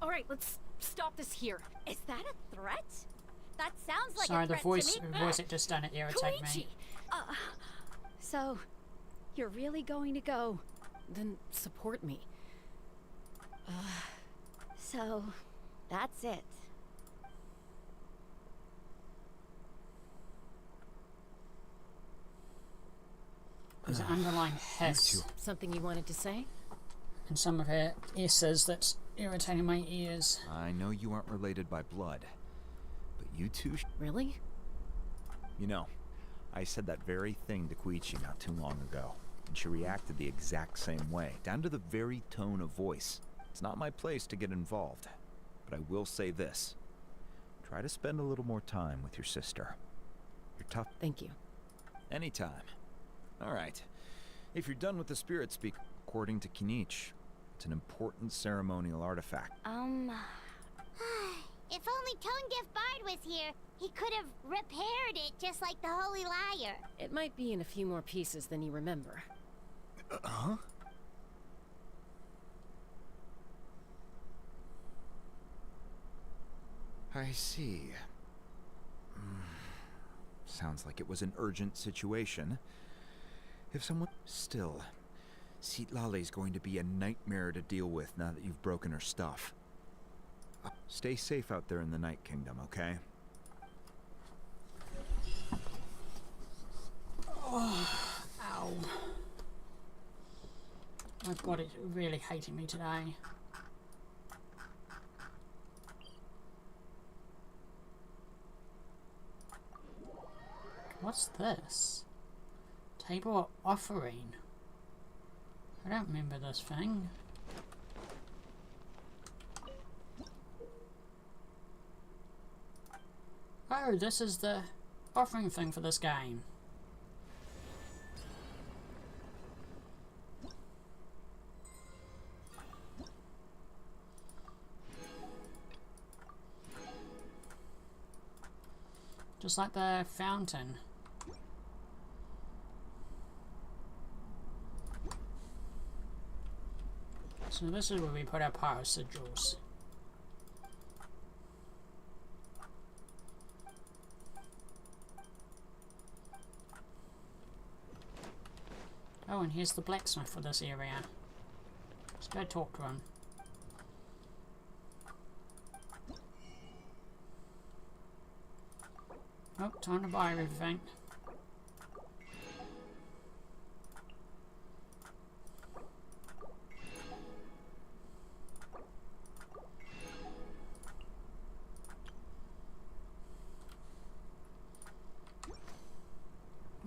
All right, let's stop this here. Is that a threat? That sounds like Sorry, a threat the voice to me. it just done it irritate me. So, you're really going to go? Then support me. So, that's it. There's an underlying hiss. Something you wanted to say? And some of her S's that's irritating my ears. I know you aren't related by blood, but you two... Really? You know, I said that very thing to Koichi not too long ago, and she reacted the exact same way, down to the very tone of voice. It's not my place to get involved. but I will say this. Try to spend a little more time with your sister. You're tough. Thank you. Anytime. All right. If you're done with the spirit speak, according to Kinich, it's an important ceremonial artifact. If only Tongif Bard was here, he could have repaired it just like the Holy Liar. It might be in a few more pieces than you remember. Huh? I see. Sounds like it was an urgent situation. If someone... Still, Citlali's going to be a nightmare to deal with now that you've broken her stuff. Stay safe out there in the Night Kingdom, okay? Oh, ow. My body's really hating me today. What's this? Table offering. I don't remember this thing. Oh, this is the offering thing for this game. Just like the fountain. So this is where we put our power sigils. Oh, and here's the blacksmith for this area. Let's go talk to him. Oh, time to buy everything.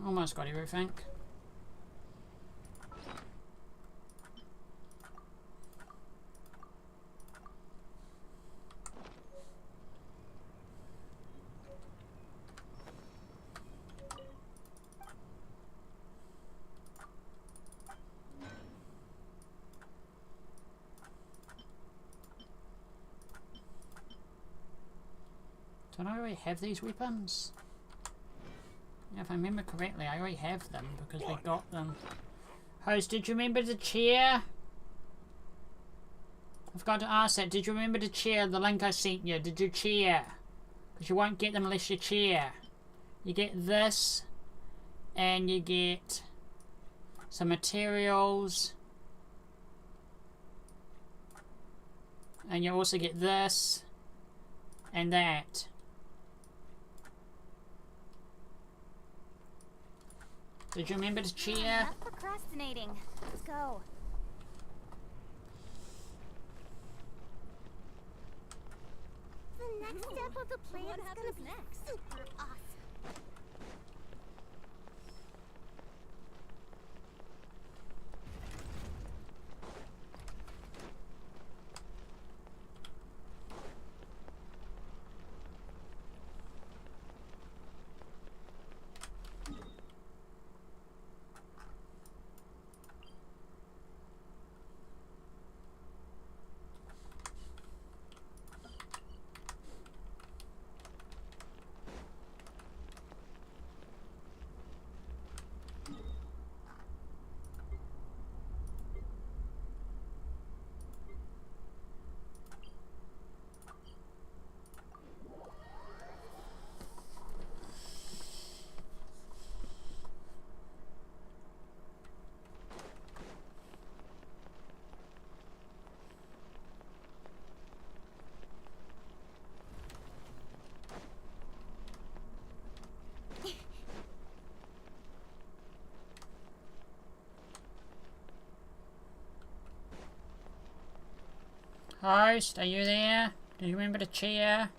Almost got everything. Don't I already have these weapons? Yeah, if I remember correctly, I already have them because we got them. Host, did you remember the chair? I forgot to ask that. Did you remember the chair, the link I sent you? Did you chair? Because you won't get them unless you chair. You get this, and you get some materials. And you also get this, and that. Did you remember to cheer? Enough procrastinating. Let's go. The next step of the plan is gonna be super awesome. Host, are you there? Do you remember to cheer?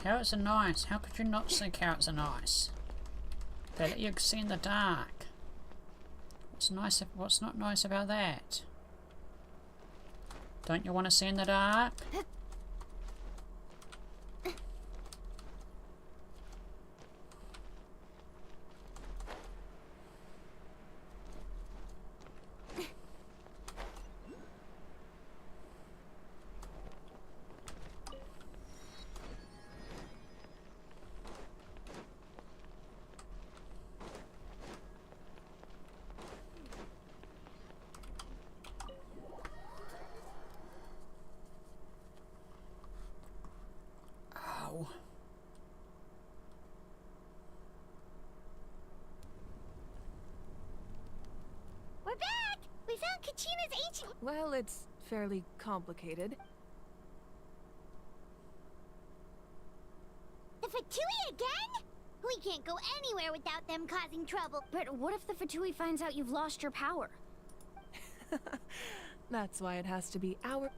Carrots are nice. How could you not say carrots are nice? They let you see in the dark. What's nice? What's not nice about that? Don't you want to see in the dark? We're back! We found Kachina's ancient... Well, it's fairly complicated. The Fatui again? We can't go anywhere without them causing trouble. But what if the Fatui finds out you've lost your power? That's why it has to be our...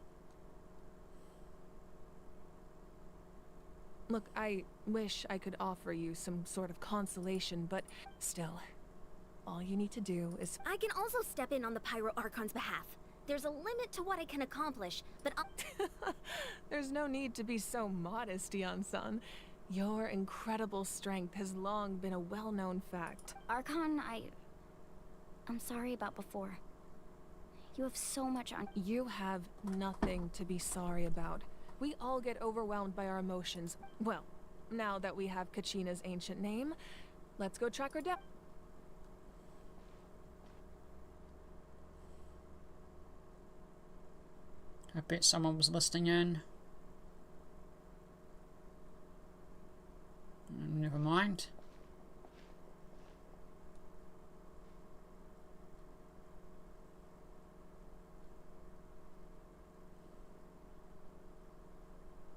Look, I wish I could offer you some sort of consolation, but still, all you need to do is... I can also step in on the Pyro Archon's behalf. There's a limit to what I can accomplish, but There's no need to be so modest, Yan-san. Your incredible strength has long been a well-known fact. Archon, I'm sorry about before. You have so much on... You have nothing to be sorry about. We all get overwhelmed by our emotions. Well, now that we have Kachina's ancient name, let's go track her down. I bet someone was listening in. Never mind.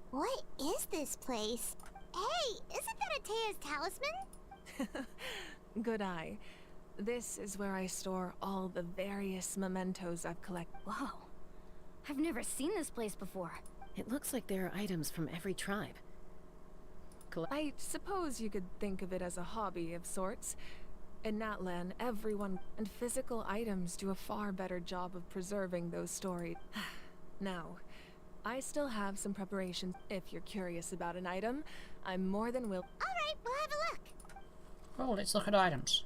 What is this place? Hey, isn't that Atea's talisman? Good eye. This is where I store all the various mementos I've collected. Wow. I've never seen this place before. It looks like there are items from every tribe. I suppose you could think of it as a hobby of sorts. In Natlan, everyone and physical items do a far better job of preserving those stories. Now, I still have some preparations. If you're curious about an item, I'm more than willing. Alright, we'll have a look. Oh, let's look at items.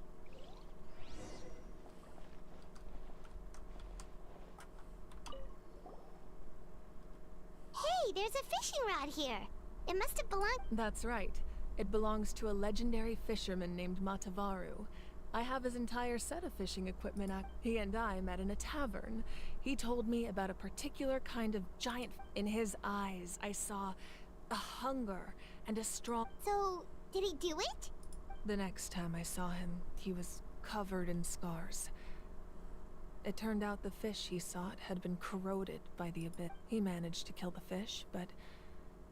Hey, there's a fishing rod here. It must have belonged... That's right. It belongs to a legendary fisherman named Matavaru. I have his entire set of fishing equipment. He and I met in a tavern. He told me about a particular kind of giant... In his eyes, I saw a hunger and a strong... So, did he do it? The next time I saw him, he was covered in scars. It turned out the fish he sought had been corroded by the abyss. He managed to kill the fish, but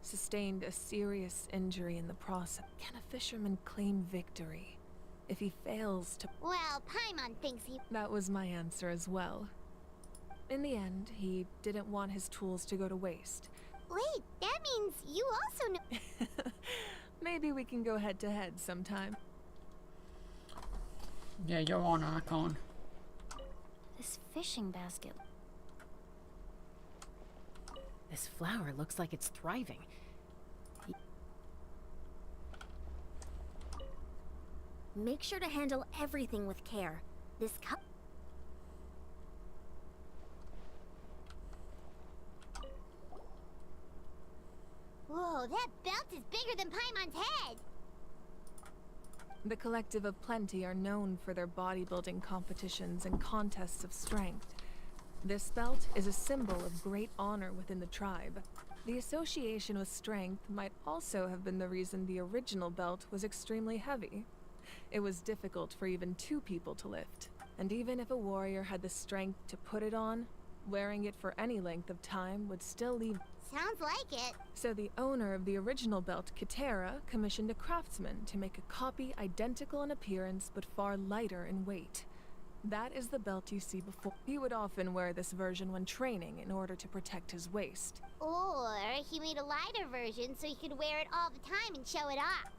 sustained a serious injury in the process. Can a fisherman claim victory if he fails to... Well, Paimon thinks he... That was my answer as well. In the end, he didn't want his tools to go to waste. Wait, that means you also know... Maybe we can go head-to-head sometime. Yeah, you're on, Archon. This fishing basket. This flower looks like it's thriving. make sure to handle everything with care. This cup... Whoa, that belt is bigger than Paimon's head! The Collective of Plenty are known for their bodybuilding competitions and contests of strength. This belt is a symbol of great honor within the tribe. The association with strength might also have been the reason the original belt was extremely heavy. It was difficult for even two people to lift, and even if a warrior had the strength to put it on, wearing it for any length of time would still leave... Sounds like it. So the owner of the original belt, Katera, commissioned a craftsman to make a copy identical in appearance but far lighter in weight. That is the belt you see before. He would often wear this version when training in order to protect his waist. Or he made a lighter version so he could wear it all the time and show it off.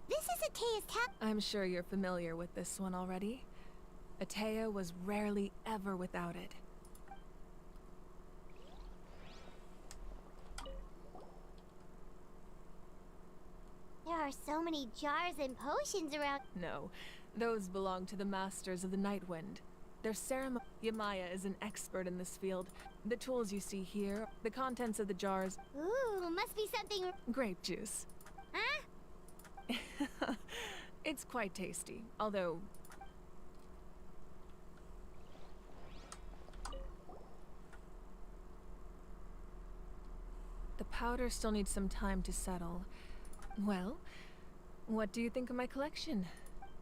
This is Atea's tap. I'm sure you're familiar with this one already. Atea was rarely ever without it. There are so many jars and potions around. No, those belong to the Masters of the Nightwind. Their ceremony. Yamaya is an expert in this field. The tools you see here, the contents of the jars. Ooh, must be something. Grape juice. Huh? It's quite tasty, although. The powder still needs some time to settle. Well, what do you think of my collection?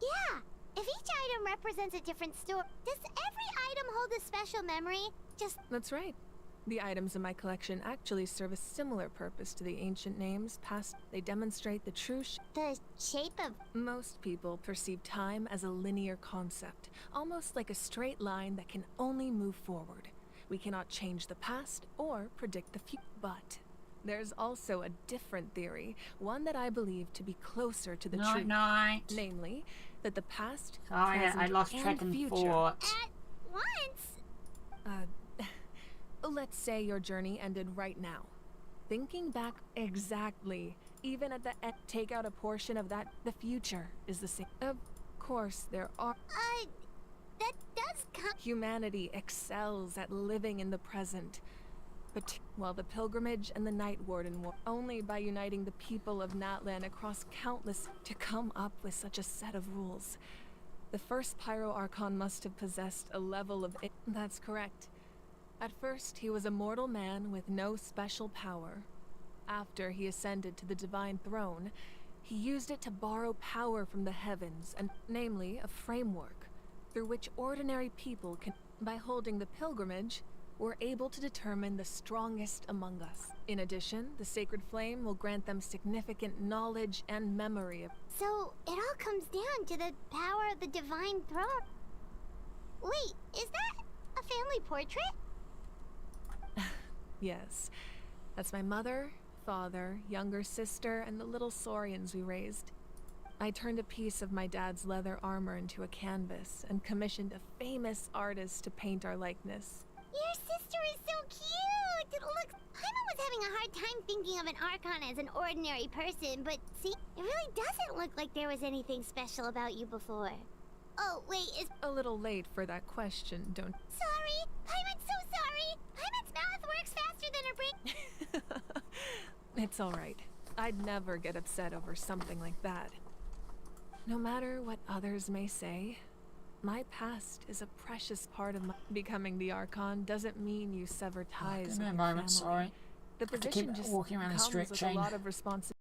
Yeah! If each item represents a different story, does every item hold a special memory? That's right. The items in my collection actually serve a similar purpose to the ancient names past. They demonstrate the true the shape of. Most people perceive time as a linear concept, almost like a straight line that can only move forward. We cannot change the past or predict the future. But there's also a different theory, one that I believe to be closer to the truth. Namely, that the past, present, I lost and track and future. thought. At once? Let's say your journey ended right now. Thinking back exactly, even at the end, take out a portion of that, the future is the same. Of course, there are. That does come. Humanity excels at living in the present. But while the pilgrimage and the Night Warden were only by uniting the people of Natlan across countless to come up with such a set of rules. The first Pyro Archon must have possessed a level of. That's correct. At first, he was a mortal man with no special power. After he ascended to the divine throne, he used it to borrow power from the heavens, and namely a framework through which ordinary people can, by holding the pilgrimage, were able to determine the strongest among us. In addition, the sacred flame will grant them significant knowledge and memory of. So it all comes down to the power of the divine throne. Wait, is that a family portrait? Yes, that's my mother, father, younger sister, and the little saurians we raised. I turned a piece of my dad's leather armor into a canvas and commissioned a famous artist to paint our likeness. Your sister is so cute! Look, Paimon was having a hard time thinking of an Archon as an ordinary person, but see, it really doesn't look like there was anything special about you before. Oh, wait, is... A little late for that question, don't... Sorry! Paimon's so sorry! Paimon's mouth works faster than her brain... It's alright. I'd never get upset over something like that. No matter what others may say, my past is a precious part of my... Becoming the Archon doesn't mean you sever ties with your family. Sorry. The I have to position keep just walking around the comes strict with chain. a lot of responsibility.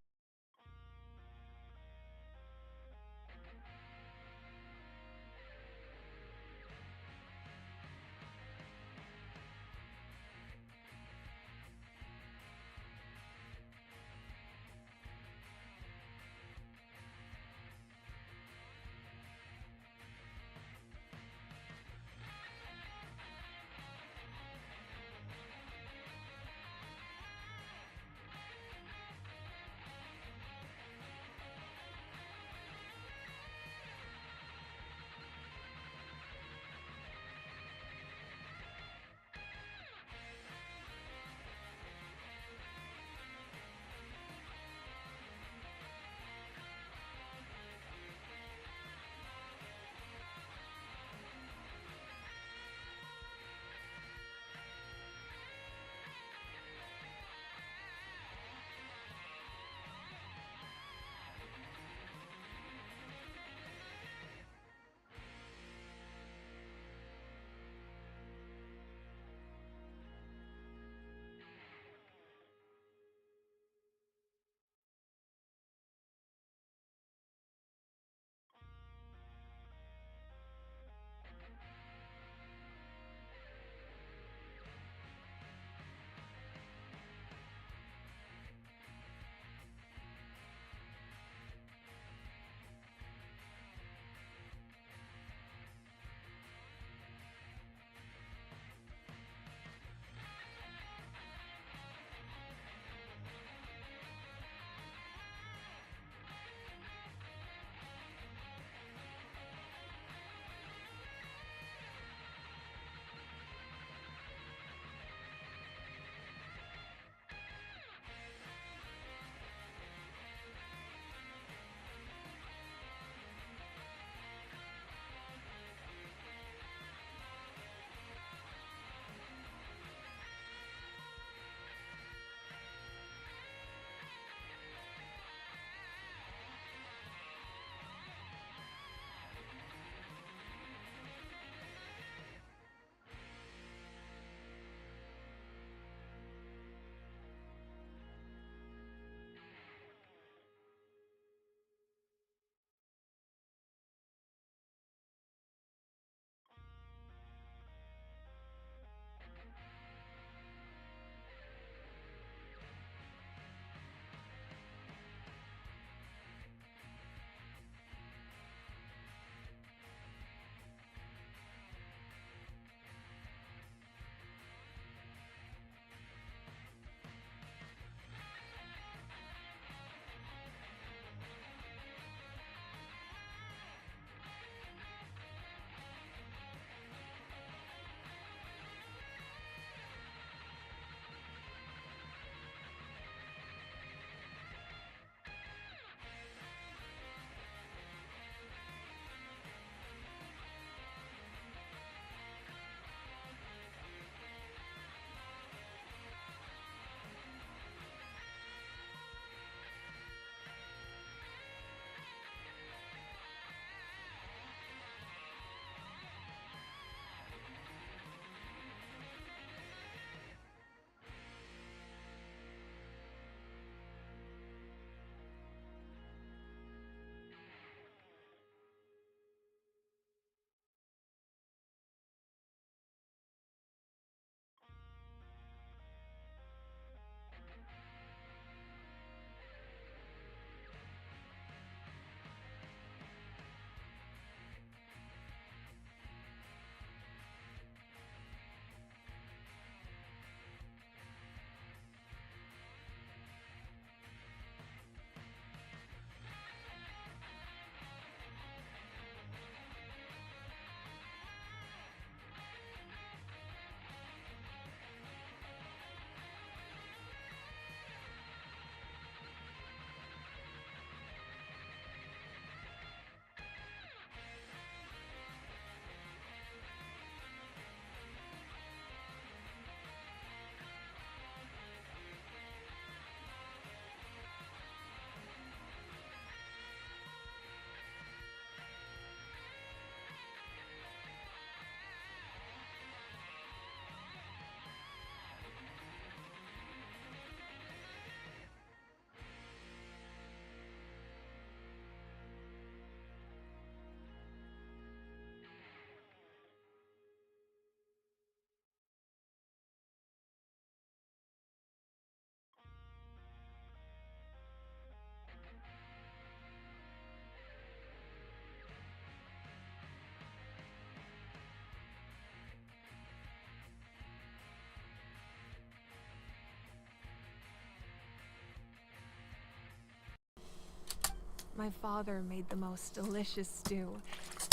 My father made the most delicious stew,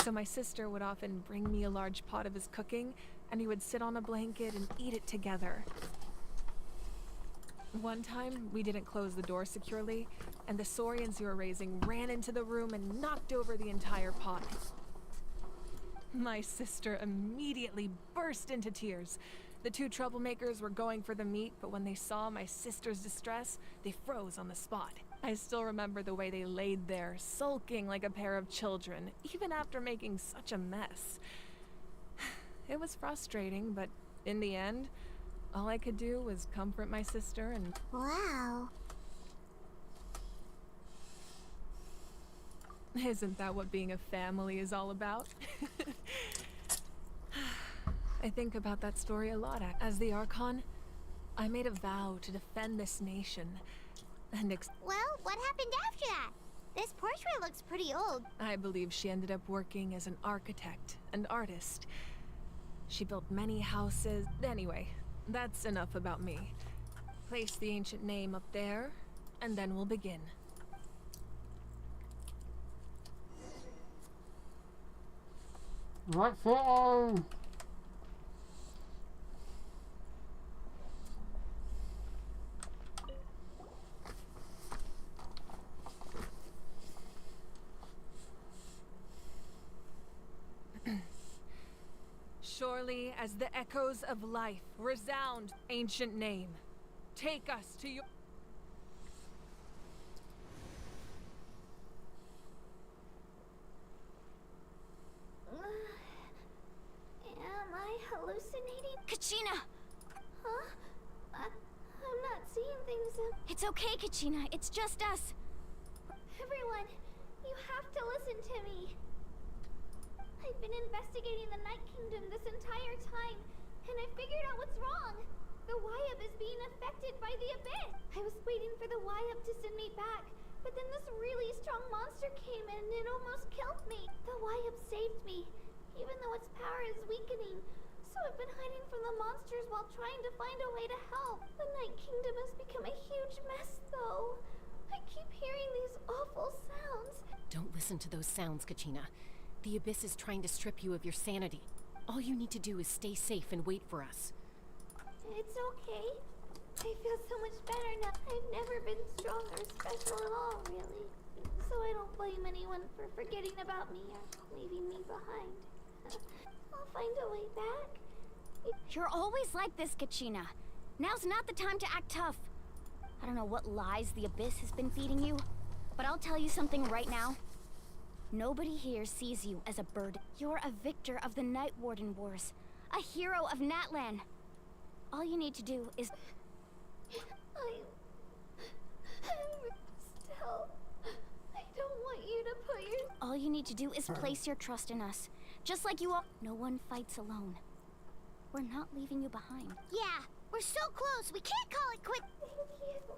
so my sister would often bring me a large pot of his cooking, and we would sit on a blanket and eat it together. One time, we didn't close the door securely, and the saurians who were raising ran into the room and knocked over the entire pot. My sister immediately burst into tears. The two troublemakers were going for the meat, but when they saw my sister's distress, they froze on the spot. I still remember the way they laid there, sulking like a pair of children, even after making such a mess. It was frustrating, but in the end, all I could do was comfort my sister and... Wow. Isn't that what being a family is all about? I think about that story a lot. As the Archon, I made a vow to defend this nation and Well, what happened after that? This portrait looks pretty old. I believe she ended up working as an architect and artist. She built many houses. Anyway, that's enough about me. Place the ancient name up there, and then we'll begin. Right foot. Surely as the echoes of life resound, ancient name, take us to your... Am I hallucinating? Kachina! Huh? I'm not seeing things. It's okay, Kachina. It's just us. Everyone, you have to listen to me. I've been investigating the Night Kingdom this entire time, and I figured out what's wrong. The Wyab is being affected by the Abyss. I was waiting for the Wyab to send me back, but then this really strong monster came in and it almost killed me. The Wyab saved me, even though its power is weakening. So I've been hiding from the monsters while trying to find a way to help. The Night Kingdom has become a huge mess, though. I keep hearing these awful sounds. Don't listen to those sounds, Kachina. The Abyss is trying to strip you of your sanity. All you need to do is stay safe and wait for us. It's okay. I feel so much better now. I've never been strong or special at all, really. So I don't blame anyone for forgetting about me or leaving me behind. I'll find a way back. You're always like this, Kachina. Now's not the time to act tough. I don't know what lies the Abyss has been feeding you, but I'll tell you something right now. Nobody here sees you as a burden. You're a victor of the Night Warden Wars, a hero of Natlan. All you need to do is... Still, I don't want you to put your... All you need to do is place your trust in us. Just like you all... No one fights alone. We're not leaving you behind. Yeah, we're so close, we can't call it quit. Thank you.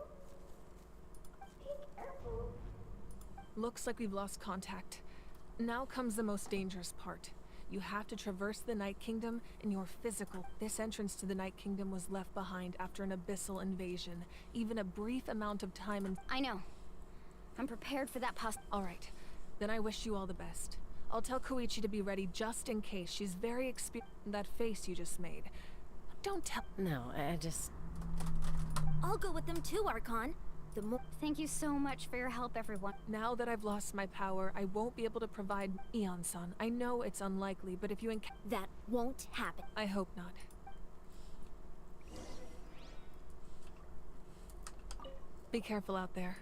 Be careful. Looks like we've lost contact. Now comes the most dangerous part. You have to traverse the Night Kingdom in your physical. This entrance to the Night Kingdom was left behind after an abyssal invasion. Even a brief amount of time and... I know. I'm prepared for that All right. Then I wish you all the best. I'll tell Koichi to be ready just in case. She's very experienced. That face you just made. Don't tell... No, I just... I'll go with them too, Archon. The more... Thank you so much for your help, everyone. Now that I've lost my power, I won't be able to provide Eon-san. I know it's unlikely, but if you That won't happen. I hope not. Be careful out there.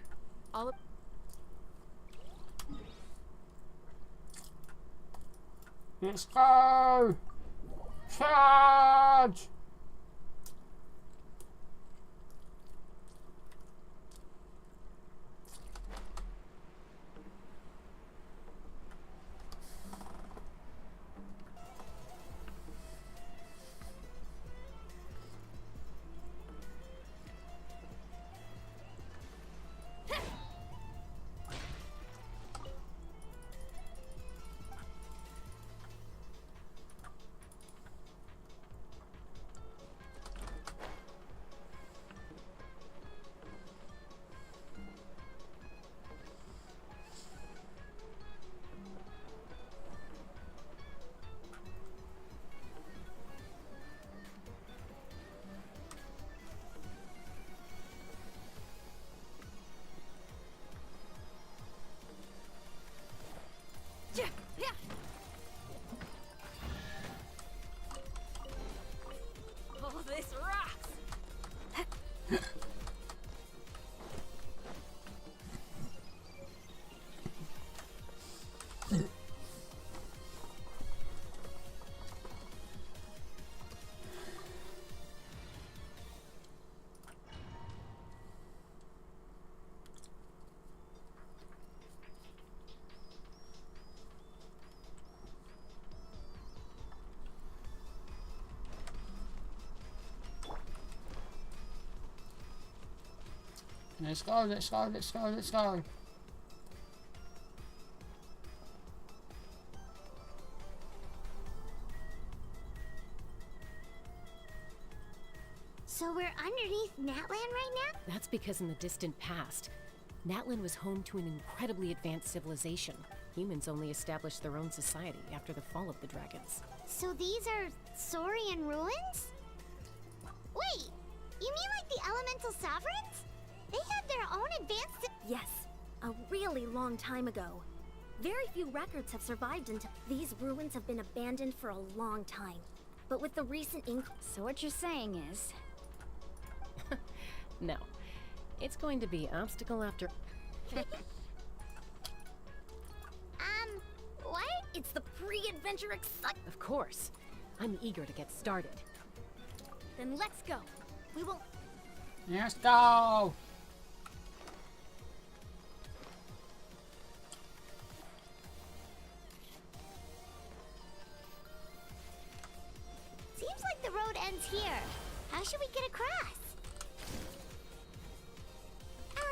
Let's go! Charge! Let's go, let's go, let's go, let's go. So we're underneath Natlan right now? That's because in the distant past, Natlan was home to an incredibly advanced civilization. Humans only established their own society after the fall of the dragons. So these are Saurian ruins? Wait, you mean like the elemental sovereigns? They had their own advanced... Yes, a really long time ago. Very few records have survived until... These ruins have been abandoned for a long time. But with the recent So what you're saying is... No. It's going to be obstacle after... What? It's the pre-adventure excitement. Of course. I'm eager to get started. Then let's go. We will... Let's go! Seems like the road ends here. How should we get across?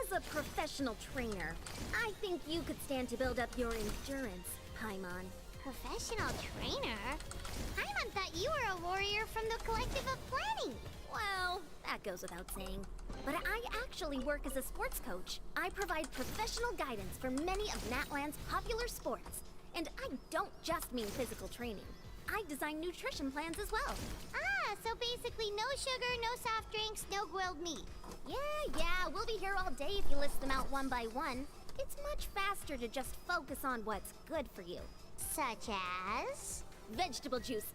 As a professional trainer, I think you could stand to build up your endurance, Paimon. Professional trainer? Paimon thought you were a warrior from the Collective of Planning. Well, that goes without saying. But I actually work as a sports coach. I provide professional guidance for many of Natlan's popular sports. And I don't just mean physical training. I design nutrition plans as well. Ah, so basically no sugar, no soft drinks, no grilled meat. Yeah, we'll be here all day if you list them out one by one. It's much faster to just focus on what's good for you. Such as? Vegetable juice.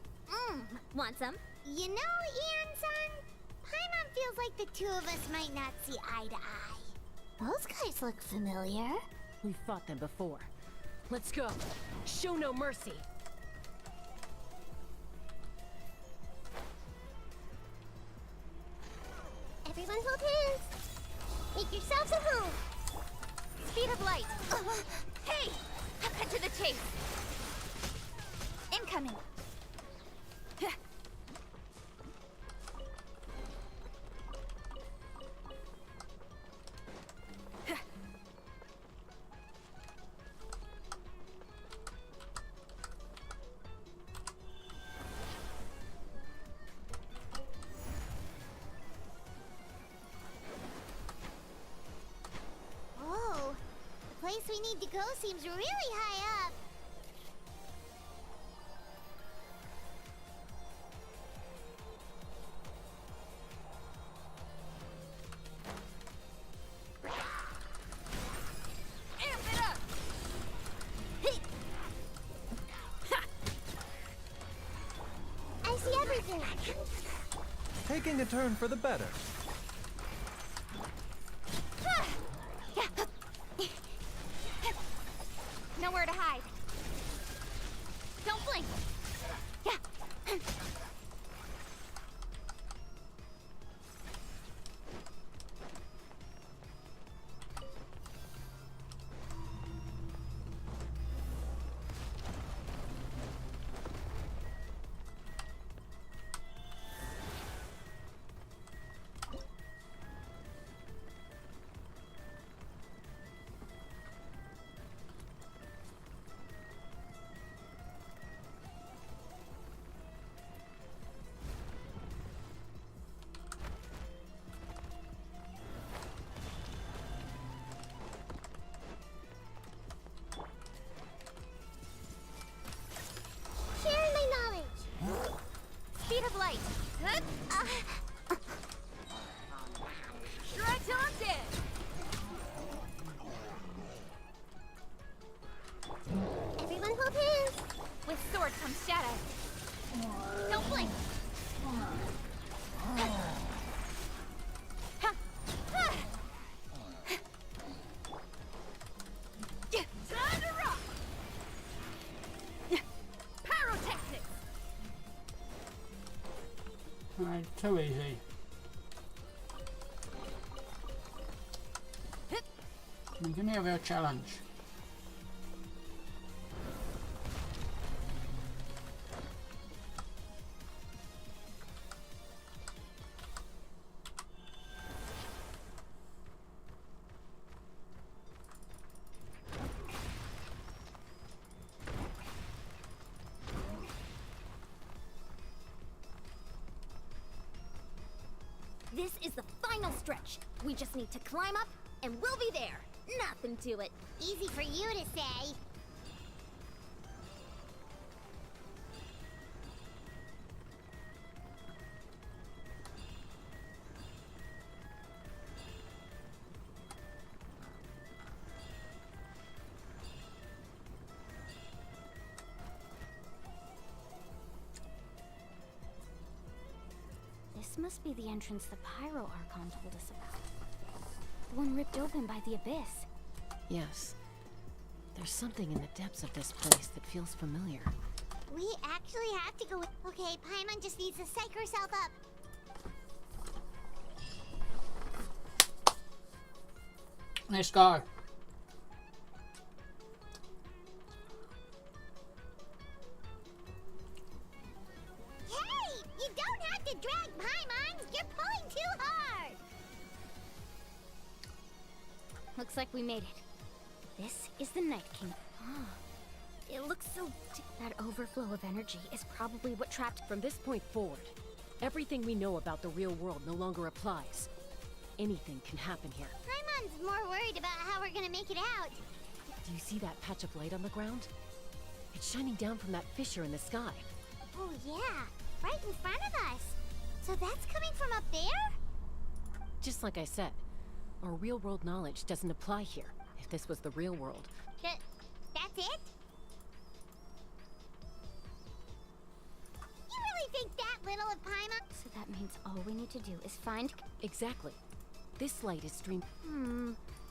Want some? You know, Ian-san, Paimon feels like the two of us might not see eye to eye. Those guys look familiar. We've fought them before. Let's go. Show no mercy. Everyone hold hands. Make yourselves at home. Speed of light. Hey! Cut to the chase. Incoming. Whoa, the place we need to go seems really high up. I see everything. Taking a turn for the better. Nowhere to hide. Don't blink. Sharing my knowledge. Speed of light. Stretch on dead. Everyone hold hands. With sword comes shadow. Don't blink. Time to rock. Pyrotechnics. Right, too easy. Give me a real challenge. This is the final stretch. We just need to climb up, and we'll be there. Nothing to it. Easy for you to say. This must be the entrance the Pyro Archon told us about. The one ripped open by the Abyss. Yes. There's something in the depths of this place that feels familiar. We actually have to go. Okay, Paimon just needs to psych herself up. Let's go. Hey! You don't have to drag Paimon! You're pulling too hard! Looks like we made it. This is the Night King. It looks so... That overflow of energy is probably what trapped... From this point forward, everything we know about the real world no longer applies. Anything can happen here. Paimon's more worried about how we're gonna make it out. Do you see that patch of light on the ground? It's shining down from that fissure in the sky. Oh yeah, right in front of us. So that's coming from up there? Just like I said, our real-world knowledge doesn't apply here. If this was the real world... That's it? You really think that little of Paimon? So that means all we need to do is find... Exactly. This light is streamed...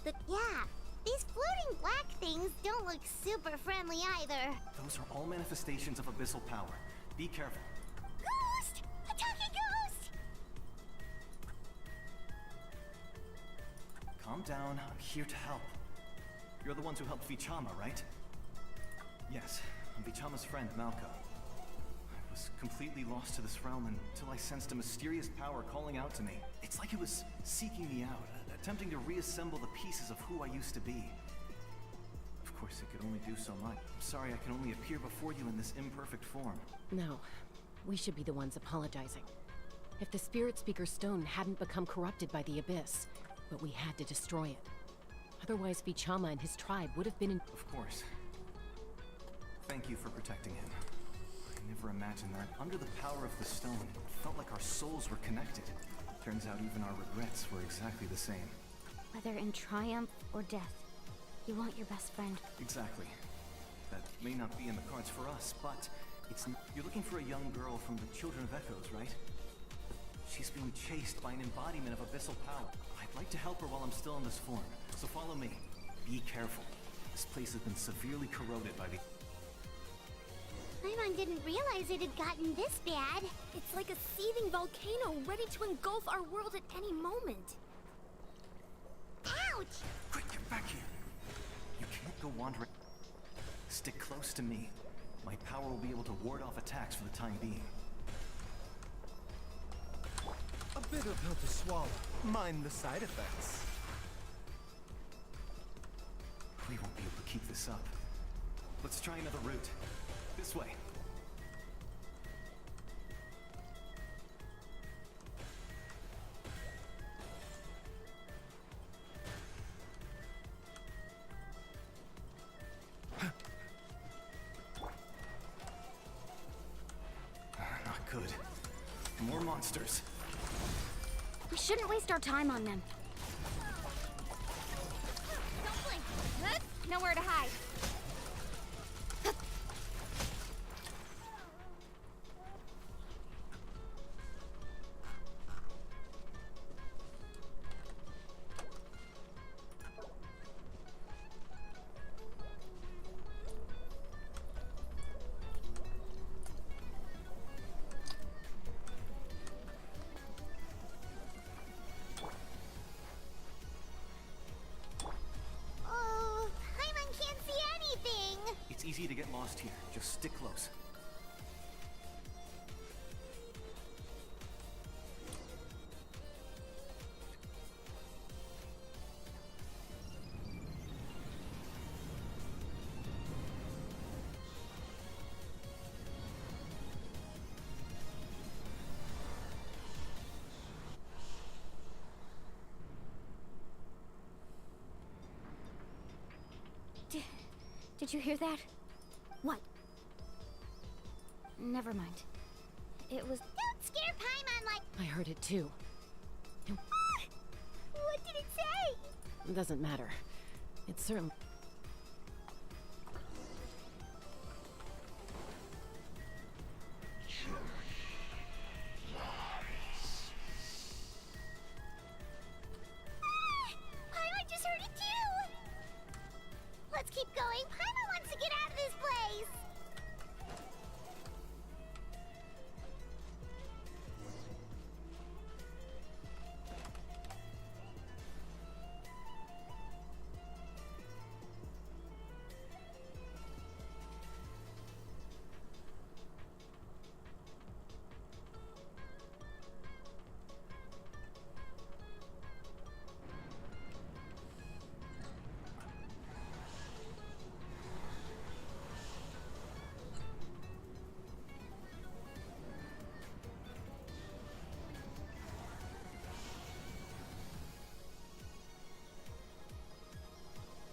Yeah, these floating black things don't look super friendly either. Those are all manifestations of abyssal power. Be careful. Ghost! Attacking ghost! Calm down, I'm here to help. You're the ones who helped Vichama, right? Yes, I'm Vichama's friend, Malco. I was completely lost to this realm until I sensed a mysterious power calling out to me. It's like it was seeking me out, attempting to reassemble the pieces of who I used to be. Of course, it could only do so much. I'm sorry I can only appear before you in this imperfect form. No, we should be the ones apologizing. If the Spirit Speaker Stone hadn't become corrupted by the Abyss, but we had to destroy it. Otherwise, Vichama and his tribe would have been in... Of course. Thank you for protecting him. I never imagined that under the power of the stone, it felt like our souls were connected. Turns out even our regrets were exactly the same. Whether in triumph or death, you want your best friend. Exactly. That may not be in the cards for us, but it's... You're looking for a young girl from the Children of Echoes, right? She's being chased by an embodiment of abyssal power. I'd like to help her while I'm still in this form, so follow me. Be careful. This place has been severely corroded by the... Paimon didn't realize it had gotten this bad. It's like a seething volcano ready to engulf our world at any moment. Ouch! Quick, get back here. You can't go wandering. Stick close to me. My power will be able to ward off attacks for the time being. A bitter pill to swallow. Mind the side effects. We won't be able to keep this up. Let's try another route. This way. Not good. More monsters. We shouldn't waste our time on them. Don't blink! Nowhere to hide. It's easy to get lost here. Just stick close. Did you hear that? What? Never mind. It was. Don't scare Paimon like. I heard it too. What did it say? It doesn't matter. It's certainly. Paimon just heard it too! Let's keep going. Paimon wants to get out of this place!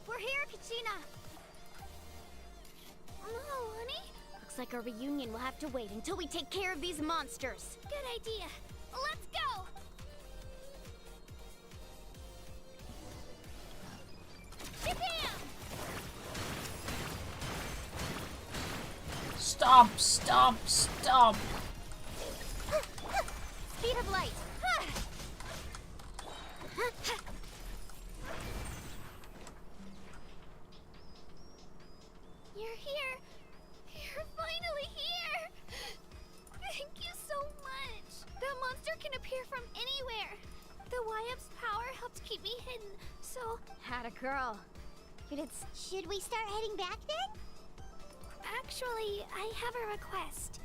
We're here, Kachina! No, honey? Looks like our reunion will have to wait until we take care of these monsters. Good idea. Let's go! Stop! Stop! Stop! Speed of light! You're here! You're finally here! Thank you so much! That monster can appear from anywhere! The YF's power helped keep me hidden, so... Had a girl. Should we start heading back then? Actually, I have a request.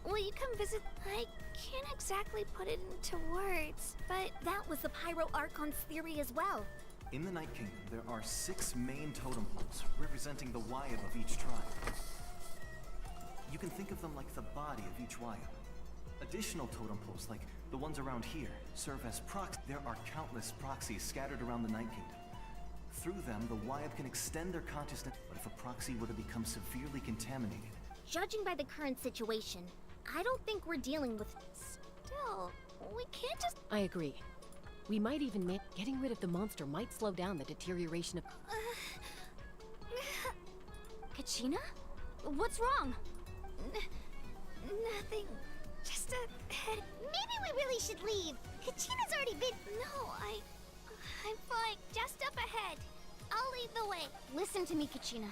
Will you come visit? I can't exactly put it into words, but that was the Pyro Archon's theory as well. In the Night Kingdom, there are 6 main totem poles representing the Wyab of each tribe. You can think of them like the body of each Wyab. Additional totem poles, like the ones around here, serve as proxies. There are countless proxies scattered around the Night Kingdom. Through them, the Wyab can extend their consciousness, but if a proxy were to become severely contaminated... Judging by the current situation, I don't think we're dealing with... Still, we can't just... I agree. We might even make... Getting rid of the monster might slow down the deterioration of... Kachina? What's wrong? Nothing. Just a head... Maybe we really should leave. Kachina's already been... No, I'm fine. Just up ahead. I'll lead the way. Listen to me, Kachina.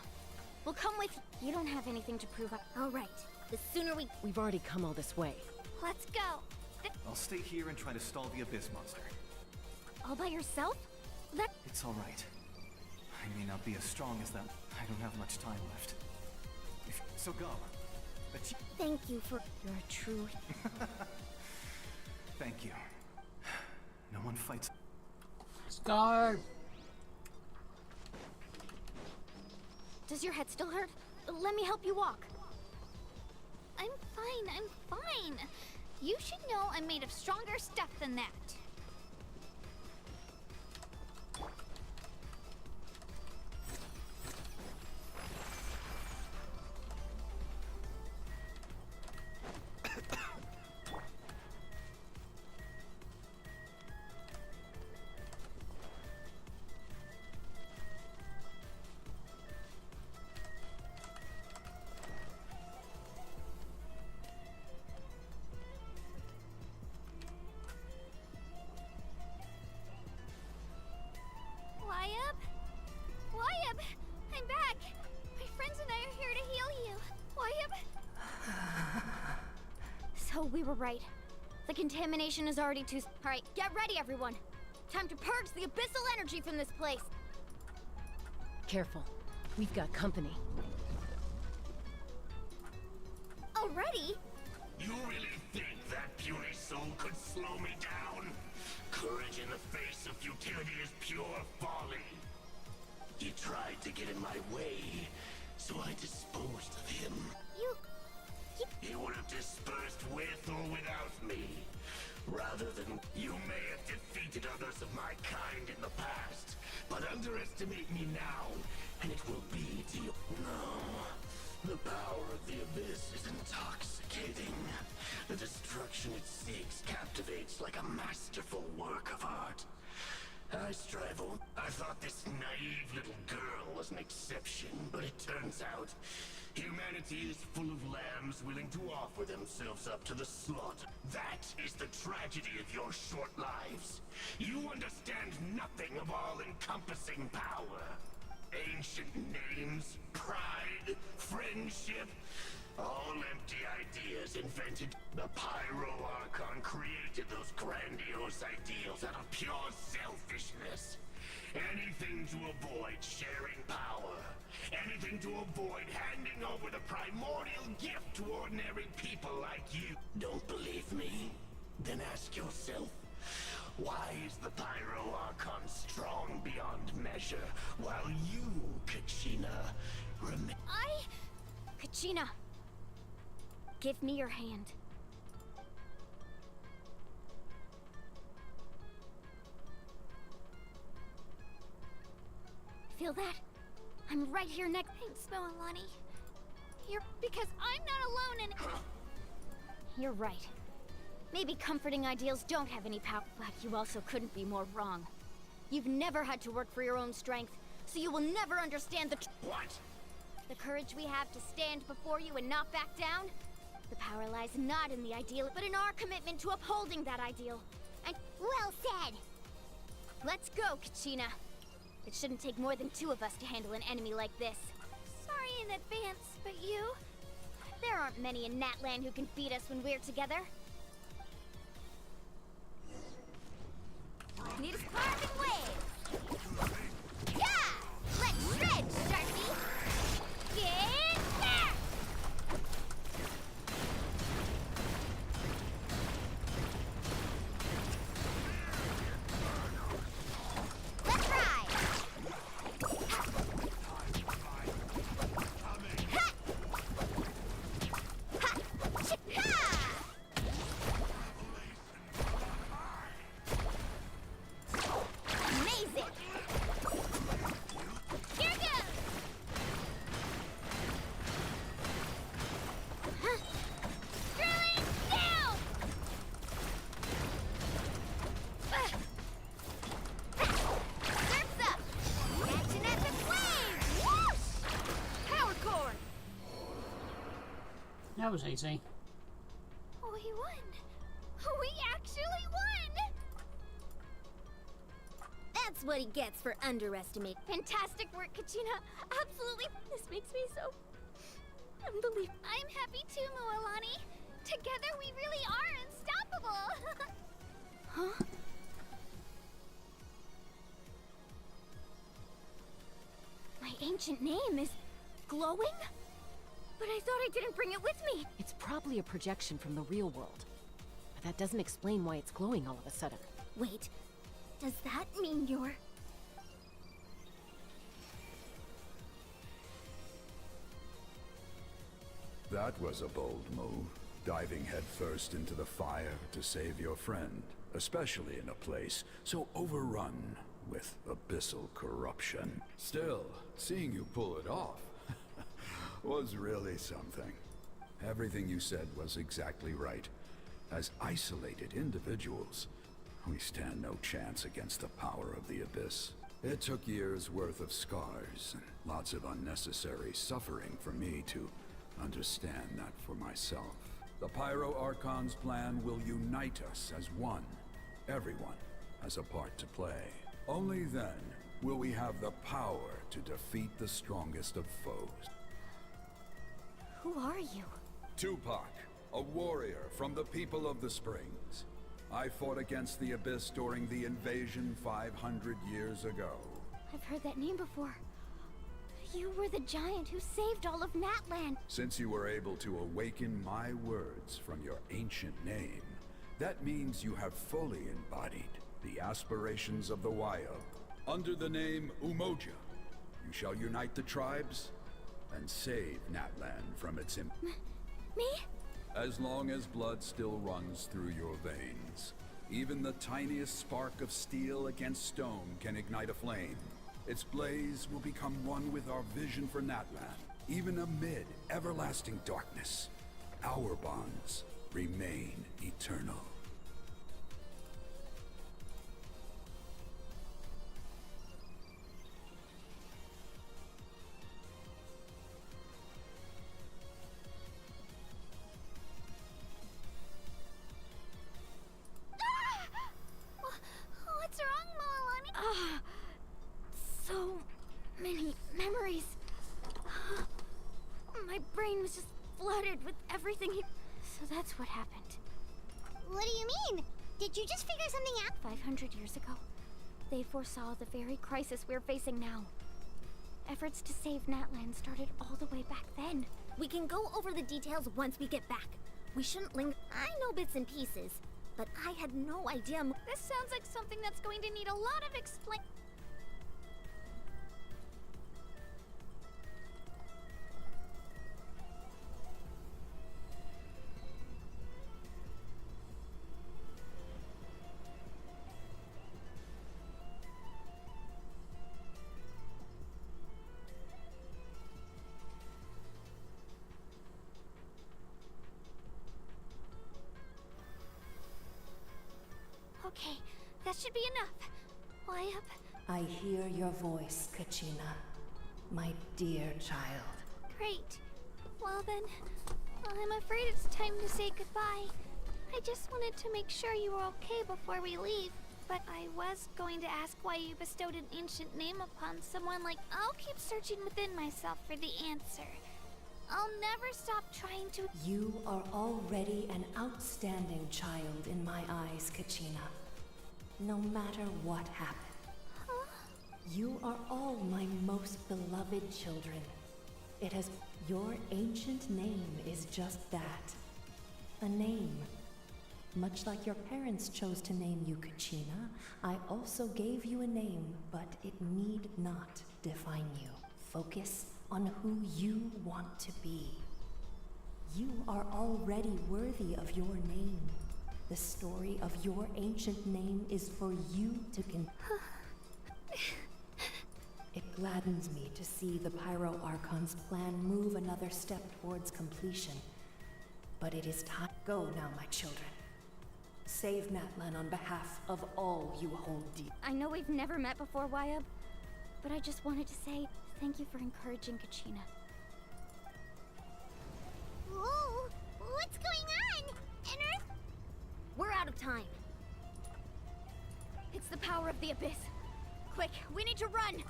We'll come with you. You don't have anything to prove. All right. The sooner we... We've already come all this way. Let's go. I'll stay here and try to stall the Abyss monster. All by yourself? It's all right. I may not be as strong as them. I don't have much time left. So go. Thank you for... You're a true... Thank you. No one fights... Let's go! Does your head still hurt? Let me help you walk. I'm fine. You should know I'm made of stronger stuff than that. Wyab! I'm back! My friends and I are here to heal you. Wyab? So we were right. The contamination is already too... Alright, get ready, everyone. Time to purge the abyssal energy from this place. Careful. We've got company. Already? You really think that puny soul could slow me down? Courage in the face of futility is pure folly. He tried to get in my way, so I disposed of him. He would have dispersed with or without me. Rather than you may have defeated others of my kind in the past, but underestimate me now, and it will be to you. No. The power of the Abyss is intoxicating. The destruction it seeks captivates like a masterful work of art. I strive on. I thought this naive little girl was an exception, but it turns out humanity is full of lambs willing to offer themselves up to the slaughter. That is the tragedy of your short lives. You understand nothing of all-encompassing power. Ancient names, pride, friendship, all empty ideas invented. The Pyro Archon created those grandiose ideals out of pure selfishness. Anything to avoid sharing power. Anything to avoid handing over the primordial gift to ordinary people like you. Don't believe me? Then ask yourself, why is the Pyro Archon strong beyond measure, while you, Kachina, Kachina! Give me your hand. Feel that? I'm right here next. Thanks, Moalani. Because I'm not alone in. You're right. Maybe comforting ideals don't have any power, but you also couldn't be more wrong. You've never had to work for your own strength, so you will never understand the What? The courage we have to stand before you and not back down? The power lies not in the ideal, but in our commitment to upholding that ideal. And well said! Let's go, Kachina. It shouldn't take more than two of us to handle an enemy like this. Sorry in advance, but you? There aren't many in Natlan who can beat us when we're together. Need a sparking wave! Yeah! Let's shred, Sharpie! Get back! Let's ride! Ha! Ha! Ha! Amazing! Here goes! Huh. Drilling down! Surf's up! Catching at the flames! Whoosh! Power cord! That was easy. We won! We actually won! That's what he gets for underestimating. Fantastic work, Kachina. Absolutely. This makes me so unbelievable. I'm happy too, Moalani. Together we really are unstoppable! Huh? My ancient name is glowing? But I thought I didn't bring it with me. It's probably a projection from the real world. But that doesn't explain why it's glowing all of a sudden. Wait, does that mean you're... That was a bold move, diving headfirst into the fire to save your friend, especially in a place so overrun with abyssal corruption. Still, seeing you pull it off was really something. Everything you said was exactly right. As isolated individuals, we stand no chance against the power of the Abyss. It took years' worth of scars and lots of unnecessary suffering for me to understand that for myself. The Pyro Archon's plan will unite us as one. Everyone has a part to play. Only then will we have the power to defeat the strongest of foes. Who are you? Tupac, a warrior from the people of the Springs. I fought against the Abyss during the invasion 500 years ago. I've heard that name before. You were the giant who saved all of Natlan. Since you were able to awaken my words from your ancient name, that means you have fully embodied the aspirations of the Waya. Under the name Umoja, you shall unite the tribes and save Natlan from its Me? As long as blood still runs through your veins, even the tiniest spark of steel against stone can ignite a flame. Its blaze will become one with our vision for Natlan, even amid everlasting darkness. Our bonds remain eternal. What's wrong, Moalani? So many memories. My brain was just flooded with everything So that's what happened. What do you mean? Did you just figure something out? 500 years ago, they foresaw the very crisis we're facing now. Efforts to save Natlan started all the way back then. We can go over the details once we get back. We shouldn't linger. I know bits and pieces, but I had no idea. This sounds like something that's going to need a lot of explain. Okay, that should be enough. Why up? I hear your voice, Kachina. My dear child. Great. Well then, I'm afraid it's time to say goodbye. I just wanted to make sure you were okay before we leave. But I was going to ask why you bestowed an ancient name upon someone like... I'll keep searching within myself for the answer. I'll never stop trying to... You are already an outstanding child in my eyes, Kachina. No matter what happened. Huh? You are all my most beloved children. It has... Your ancient name is just that. A name. Much like your parents chose to name you Kachina, I also gave you a name, but it need not define you. Focus on who you want to be. You are already worthy of your name. The story of your ancient name is for you to It gladdens me to see the Pyro Archon's plan move another step towards completion. But it is time. Go now, my children. Save Natlan on behalf of all you hold dear. I know we've never met before, Wyatt, but I just wanted to say thank you for encouraging Kachina. Whoa! What's going on? Earth? We're out of time. It's the power of the Abyss. Quick, we need to run!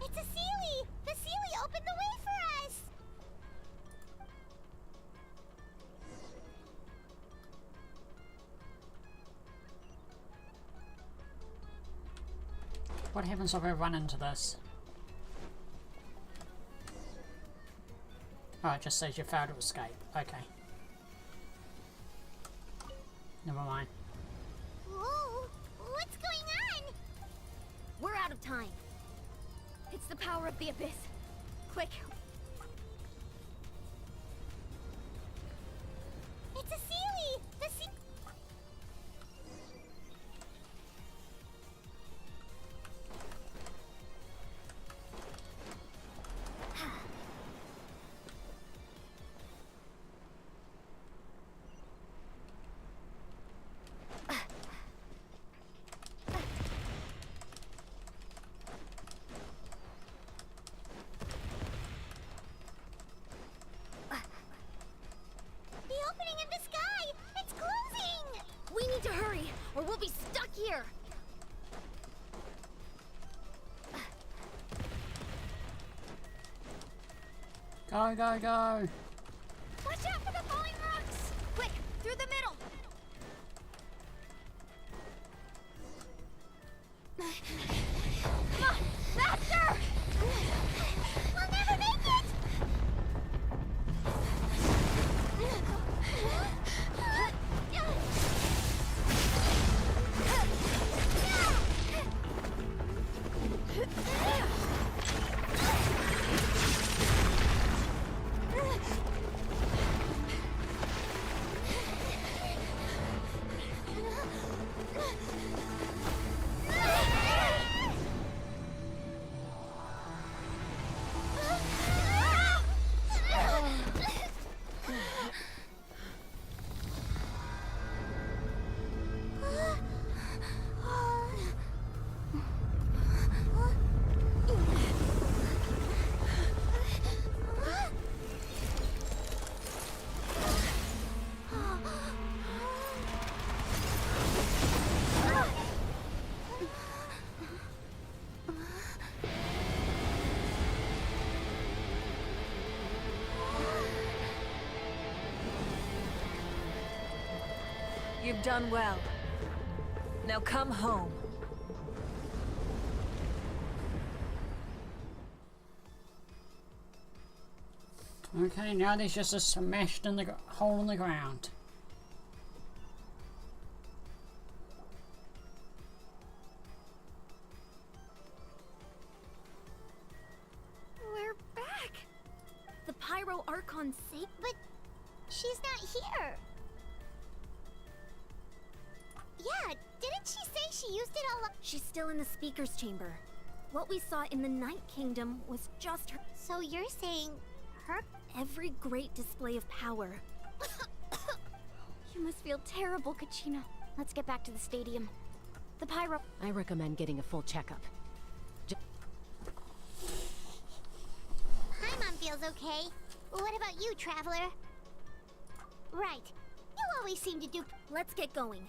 It's a Seelie! The Seelie opened the way for us! What happens if I run into this? Oh, it just says you failed to escape. Okay. Never mind. Whoa! What's going on? We're out of time. It's the power of the Abyss. Quick. It's a Seelie! The Seelie... Or we'll be stuck here! Go, go, go! Watch out for the falling rocks! Quick, through the middle! Come on, faster! We'll never make it! You've done well. Now come home. Okay, now there's just a smashed in the hole in the ground. We're back! The Pyro Archon's safe, but she's not here. Yeah, didn't she say she used it all up? She's still in the speaker's chamber. What we saw in the Night Kingdom was just her. So you're saying her? Every great display of power. You must feel terrible, Kachina. Let's get back to the stadium. The Pyro... I recommend getting a full checkup. Paimon feels okay. What about you, Traveler? Right. You always seem to do... Let's get going.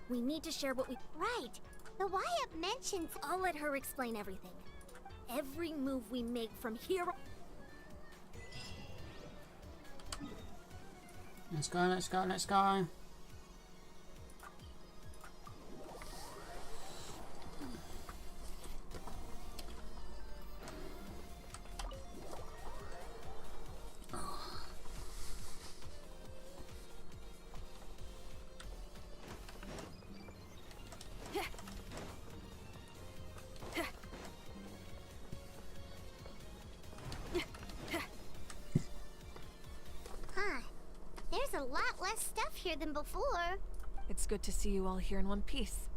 We need to share what we... Right. The Wyatt mentions... I'll let her explain everything. Every move we make from here... Let's go, let's go, let's go. There's a lot less stuff here than before. It's good to see you all here in one piece.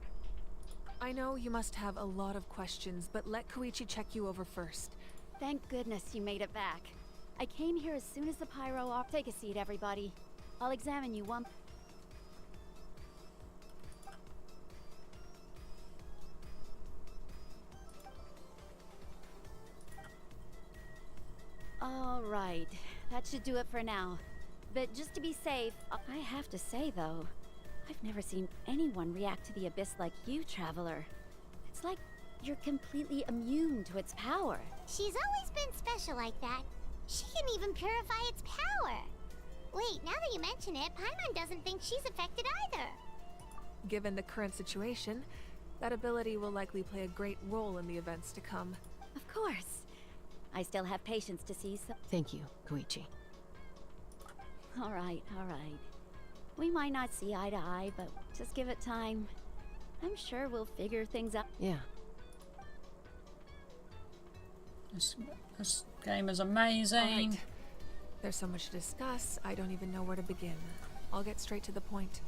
I know you must have a lot of questions, but let Koichi check you over first. Thank goodness you made it back. I came here as soon as the pyro off. Take a seat, everybody. I'll examine you one. All right, that should do it for now. But just to be safe, I have to say though, I've never seen anyone react to the Abyss like you, Traveler. It's like you're completely immune to its power. She's always been special like that. She can even purify its power. Wait, now that you mention it, Paimon doesn't think she's affected either. Given the current situation, that ability will likely play a great role in the events to come. Of course. I still have patience to see so— Thank you, Koichi. All right, all right. We might not see eye to eye, but just give it time. I'm sure we'll figure things out. Yeah. This game is amazing. All right. There's so much to discuss, I don't even know where to begin. I'll get straight to the point.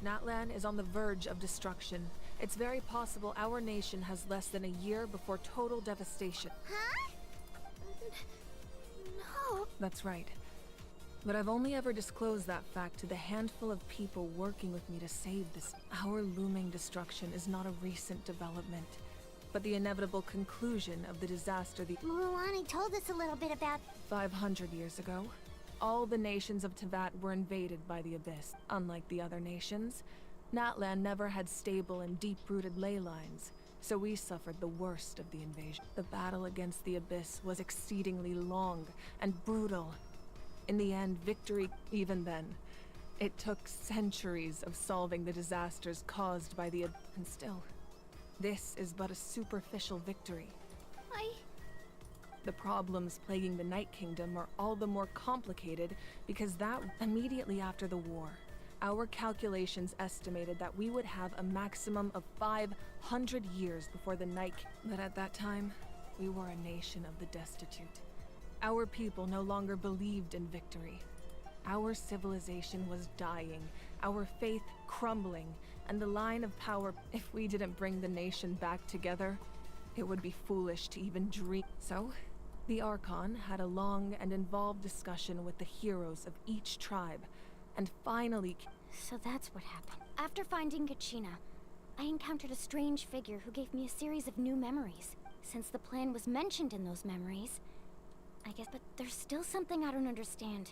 Natlan is on the verge of destruction. It's very possible our nation has less than a year before total devastation. Huh? No. That's right. But I've only ever disclosed that fact to the handful of people working with me to save this. Our looming destruction is not a recent development, but the inevitable conclusion of the disaster the— Muruwani told us a little bit about— 500 years ago, all the nations of Teyvat were invaded by the Abyss. Unlike the other nations, Natlan never had stable and deep-rooted ley lines, so we suffered the worst of the invasion. The battle against the Abyss was exceedingly long and brutal. In the end, victory, even then. It took centuries of solving the disasters caused by the Abyss, and still, this is but a superficial victory. The problems plaguing the Night Kingdom are all the more complicated because that immediately after the war, our calculations estimated that we would have a maximum of 500 years before the Night But at that time, we were a nation of the destitute. Our people no longer believed in victory. Our civilization was dying, our faith crumbling, and the line of power— if we didn't bring the nation back together, it would be foolish to even dream. So, the Archon had a long and involved discussion with the heroes of each tribe, and finally— So that's what happened. After finding Kachina, I encountered a strange figure who gave me a series of new memories. Since the plan was mentioned in those memories, I guess— but there's still something I don't understand.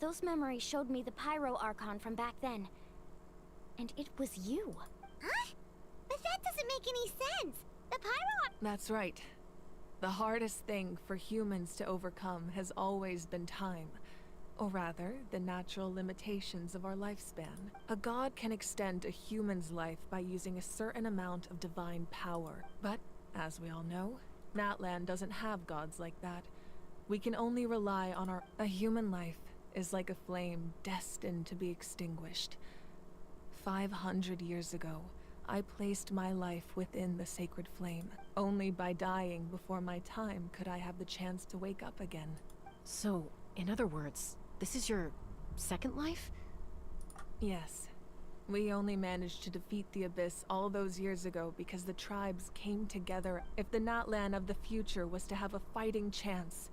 Those memories showed me the Pyro Archon from back then. And it was you. Huh? But that doesn't make any sense. The Pyro— That's right. The hardest thing for humans to overcome has always been time. Or rather, the natural limitations of our lifespan. A god can extend a human's life by using a certain amount of divine power. But, as we all know, Natlan doesn't have gods like that. We can only rely on our... A human life is like a flame destined to be extinguished. 500 years ago, I placed my life within the sacred flame. Only by dying before my time could I have the chance to wake up again. So, in other words, this is your second life? Yes. We only managed to defeat the Abyss all those years ago because the tribes came together. If the Natlan of the future was to have a fighting chance,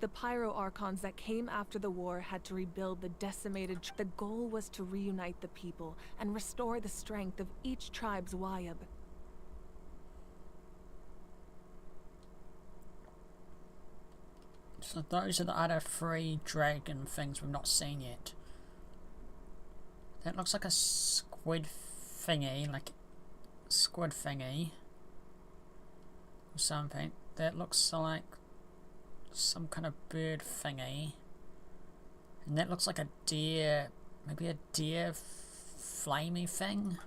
the Pyro Archons that came after the war had to rebuild the decimated The goal was to reunite the people and restore the strength of each tribe's Wayab. So those are the other 3 dragon things we've not seen yet. That looks like a squid thingy, like squid thingy. Or something. That looks like some kind of bird thingy. And that looks like a deer, maybe a deer flamey thing.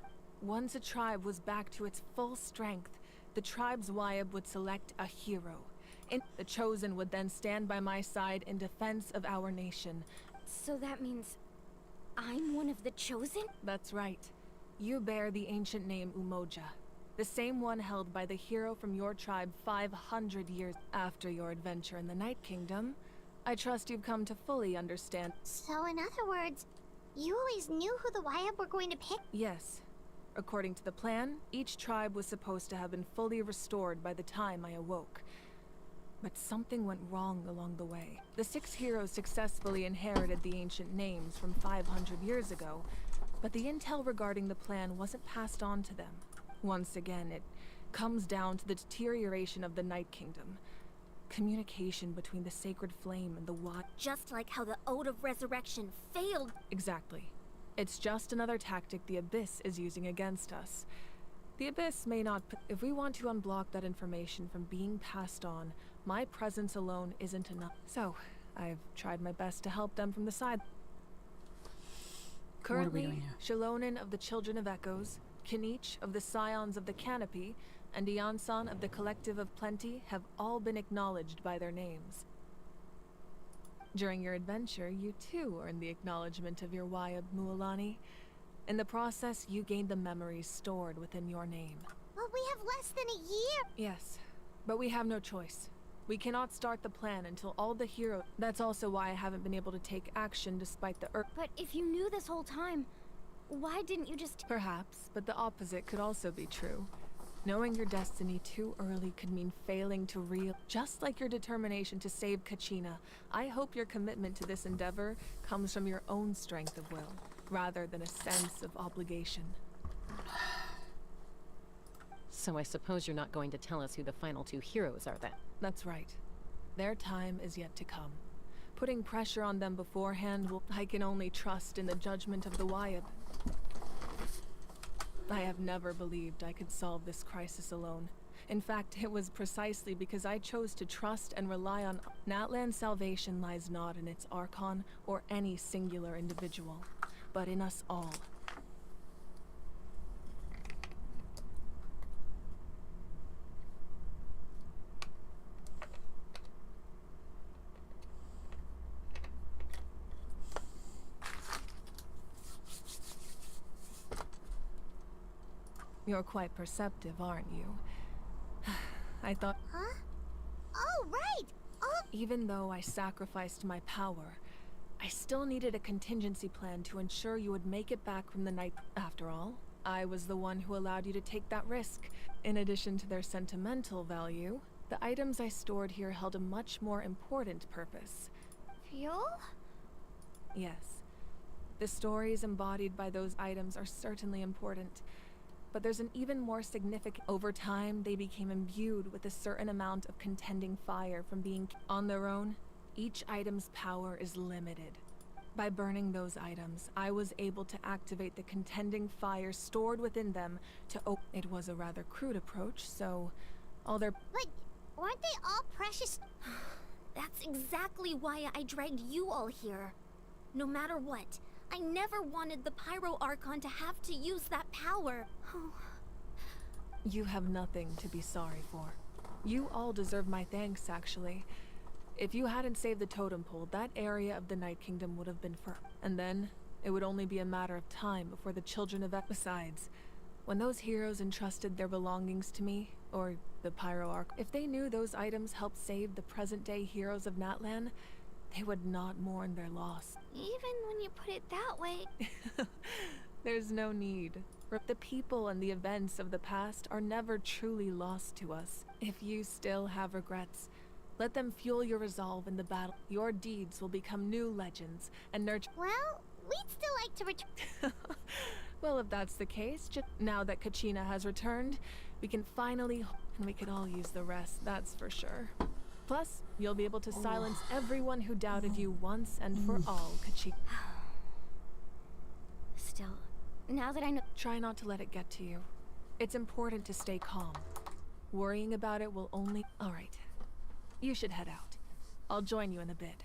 Once a tribe was back to its full strength, the tribe's Wayab would select a hero. The Chosen would then stand by my side in defense of our nation. So that means I'm one of the Chosen? That's right. You bear the ancient name Umoja, the same one held by the hero from your tribe 500 years after your adventure in the Night Kingdom. I trust you've come to fully understand. So in other words, you always knew who the Wayab were going to pick? Yes. According to the plan, each tribe was supposed to have been fully restored by the time I awoke. But something went wrong along the way. The 6 heroes successfully inherited the ancient names from 500 years ago, but the intel regarding the plan wasn't passed on to them. Once again, it comes down to the deterioration of the Night Kingdom. Communication between the sacred flame and the Just like how the Ode of Resurrection failed. Exactly. It's just another tactic the Abyss is using against us. The Abyss may not... If we want to unblock that information from being passed on, my presence alone isn't enough. So, I've tried my best to help them from the side. Currently, Shalonin of the Children of Echoes, Kinich of the Scions of the Canopy, and Iansan of the Collective of Plenty have all been acknowledged by their names. During your adventure, you too earned the acknowledgement of your Wayab, Mualani. In the process, you gained the memories stored within your name. But we have less than a year! Yes, but we have no choice. We cannot start the plan until all the heroes... That's also why I haven't been able to take action despite the But if you knew this whole time, why didn't you just... Perhaps, but the opposite could also be true. Knowing your destiny too early could mean failing to Just like your determination to save Kachina, I hope your commitment to this endeavor comes from your own strength of will, rather than a sense of obligation. So I suppose you're not going to tell us who the final 2 heroes are then? That's right. Their time is yet to come. Putting pressure on them beforehand will... I can only trust in the judgment of the Wayab. I have never believed I could solve this crisis alone. In fact, it was precisely because I chose to trust and rely on... Natlan's salvation lies not in its Archon or any singular individual, but in us all. You're quite perceptive, aren't you? I thought... Huh? Oh, right! Oh! Even though I sacrificed my power, I still needed a contingency plan to ensure you would make it back from the night. After all, I was the one who allowed you to take that risk. In addition to their sentimental value, the items I stored here held a much more important purpose. Fuel? Yes. The stories embodied by those items are certainly important. But there's an even more significant... Over time, they became imbued with a certain amount of contending fire from being... On their own, each item's power is limited. By burning those items, I was able to activate the contending fire stored within them to It was a rather crude approach, so... all their... But weren't they all precious? That's exactly why I dragged you all here. No matter what, I never wanted the Pyro Archon to have to use that power. Oh. You have nothing to be sorry for. You all deserve my thanks, actually. If you hadn't saved the totem pole, that area of the Night Kingdom would have been and then it would only be a matter of time before the children of Besides, when those heroes entrusted their belongings to me, or the Pyro Archon, if they knew those items helped save the present-day heroes of Natlan, they would not mourn their loss. Even when you put it that way... There's no need. The people and the events of the past are never truly lost to us. If you still have regrets, let them fuel your resolve in the battle. Your deeds will become new legends and nurture... Well, we'd still like to return... Well, if that's the case, just now that Kachina has returned, we can finally... And we can all use the rest, that's for sure. Plus, you'll be able to silence everyone who doubted you once and for all, Kachina. Still, now that I know... Try not to let it get to you. It's important to stay calm. Worrying about it will only... Alright. You should head out. I'll join you in a bit.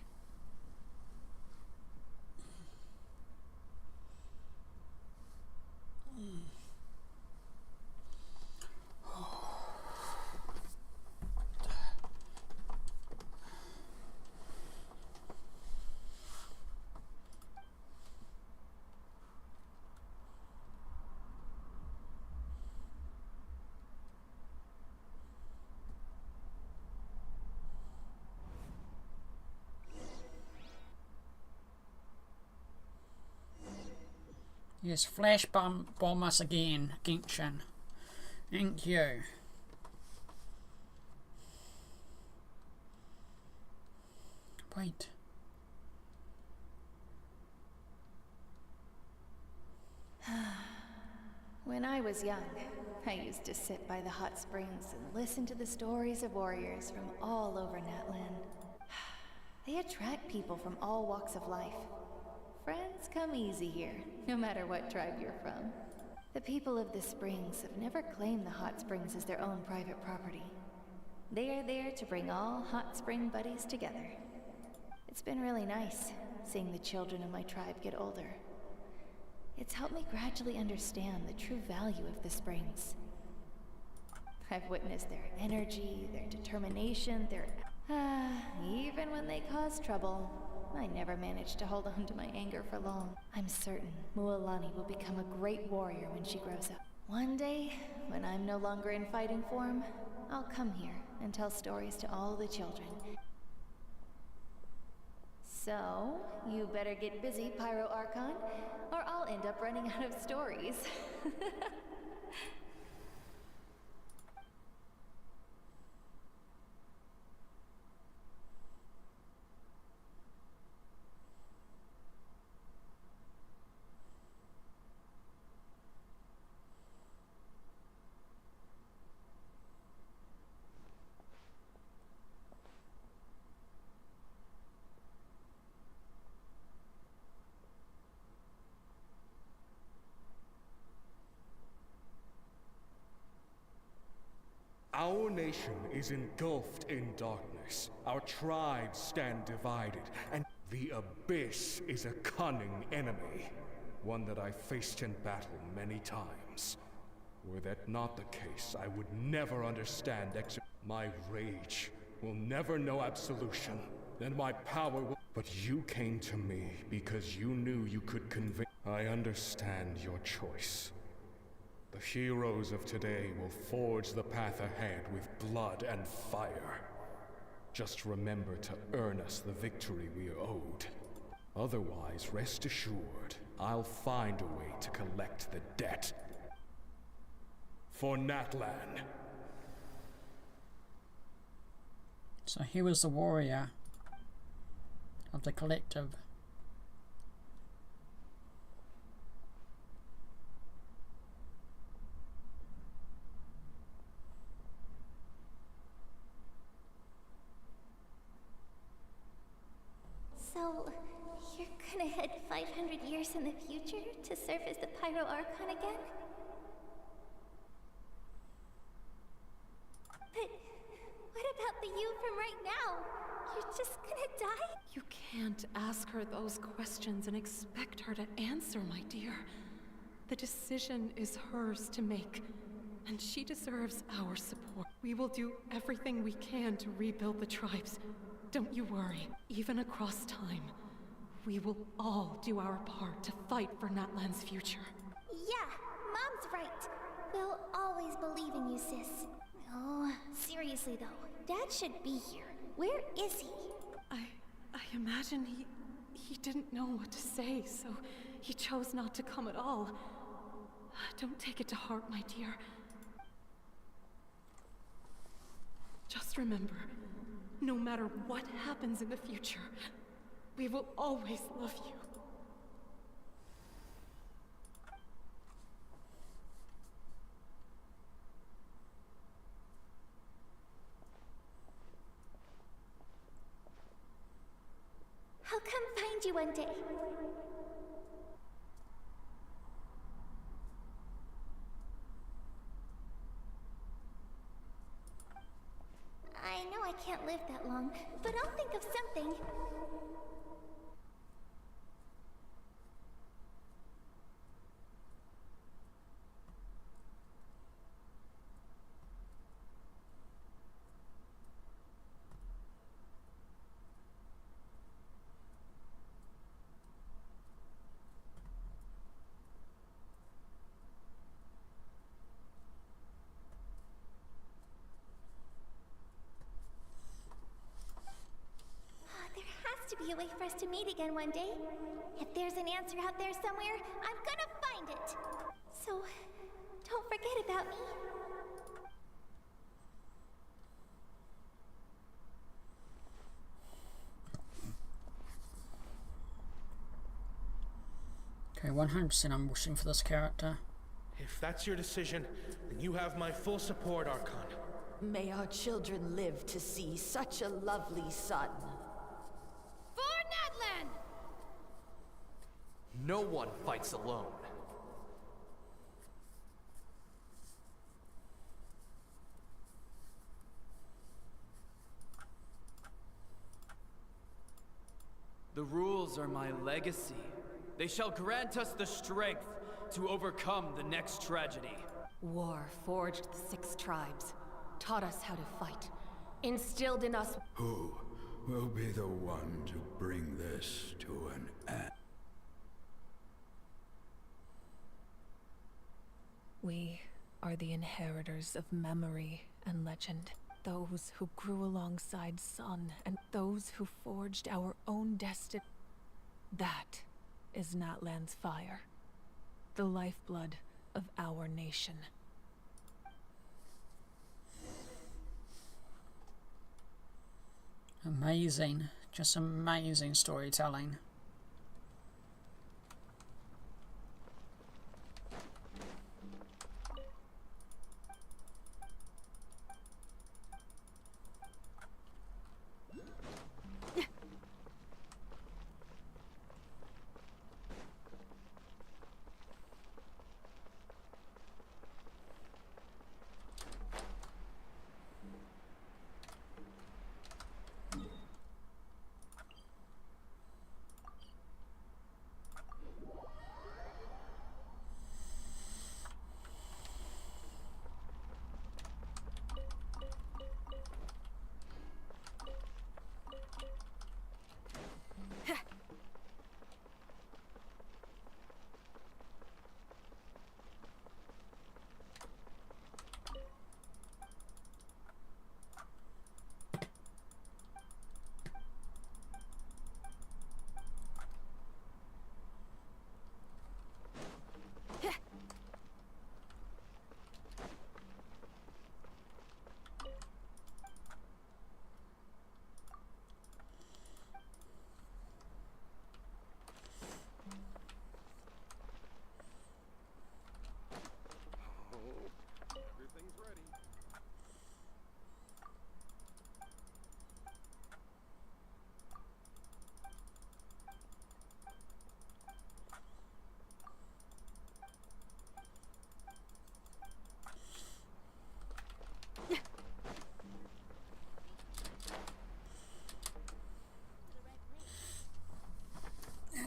Yes, flash bomb us again, Genshin. Thank you. Wait. When I was young, I used to sit by the hot springs and listen to the stories of warriors from all over Natlan. They attract people from all walks of life. Friends come easy here, no matter what tribe you're from. The people of the springs have never claimed the hot springs as their own private property. They are there to bring all hot spring buddies together. It's been really nice, seeing the children of my tribe get older. It's helped me gradually understand the true value of the springs. I've witnessed their energy, their determination, even when they cause trouble, I never managed to hold on to my anger for long. I'm certain Mualani will become a great warrior when she grows up. One day, when I'm no longer in fighting form, I'll come here and tell stories to all the children. So, you better get busy, Pyro Archon, or I'll end up running out of stories. Our nation is engulfed in darkness. Our tribes stand divided, and the Abyss is a cunning enemy. One that I faced in battle many times. Were that not the case, I would never understand my rage will never know absolution, and my power will... But you came to me because you knew you could convince... I understand your choice. The heroes of today will forge the path ahead with blood and fire. Just remember to earn us the victory we are owed. Otherwise, rest assured, I'll find a way to collect the debt. For Natlan. So he was the warrior of the collective. So, you're gonna head 500 years in the future to serve as the Pyro Archon again? But what about the you from right now? You're just gonna die? You can't ask her those questions and expect her to answer, my dear. The decision is hers to make, and she deserves our support. We will do everything we can to rebuild the tribes. Don't you worry. Even across time, we will all do our part to fight for Natlan's future. Yeah, Mom's right. We'll always believe in you, sis. Oh, seriously though, Dad should be here. Where is he? I imagine he didn't know what to say, so he chose not to come at all. Don't take it to heart, my dear. Just remember, no matter what happens in the future, we will always love you. I'll come find you one day. I know I can't live that long, but I'll think of something. There has to be a way for us to meet again one day. If there's an answer out there somewhere, I'm gonna find it. So, don't forget about me. Okay, 100% I'm wishing for this character. If that's your decision, then you have my full support, Archon. May our children live to see such a lovely son. For Natlan! No one fights alone. The rules are my legacy. They shall grant us the strength to overcome the next tragedy. War forged the 6 tribes, taught us how to fight, instilled in us. Who will be the one to bring this to an end? We are the inheritors of memory and legend. Those who grew alongside Sun, and those who forged our own destiny. That is Natlan's fire. The lifeblood of our nation. Amazing. Just amazing storytelling.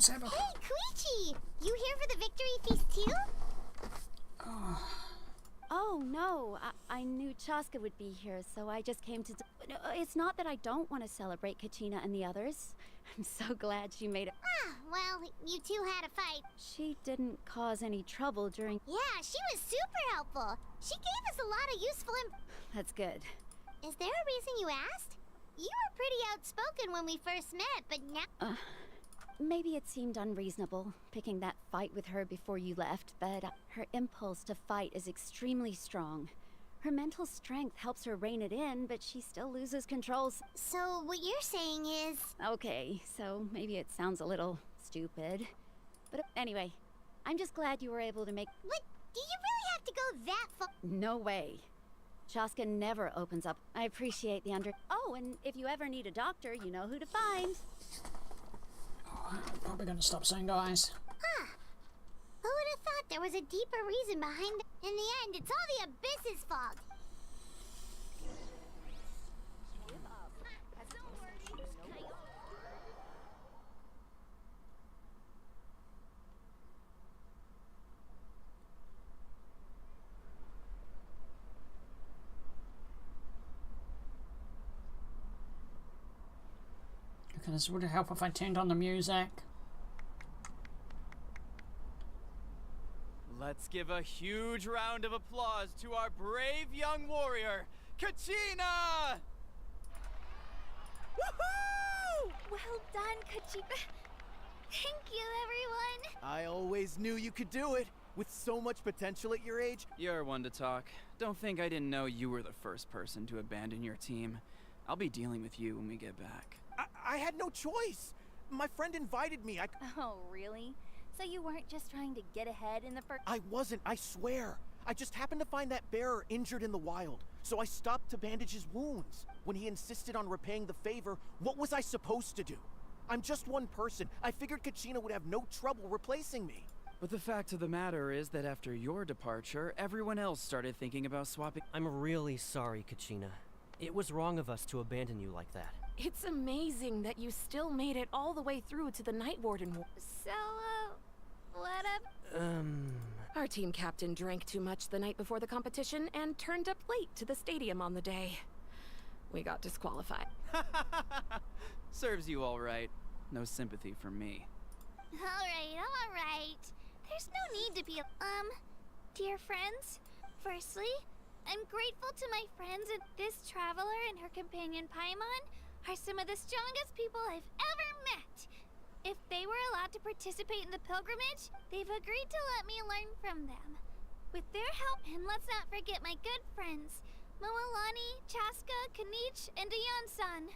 Hey, Koichi! You here for the victory feast too? Oh, no. I knew Chaska would be here, so I just came to... No, it's not that I don't want to celebrate Kachina and the others. I'm so glad she made it. Ah, well, you two had a fight. She didn't cause any trouble during... Yeah, she was super helpful. She gave us a lot of useful That's good. Is there a reason you asked? You were pretty outspoken when we first met, but now... Maybe it seemed unreasonable, picking that fight with her before you left, but her impulse to fight is extremely strong. Her mental strength helps her rein it in, but she still loses control. So what you're saying is... Okay, so maybe it sounds a little stupid. But anyway, I'm just glad you were able to make... What? Do you really have to go that far? No way. Chaska never opens up. I appreciate the Oh, and if you ever need a doctor, you know who to find. I'm probably gonna stop saying guys. Huh. Who would have thought there was a deeper reason behind it? In the end, it's all the Abyss's fault. Okay, this would help if I turned on the music. Let's give a huge round of applause to our brave young warrior, Kachina! Woohoo! Well done, Kachina. Thank you, everyone. I always knew you could do it. With so much potential at your age. You're one to talk. Don't think I didn't know you were the first person to abandon your team. I'll be dealing with you when we get back. I had no choice. My friend invited me. Oh, really? So you weren't just trying to get ahead in the first... I wasn't, I swear. I just happened to find that bearer injured in the wild, so I stopped to bandage his wounds. When he insisted on repaying the favor, what was I supposed to do? I'm just one person. I figured Kachina would have no trouble replacing me. But the fact of the matter is that after your departure, everyone else started thinking about swapping. I'm really sorry, Kachina. It was wrong of us to abandon you like that. It's amazing that you still made it all the way through to the Night Warden War. So, what up? Our team captain drank too much the night before the competition and turned up late to the stadium on the day. We got disqualified. Serves you all right. No sympathy from me. Alright. There's no need to be, dear friends. Firstly, I'm grateful to my friends and this traveler and her companion Paimon are some of the strongest people I've ever met. If they were allowed to participate in the pilgrimage, they've agreed to let me learn from them. With their help, and let's not forget my good friends, Moalani, Chaska, Kanich, and Dayan-san.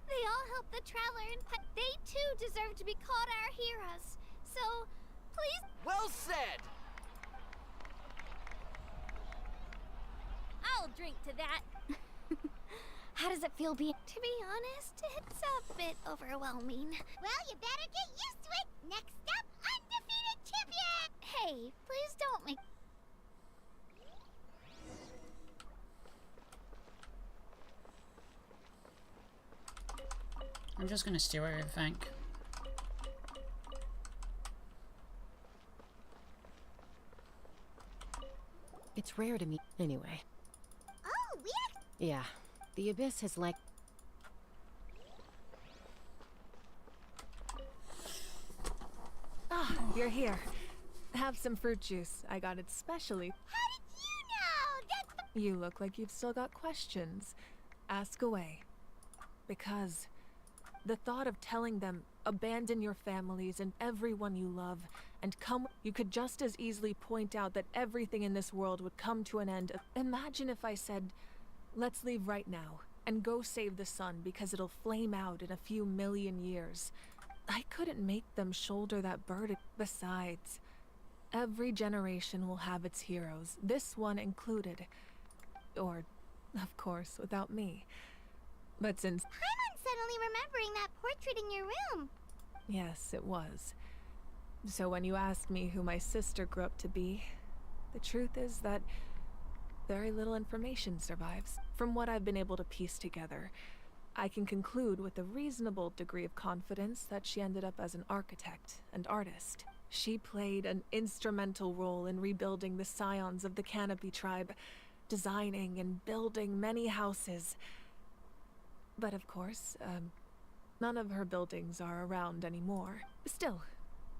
They all helped the traveler and they too deserve to be called our heroes. So, please... Well said! I'll drink to that. How does it feel being... To be honest, it's a bit overwhelming. Well, you better get used to it. Next up, undefeated champion! Hey, please don't make... I'm just gonna steal everything. It's rare to meet anyway. Oh, Yeah, the Abyss has like... Ah, you're here. Have some fruit juice. I got it specially. How did you know? You look like you've still got questions. Ask away. Because the thought of telling them, abandon your families and everyone you love, and come, you could just as easily point out that everything in this world would come to an end. Imagine if I said, let's leave right now, and go save the sun because it'll flame out in a few million years. I couldn't make them shoulder that burden. Besides, every generation will have its heroes, this one included. Or, of course, without me. But since... Paimon's suddenly remembering that portrait in your room. Yes, it was. So when you asked me who my sister grew up to be, the truth is that very little information survives. From what I've been able to piece together, I can conclude with a reasonable degree of confidence that she ended up as an architect and artist. She played an instrumental role in rebuilding the scions of the Canopy tribe, designing and building many houses. But of course, none of her buildings are around anymore. Still,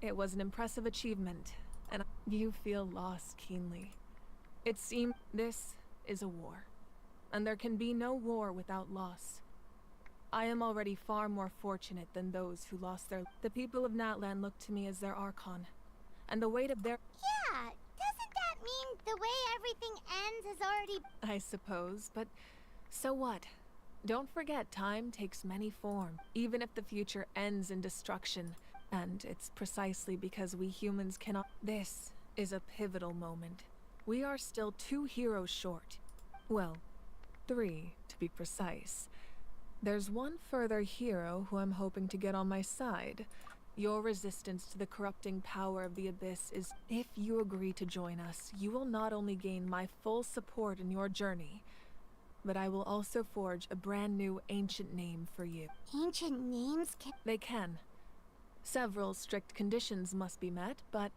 it was an impressive achievement, and you feel loss keenly. It seems this is a war, and there can be no war without loss. I am already far more fortunate than those who lost their... The people of Natlan look to me as their Archon, and the weight of their... Yeah, doesn't that mean the way everything ends is already... I suppose, but so what? Don't forget, time takes many forms, even if the future ends in destruction. And it's precisely because we humans cannot... This is a pivotal moment. We are still 2 heroes short. Well, 3, to be precise. There's one further hero who I'm hoping to get on my side. Your resistance to the corrupting power of the Abyss is... If you agree to join us, you will not only gain my full support in your journey, but I will also forge a brand new ancient name for you. Ancient names can... They can. Several strict conditions must be met, but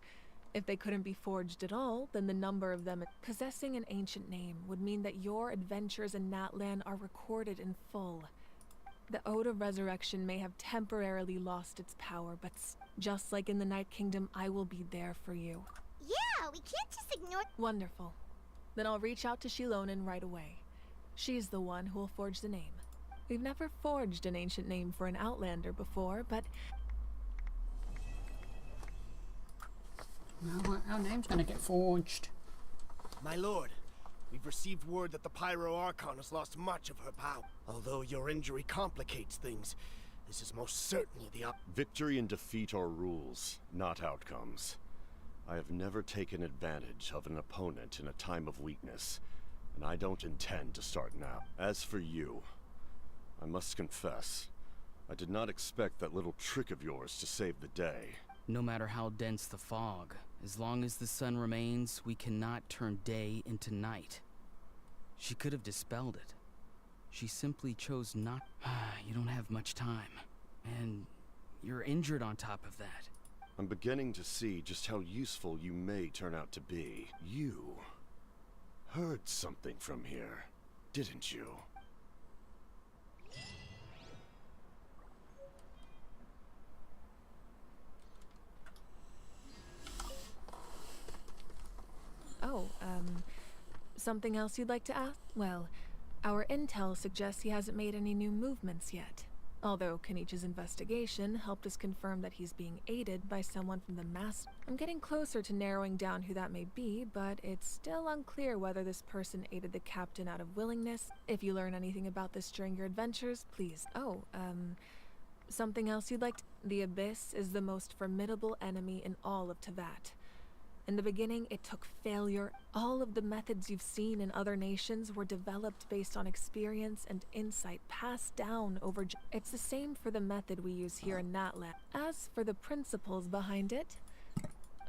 if they couldn't be forged at all, then the number of them... Possessing an ancient name would mean that your adventures in Natlan are recorded in full. The Ode of Resurrection may have temporarily lost its power, but just like in the Night Kingdom, I will be there for you. Yeah, we can't just ignore... Wonderful. Then I'll reach out to Shilonen right away. She's the one who will forge the name. We've never forged an ancient name for an Outlander before, but... Well, our name's gonna get forged. My lord, we've received word that the Pyro Archon has lost much of her power. Although your injury complicates things, this is most certainly the Victory and defeat are rules, not outcomes. I have never taken advantage of an opponent in a time of weakness, and I don't intend to start now. As for you, I must confess, I did not expect that little trick of yours to save the day. No matter how dense the fog, as long as the sun remains, we cannot turn day into night. She could have dispelled it. She simply chose not. You don't have much time. And you're injured on top of that. I'm beginning to see just how useful you may turn out to be. You heard something from here, didn't you? Oh, something else you'd like to ask? Well, our intel suggests he hasn't made any new movements yet. Although Kenichi's investigation helped us confirm that he's being aided by someone from the Master. I'm getting closer to narrowing down who that may be, but it's still unclear whether this person aided the captain out of willingness. If you learn anything about this during your adventures, please. Oh, something else you'd like to... The Abyss is the most formidable enemy in all of Teyvat. In the beginning, it took failure. All of the methods you've seen in other nations were developed based on experience and insight passed down over... It's the same for the method we use here in Natlan. As for the principles behind it...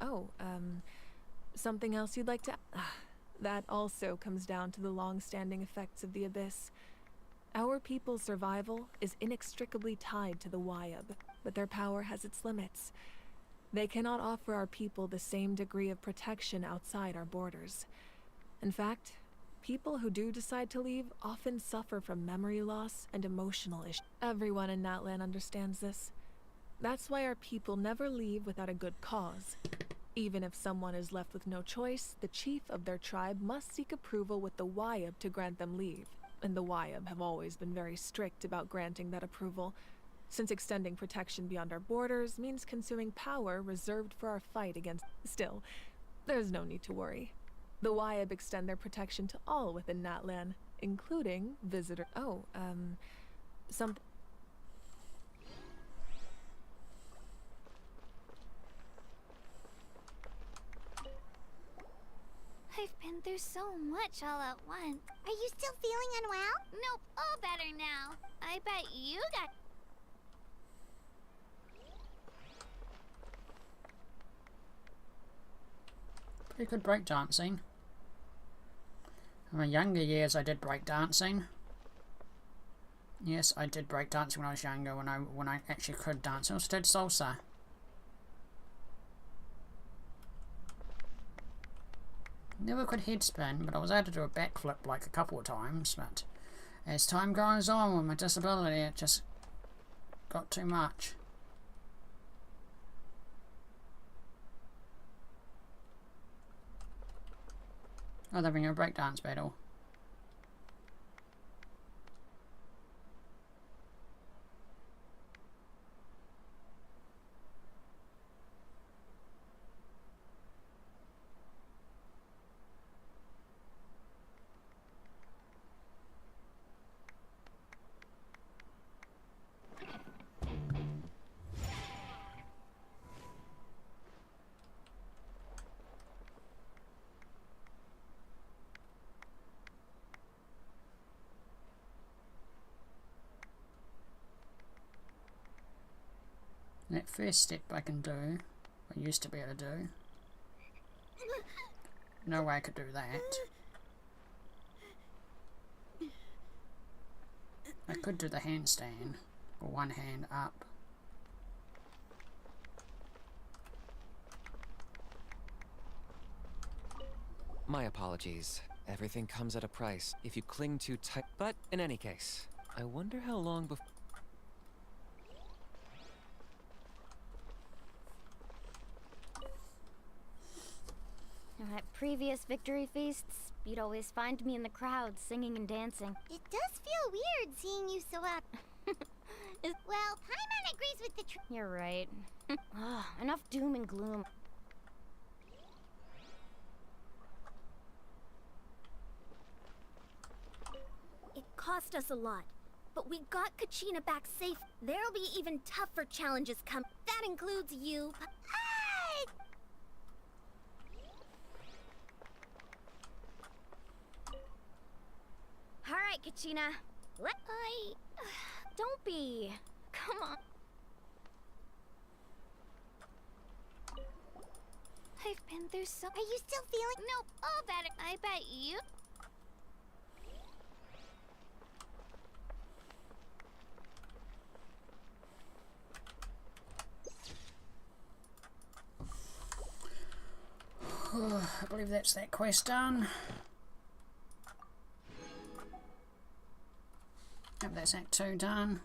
Oh, something else you'd like to... That also comes down to the long-standing effects of the Abyss. Our people's survival is inextricably tied to the Wyab, but their power has its limits. They cannot offer our people the same degree of protection outside our borders. In fact, people who do decide to leave often suffer from memory loss and emotional issues. Everyone in Natlan understands this. That's why our people never leave without a good cause. Even if someone is left with no choice, the chief of their tribe must seek approval with the Wyab to grant them leave. And the Wyab have always been very strict about granting that approval, since extending protection beyond our borders means consuming power reserved for our fight against... Still, there's no need to worry. The Wyab extend their protection to all within Natlan, including visitor... Oh, some... I've been through so much all at once. Are you still feeling unwell? Nope, all better now. I bet you got... Pretty good breakdancing. In my younger years I did breakdancing. Yes, I did breakdancing when I was younger, when I actually could dance. I also did salsa. Never could head spin, but I was able to do a backflip like a couple of times. But as time goes on with my disability, it just got too much. Oh, they're having a breakdance battle. That first step I can do, I used to be able to do. No way I could do that. I could do the handstand, or one hand up. My apologies. Everything comes at a price if you cling too tight. But in any case, I wonder how long before... At previous victory feasts, you'd always find me in the crowd singing and dancing. It does feel weird seeing you so up. Well, Paimon agrees with the You're right. Ugh, enough doom and gloom. It cost us a lot, but we got Kachina back safe. There'll be even tougher challenges come. That includes you. Alright, Kachina. Don't be. Come on. I've been through so. Are you still feeling? Nope, all better. I bet you. I believe that's that quest done. Yep, that's Act 2 done.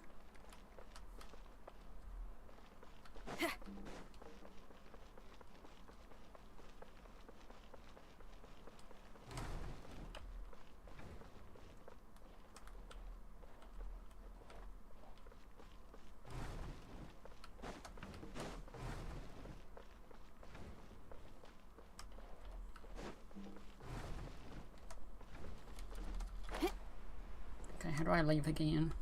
Okay, how do I leave again?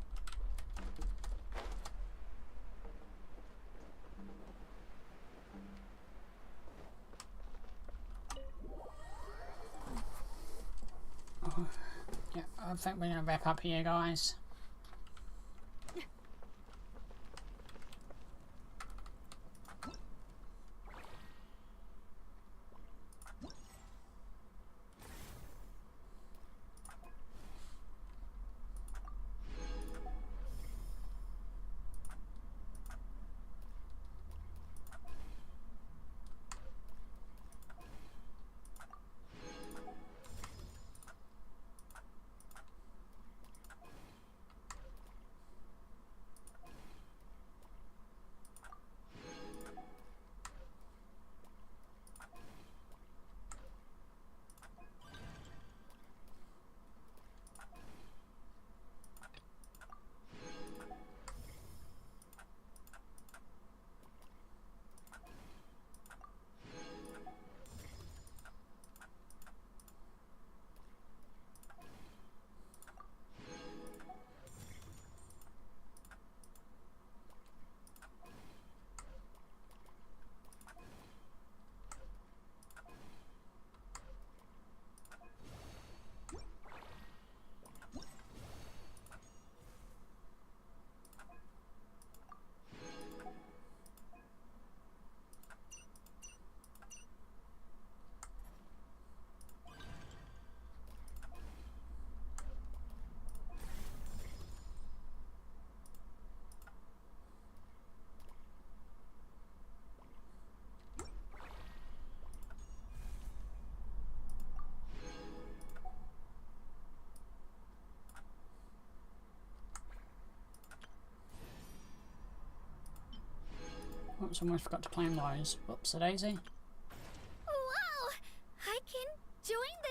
Oh, yeah, I think we're gonna wrap up here, guys. Oops, almost forgot to claim those. Whoops, a daisy. Wow! I can join the...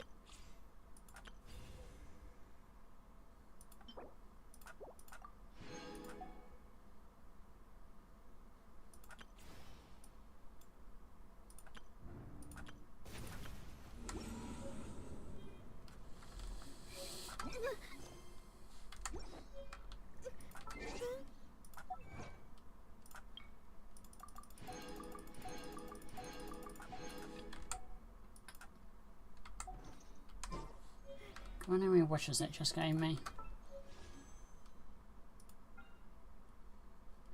How many wishes it just gave me?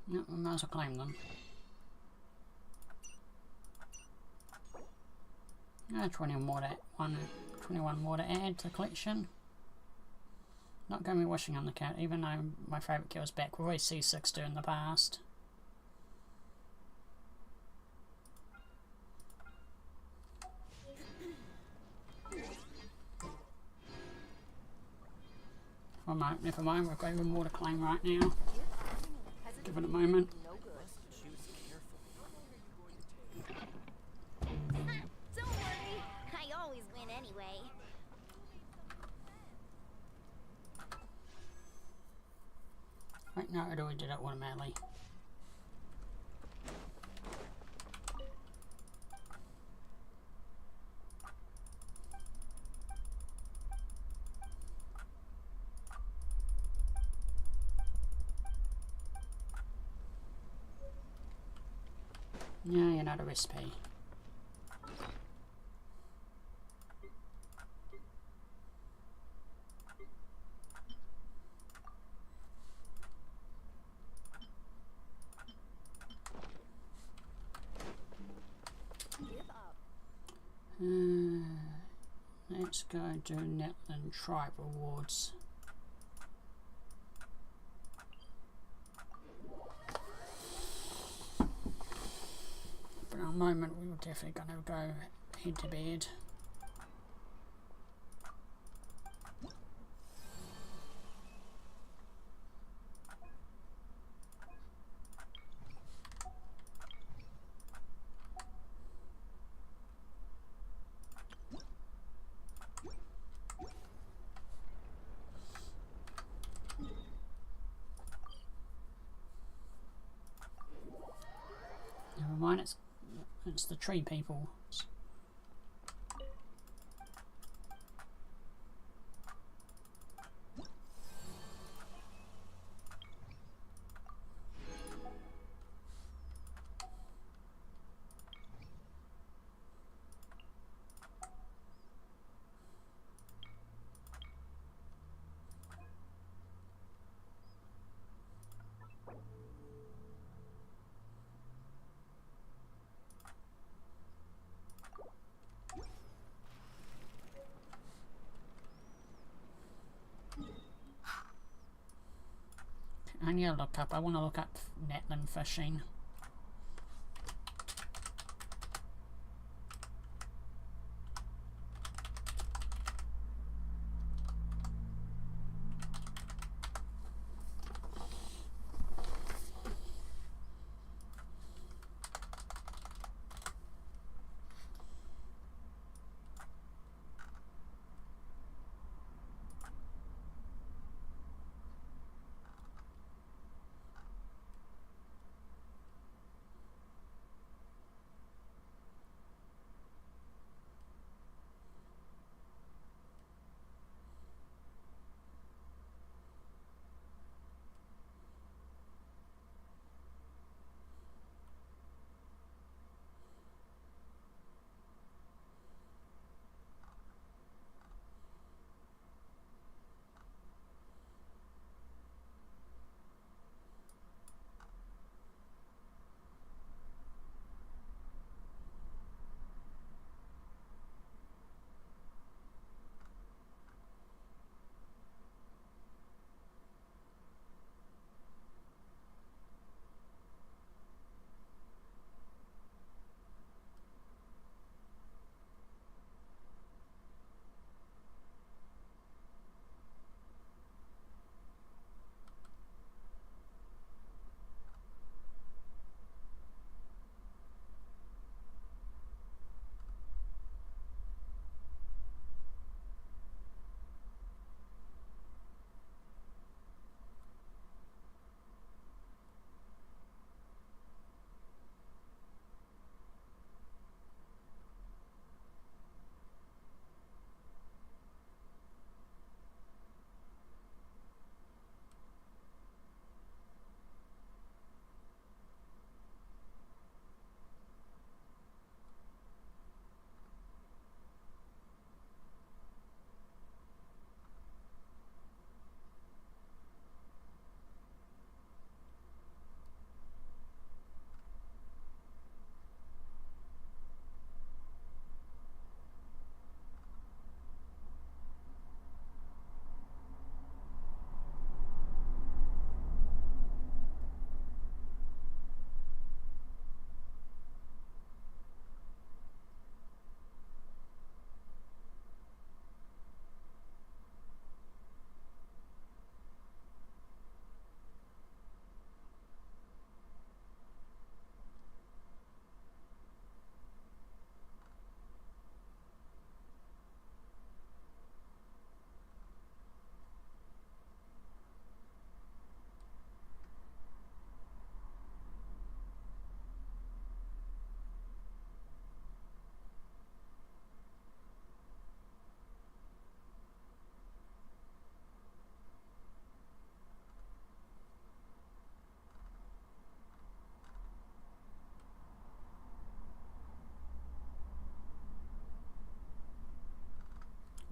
No, we might as well claim them. 21 more to add to the collection. Not going to be wishing on the cat, even though my favourite kill is back. We've always C6 in the past. Never mind, we've got even more to claim right now. Give it a moment. Don't worry, I always win anyway. Right now, I already did it automatically. Yeah, you're not a recipe. Let's go do Natlan tribe rewards. For a moment, we were definitely going to go head to bed. Never mind, it's the tree people. I need to look up. I want to look up Natlan fishing.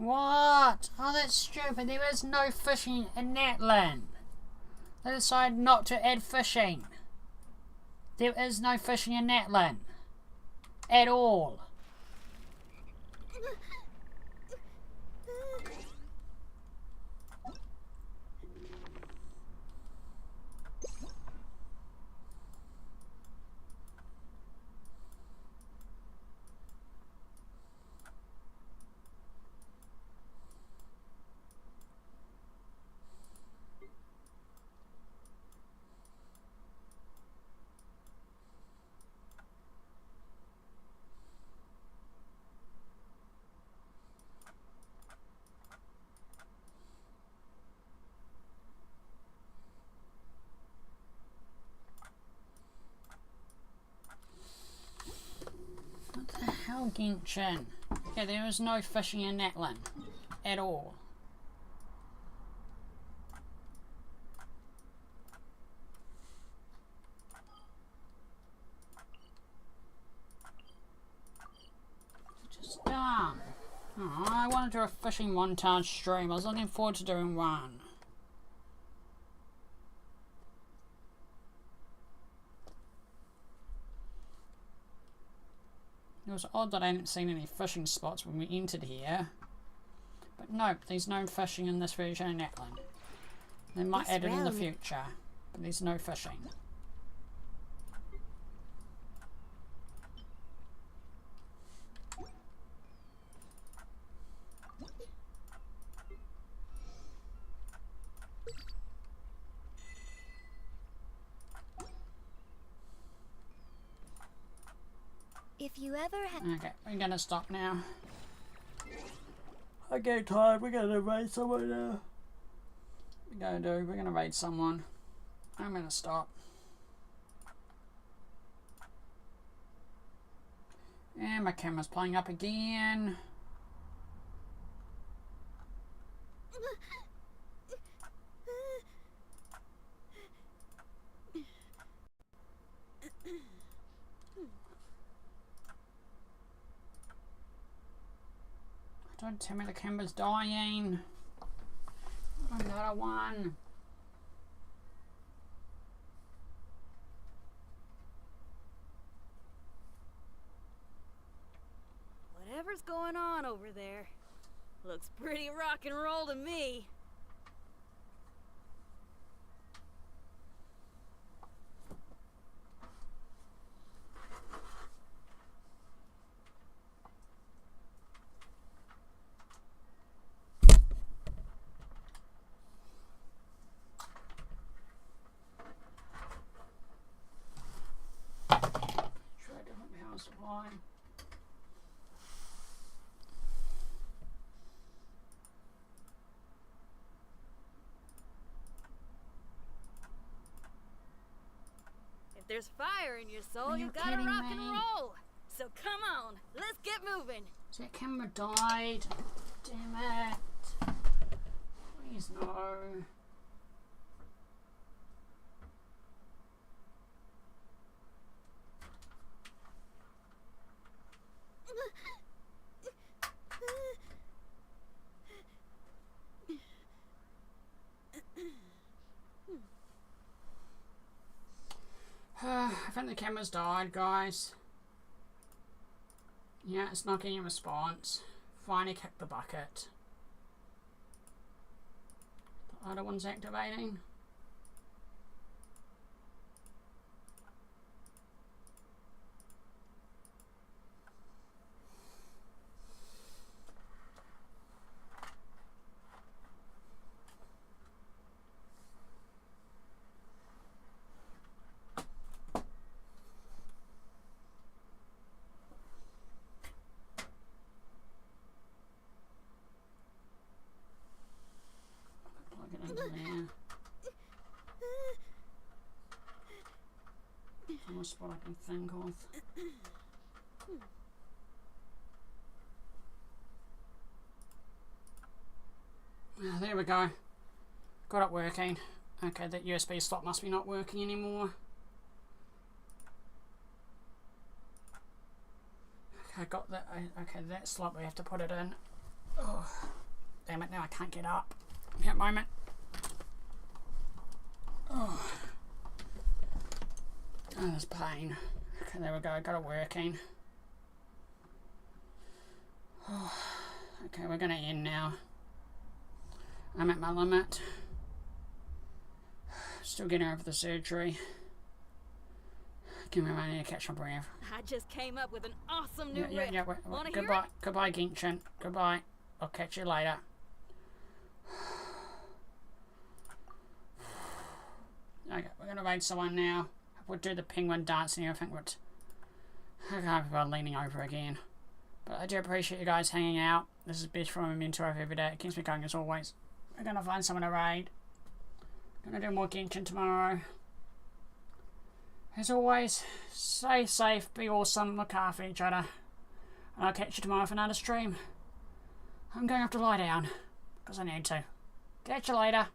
What? Oh, that's stupid. There is no fishing in Natlan. They decided not to add fishing. There is no fishing in Natlan. At all. What the hell, Genshin? Yeah, there is no fishing in Natlan. At all. Just dumb. Oh, I want to do a fishing montage stream. I was looking forward to doing one. It was odd that I hadn't seen any fishing spots when we entered here. But nope, there's no fishing in this version of Natlan. They might add it in the future, but there's no fishing. If you ever have... Okay, we're gonna stop now. Okay, tired. We're gonna raid someone now. We're gonna raid someone. I'm gonna stop. And my camera's playing up again. Don't tell me the camera's dying. Another one. Whatever's going on over there, looks pretty rock and roll to me. Supply. If there's fire in your soul, you gotta kidding rock me? and roll. So come on, let's get moving. So that camera died. Damn it. Please no. I think the camera's died, guys. Yeah, it's not getting a response. Finally kicked the bucket. The other one's activating. Almost what I can think of. There we go. Got it working. Okay, that USB slot must be not working anymore. Okay, got that. Okay, that slot we have to put it in. Oh. Damn it, now I can't get up. At the moment. Oh, there's pain. Okay, there we go, got it working. Oh, okay, we're gonna end now. I'm at my limit. Still getting over the surgery. Give me a minute to catch my breath. I just came up with an awesome new riff. Wanna hear Goodbye, it? goodbye, Genshin. Goodbye. I'll catch you later. Okay, we're gonna raid someone now. We'll do the penguin dance and everything, but I can't be leaning over again. But I do appreciate you guys hanging out. This is best from a mentor of every day. It keeps me going as always. We're gonna find someone to raid. Gonna do more Genshin tomorrow. As always, stay safe, be awesome, look after each other. And I'll catch you tomorrow for another stream. I'm going to have to lie down, because I need to. Catch you later.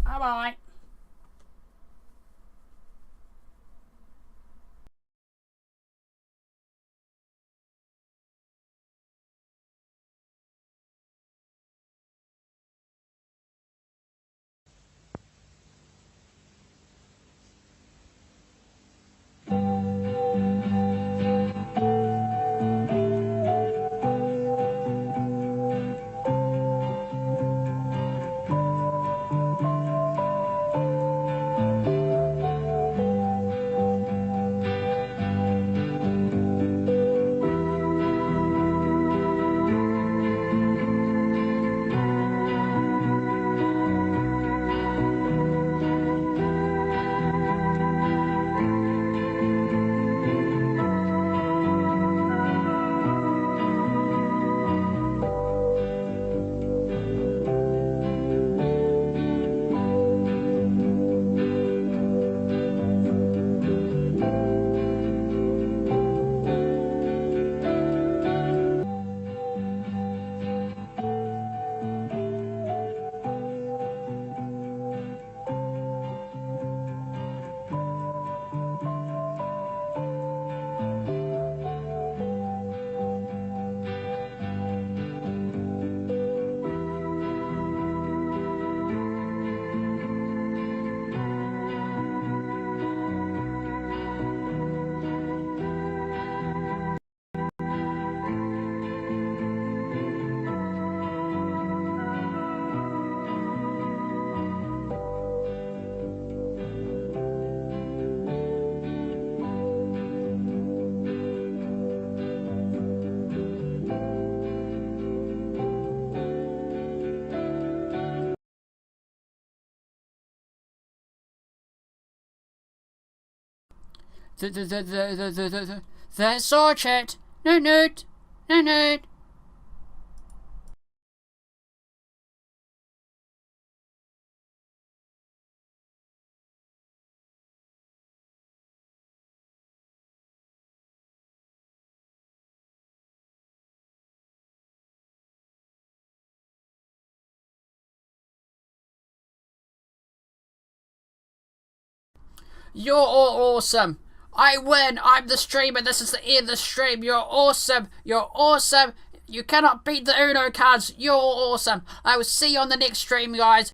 Bye bye. The sword chat. No nude. No nude. You're all awesome. I win. I'm the streamer. This is the end of the stream. You're awesome. You're awesome. You cannot beat the Uno cards. You're awesome. I will see you on the next stream, guys.